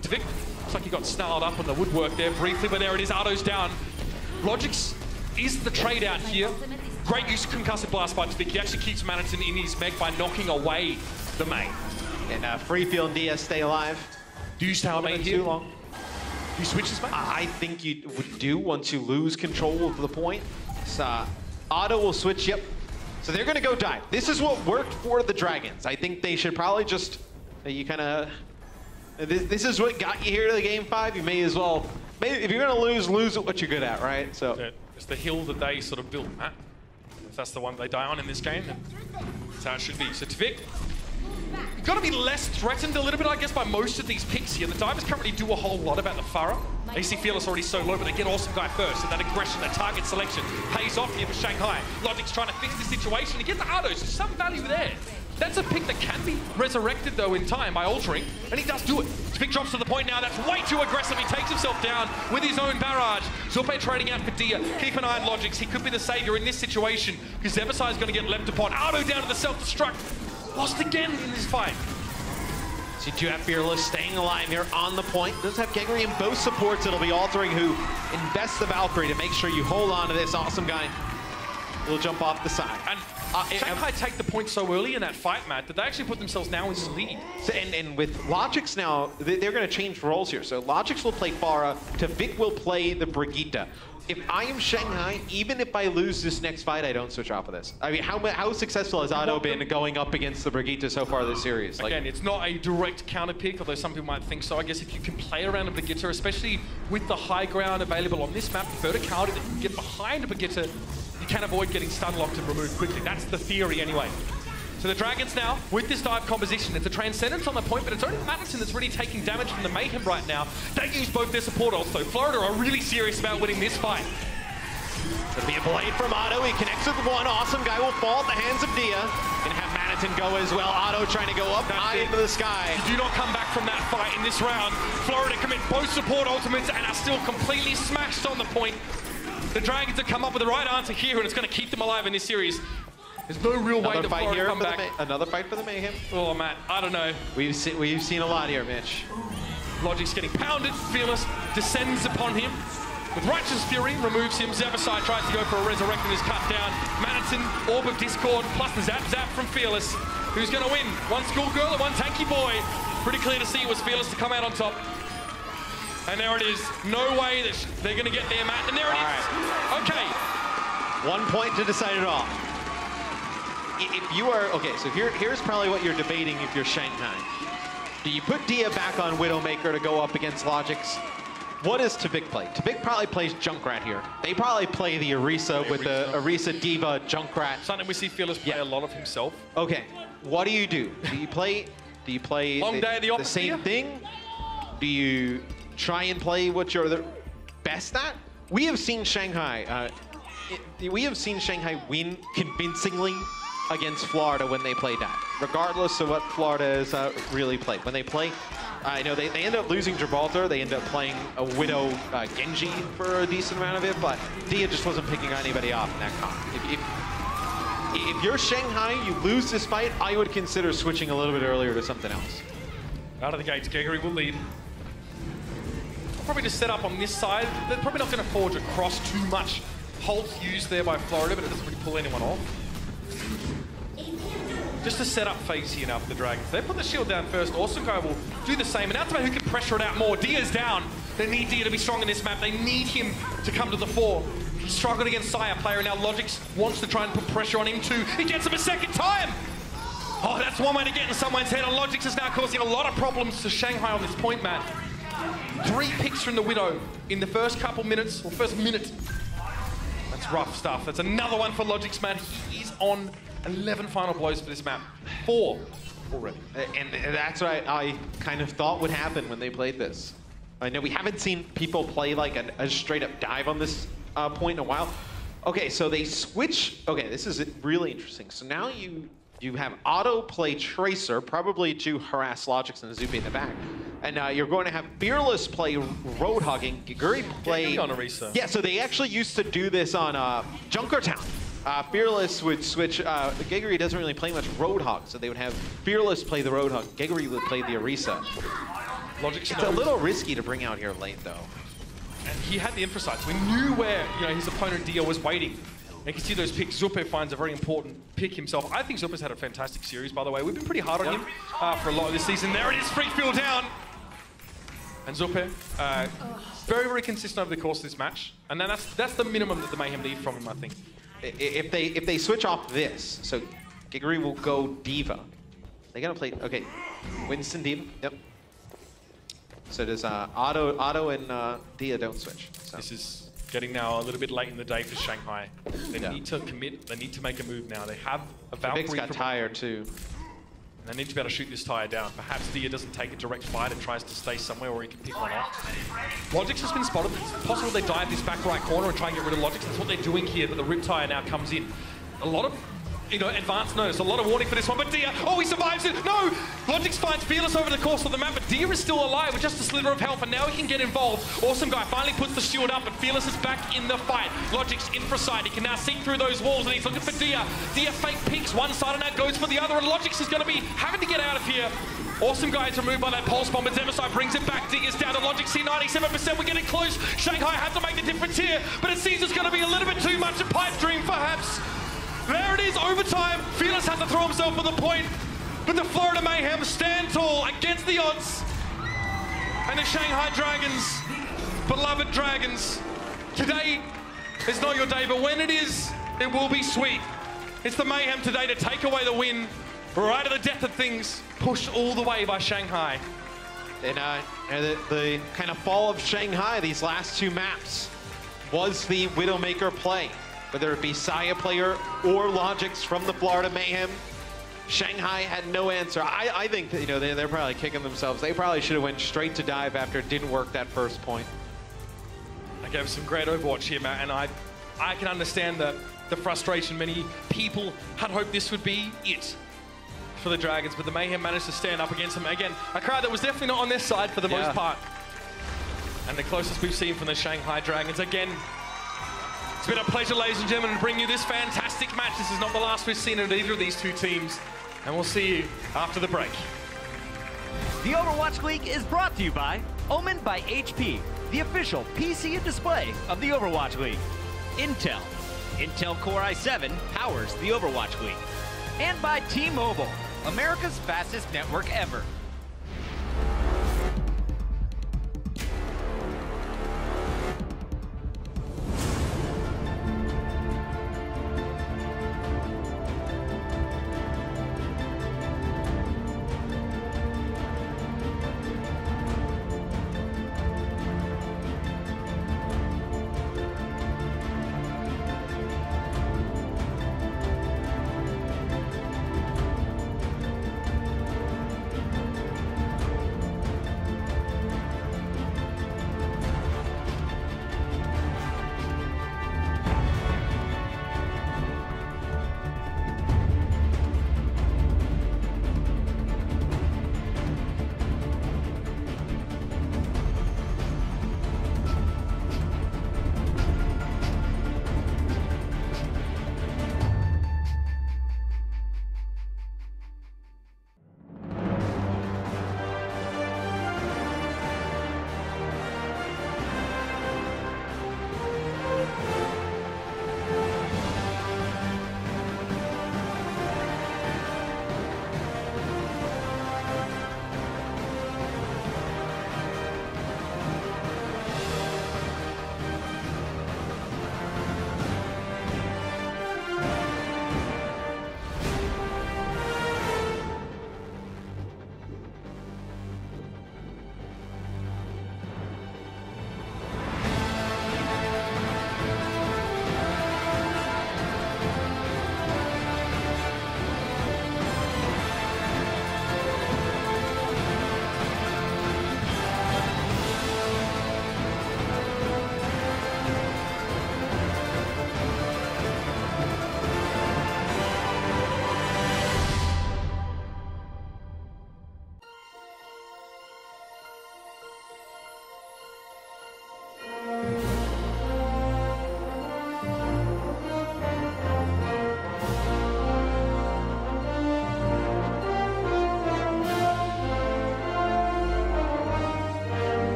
Tavik, looks like he got snarled up on the woodwork there briefly, but there it is. Otto's down. Logix is the trade out here. Great use of Concussive Blast by Tavik. He actually keeps Manitin in his mech by knocking away the main. And Freefield and Dia stay alive. Do you stay on main here? Too long. Do you switch this main? I think you would do once you lose control of the point. So, Otto will switch, yep. So they're going to go dive. This is what worked for the Dragons. I think they should probably just, you kind of, this is what got you here to the game 5. You may as well, if you're going to lose at what you're good at, right? So it's the hill that they sort of built, Matt. If that's the one they die on in this game, then that's how it should be. So Tavik, you've got to be less threatened a little bit, I guess, by most of these picks here. The divers currently do a whole lot about the Pharah. AC Fearless already so low, but they get Awesome Guy first, and that aggression, that target selection pays off here for Shanghai. Logix trying to fix the situation. He gets the Ardos, there's some value there. That's a pick that can be resurrected, though, in time by Altering, and he does do it. Tavik drops to the point now. That's way too aggressive. He takes himself down with his own barrage. Zulpe trading out for Dia. Keep an eye on Logix. He could be the savior in this situation, because Zebasai is going to get leapt upon. Ardo down to the self-destruct. Lost again in this fight. So you do have Fearless staying alive here on the point. Does have Gregory in both supports. It'll be Altering who invests the Valkyrie to make sure you hold on to this Awesome Guy. will jump off the side. And Shanghai take the point so early in that fight, Matt, that they actually put themselves now in the lead. So, and with Logix now, they're going to change roles here. So Logix will play Pharah, Vic will play the Brigitte. If I am Shanghai, even if I lose this next fight, I don't switch off of this. I mean, how successful has Otto been going up against the Brigitte so far this series? Like, again, it's not a direct counter pick, although some people might think so. I guess if you can play around a Brigitte, especially with the high ground available on this map, verticality that you can get behind a Brigitte, you can avoid getting stun locked and removed quickly. That's the theory anyway. So the Dragons now, with this dive composition, it's a Transcendence on the point, but it's only Madison that's really taking damage from the Mayhem right now. They use both their support ults, though. Florida are really serious about winning this fight. There'll be a blade from Otto. He connects with one. Awesome guy will fall at the hands of Dia. Gonna have Madison go as well. Otto trying to go up high into the sky. You do not come back from that fight in this round. Florida commit both support ultimates and are still completely smashed on the point. The Dragons have come up with the right answer here, and it's going to keep them alive in this series. There's no real way that Florida come back. Another fight for the Mayhem. Oh, Matt, I don't know. We've seen a lot here, Mitch. Logic's getting pounded. Fearless descends upon him. With Righteous Fury, removes him. Zebasai tries to go for a resurrect and is cut down. Madison, Orb of Discord, plus the Zap from Fearless. Who's going to win? One schoolgirl and one tanky boy. Pretty clear to see it was Fearless to come out on top. And there it is. No way that they're going to get there, Matt. And there it is. Okay. 1 point to decide it all. If you are... Okay, so here's probably what you're debating if you're Shanghai. Do you put Dia back on Widowmaker to go up against Logix? What does Tavik play? Tavik probably plays Junkrat here. They probably play the Orisa with the Orisa Diva Junkrat. Something we see Fearless play a lot of himself. Okay, what do? Do you play the same thing? Do you try and play what you're the best at? We have seen Shanghai. Win convincingly against Florida when they play that, regardless of what Florida has really played. When they play, I know they end up losing Gibraltar. They end up playing a Widow Genji for a decent amount of it, but Dia just wasn't picking anybody off in that comp. If you're Shanghai, you lose this fight, I would consider switching a little bit earlier to something else. Out of the gates, Gregory will lead. Probably just set up on this side. They're probably not going to forge across too much. Holt's used there by Florida, but it doesn't really pull anyone off. Just a setup phase here now for the Dragons. They put the shield down first. Awesome guy will do the same. And now it's about who can pressure it out more. Dia's down. They need Dia to be strong in this map. They need him to come to the fore. He struggled against Sire player, and now Logix wants to try and put pressure on him too. He gets him a second time. Oh, that's one way to get in someone's head. And Logix is now causing a lot of problems to Shanghai on this point, Matt. 3 picks from the Widow in the first couple minutes, or first minute. That's rough stuff. That's another one for Logix, man. He is on 11 final blows for this map. 4 already. And that's what I kind of thought would happen when they played this. I know we haven't seen people play like a straight up dive on this point in a while. Okay, so they switch. Okay, this is really interesting. So now you have Otto play Tracer, probably to harass Logix and Zupi in the back. And you're going to have Fearless play Roadhog and Giguri play... on Orisa. Yeah, so they actually used to do this on Junkertown. Fearless would switch... Giguri doesn't really play much Roadhog, so they would have Fearless play the Roadhog. Giguri would play the Orisa. Logix it's a little risky to bring out here late, though. And he had the infra sight, so he knew where his opponent Dia was waiting. And you can see those picks. Zupe finds a very important pick himself. I think Zupe's had a fantastic series, by the way. We've been pretty hard on him for a lot of this season. There it is, free field down. And Zupe, very, very consistent over the course of this match. And then that's the minimum that the Mayhem need from him, I think. If they switch off this, so Giguri will go Diva. They're gonna play, okay, Winston Diva, yep. So does Otto and Dia don't switch. So. This is getting now a little bit late in the day for Shanghai. They need to commit, they need to make a move now. They have a Valkyrie. Vic's got tired too. And they need to be able to shoot this tire down. Perhaps Dia doesn't take a direct fight and tries to stay somewhere where he can pick one off. Logix has been spotted. It's possible they dive this back right corner and try and get rid of Logix. That's what they're doing here, but the Riptire now comes in. A lot of, advanced notice, a lot of warning for this one, but Dia, oh, he survives it. No! Logix finds Fearless over the course of the map, but Dia is still alive with just a slither of health, and now he can get involved. Awesome guy finally puts the shield up, but Fearless is back in the fight. Logix infra side, he can now see through those walls, and he's looking for Dia. Dia fake peeks one side, and now goes for the other, and Logix is going to be having to get out of here. Awesome guy is removed by that pulse bomb, but Zebasai brings it back. Dia's down to Logix, see 97%, we're getting close. Shanghai has to make the difference here, but it seems it's going to be a little bit too much a pipe dream, perhaps. There it is, overtime. Fearless has to throw himself on the point, but the Florida Mayhem stand tall against the odds. And the Shanghai Dragons, beloved Dragons, today is not your day, but when it is, it will be sweet. It's the Mayhem today to take away the win, right at the depth of things, pushed all the way by Shanghai. And the kind of fall of Shanghai, these last two maps, was the Widowmaker play. Whether it be Saya player or Logics from the Florida Mayhem, Shanghai had no answer. I think that, you know, they're probably kicking themselves. They probably should have went straight to dive after it didn't work that first point. I gave some great Overwatch here, Matt, and I can understand the frustration. Many people had hoped this would be it for the Dragons, but the Mayhem managed to stand up against them. Again, a crowd that was definitely not on their side for the most part. And the closest we've seen from the Shanghai Dragons. Again, it's been a pleasure, ladies and gentlemen, to bring you this fantastic match. This is not the last we've seen of either of these two teams. And we'll see you after the break. The Overwatch League is brought to you by Omen by HP, the official PC and display of the Overwatch League. Intel. Intel Core i7 powers the Overwatch League. And by T-Mobile, America's fastest network ever.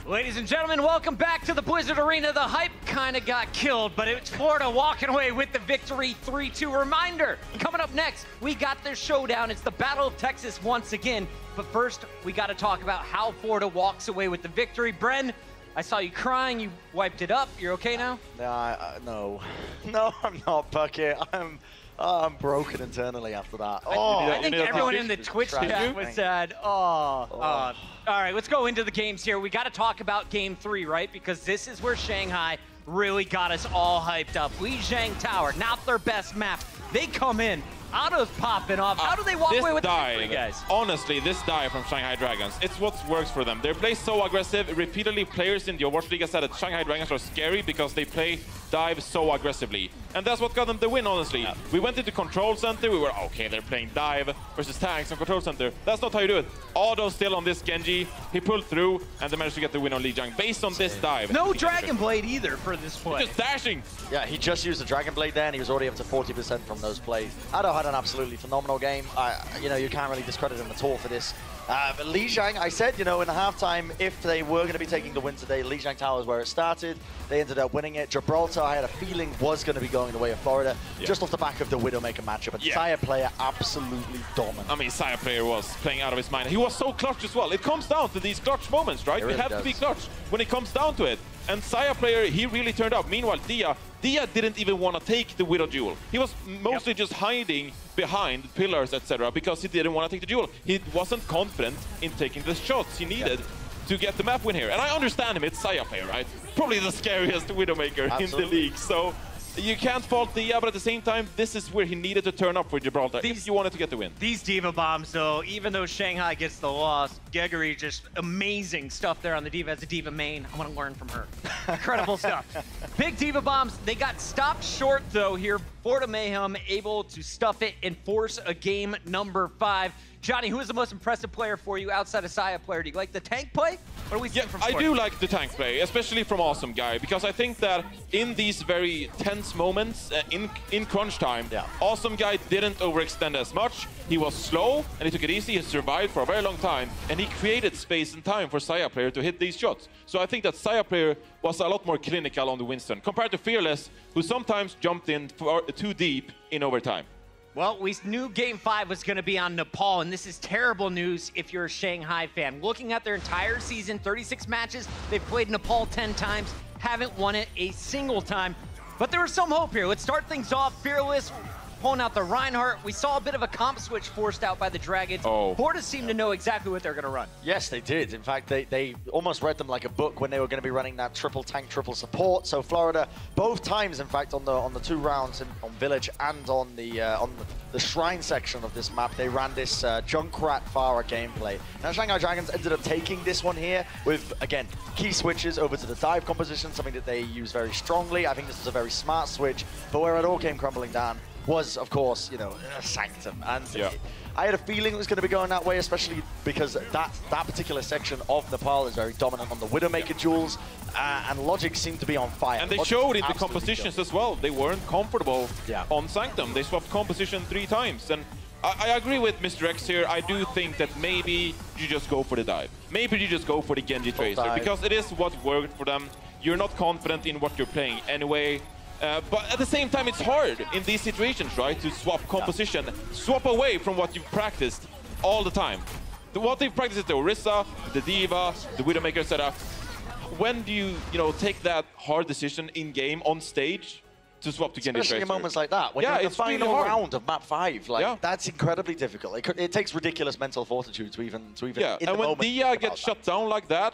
Ladies and gentlemen, welcome back to the Blizzard Arena. The hype kind of got killed, but it's Florida walking away with the victory. 3-2 reminder. Coming up next, we got their showdown. It's the Battle of Texas once again. But first, we got to talk about how Florida walks away with the victory. Bren, I saw you crying. You wiped it up. You're okay now? No. No, I'm not, Bucket. I'm broken internally after that. I think everyone in the Twitch chat was sad. All right, let's go into the games here. We got to talk about Game 3, right? Because this is where Shanghai really got us all hyped up. Lijiang Tower, not their best map. They come in Autos popping off. How do they walk away with the victory, guys? Honestly, this dive from Shanghai Dragons, it's what works for them. They play so aggressive. Repeatedly, players in the Overwatch League have said that Shanghai Dragons are scary because they play dive so aggressively. And that's what got them the win, honestly. Yeah. We went into Control Center. We were, okay, they're playing dive versus tanks on Control Center. That's not how you do it. Auto still on this Genji. He pulled through, and they managed to get the win on Li Jiang based on this dive. No Dragon Blade either for this play. Just dashing. Yeah, he just used the Dragon Blade there, and he was already up to 40% from those plays. Ado had an absolutely phenomenal game. You know, you can't really discredit him at all for this. But Li Jiang, I said, you know, in the halftime, if they were going to be taking the win today, Li Jiang Tower is where it started. They ended up winning it. Gibraltar, I had a feeling, was going to be going the way of Florida, just off the back of the Widowmaker matchup. But Saya player absolutely dominant. I mean, Saya player was playing out of his mind. He was so clutch as well. It comes down to these clutch moments, right? Really have to be clutch when it comes down to it. And Saya player, he really turned up. Meanwhile, Dia didn't even want to take the Widow duel. He was mostly just hiding behind pillars, etc., because he didn't want to take the duel. He wasn't confident in taking the shots he needed to get the map win here. And I understand him, it's Saya player, right? Probably the scariest Widowmaker in the league. So you can't fault Dia, but at the same time, this is where he needed to turn up for Gibraltar if you wanted to get the win. These Diva bombs, though, even though Shanghai gets the loss, Gregory just amazing stuff there on the Diva as a Diva main. I want to learn from her. Incredible stuff. Big Diva bombs. They got stopped short, though, here. Florida Mayhem able to stuff it and force a game number 5. Johnny, who is the most impressive player for you outside of Saya player? Do you like the tank play? What are we seeing from Florida? I do like the tank play, especially from Awesome Guy, because I think that in these very tense moments, in crunch time, Awesome Guy didn't overextend as much. He was slow, and he took it easy. He survived for a very long time, and he created space and time for Saya player to hit these shots. So I think that Saya player was a lot more clinical on the Winston, compared to Fearless, who sometimes jumped in too deep in overtime. Well, we knew Game 5 was going to be on Nepal, and this is terrible news if you're a Shanghai fan. Looking at their entire season, 36 matches, they've played Nepal 10 times, haven't won it a single time. But there was some hope here. Let's start things off. Fearless pulling out the Reinhardt. We saw a bit of a comp switch forced out by the Dragons. Florida seemed to know exactly what they're going to run. Yes, they did. In fact, they almost read them like a book when they were going to be running that triple tank, triple support. So Florida, both times, in fact, on the 2 rounds on Village and on the Shrine section of this map, they ran this Junkrat Pharah gameplay. Now, Shanghai Dragons ended up taking this one here with, again, key switches over to the dive composition, something that they use very strongly. I think this was a very smart switch, but where it all came crumbling down was, of course, you know, Sanctum. And I had a feeling it was going to be going that way, especially because that particular section of Nepal is very dominant on the Widowmaker duels, and Logic seemed to be on fire. And they showed in the compositions as well. They weren't comfortable on Sanctum. They swapped composition 3 times. And I agree with Mr. X here. I do think that maybe you just go for the dive. Maybe you just go for the Genji Tracer, because it is what worked for them. You're not confident in what you're playing anyway. But at the same time, it's hard in these situations, right, to swap composition, swap away from what you've practiced all the time. What they've practiced is the Orisa, the Diva, the Widowmaker setup. When do you take that hard decision in-game, on stage, to swap to Genji Tracer? Especially in moments like that, when you're in the final round of map 5, like, that's incredibly difficult. It takes ridiculous mental fortitude to even and when Dia gets shut down like that,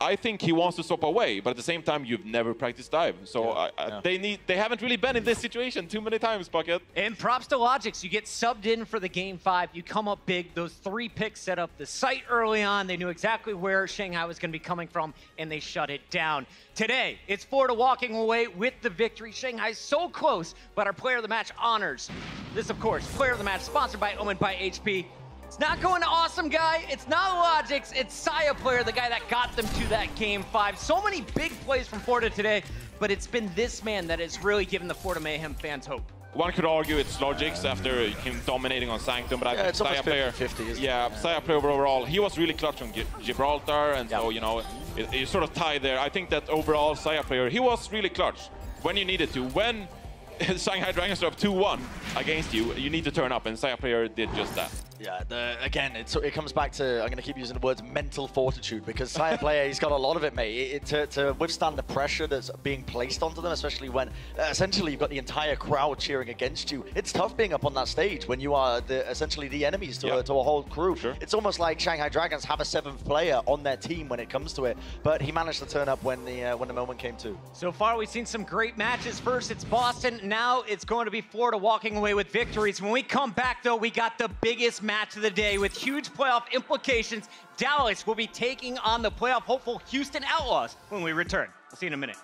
I think he wants to swap away, but at the same time, you've never practiced dive. So they haven't really been in this situation too many times, Bucket. And props to Logix. You get subbed in for the Game 5. You come up big. Those 3 picks set up the site early on. They knew exactly where Shanghai was going to be coming from, and they shut it down. Today, it's Florida walking away with the victory. Shanghai's so close, but our Player of the Match honors this, of course. Player of the Match sponsored by Omen by HP. It's not going to Awesome Guy. It's not Logix. It's Saya player, the guy that got them to that Game 5. So many big plays from Florida today, but it's been this man that has really given the Florida Mayhem fans hope. One could argue it's Logix after him dominating on Sanctum, but I think Saya player, 50, Saya player overall, he was really clutch on Gibraltar, and so, it sort of tied there. I think that overall, Saya player, he was really clutch when you needed to. When Shanghai Dragons are up 2-1 against you, you need to turn up, and Saya player did just that. Yeah, again, it comes back to, I'm going to keep using the words mental fortitude, because Sire player, he's got a lot of it, mate. To withstand the pressure that's being placed onto them, especially when essentially you've got the entire crowd cheering against you. It's tough being up on that stage when you are essentially the enemies to a whole crew. Sure. It's almost like Shanghai Dragons have a 7th player on their team when it comes to it, but he managed to turn up when the moment came to. So far, we've seen some great matches. First, it's Boston. Now it's going to be Florida walking away with victories. When we come back, though, we got the biggest match of the day with huge playoff implications. Dallas will be taking on the playoff hopeful Houston Outlaws when we return. We'll see you in a minute.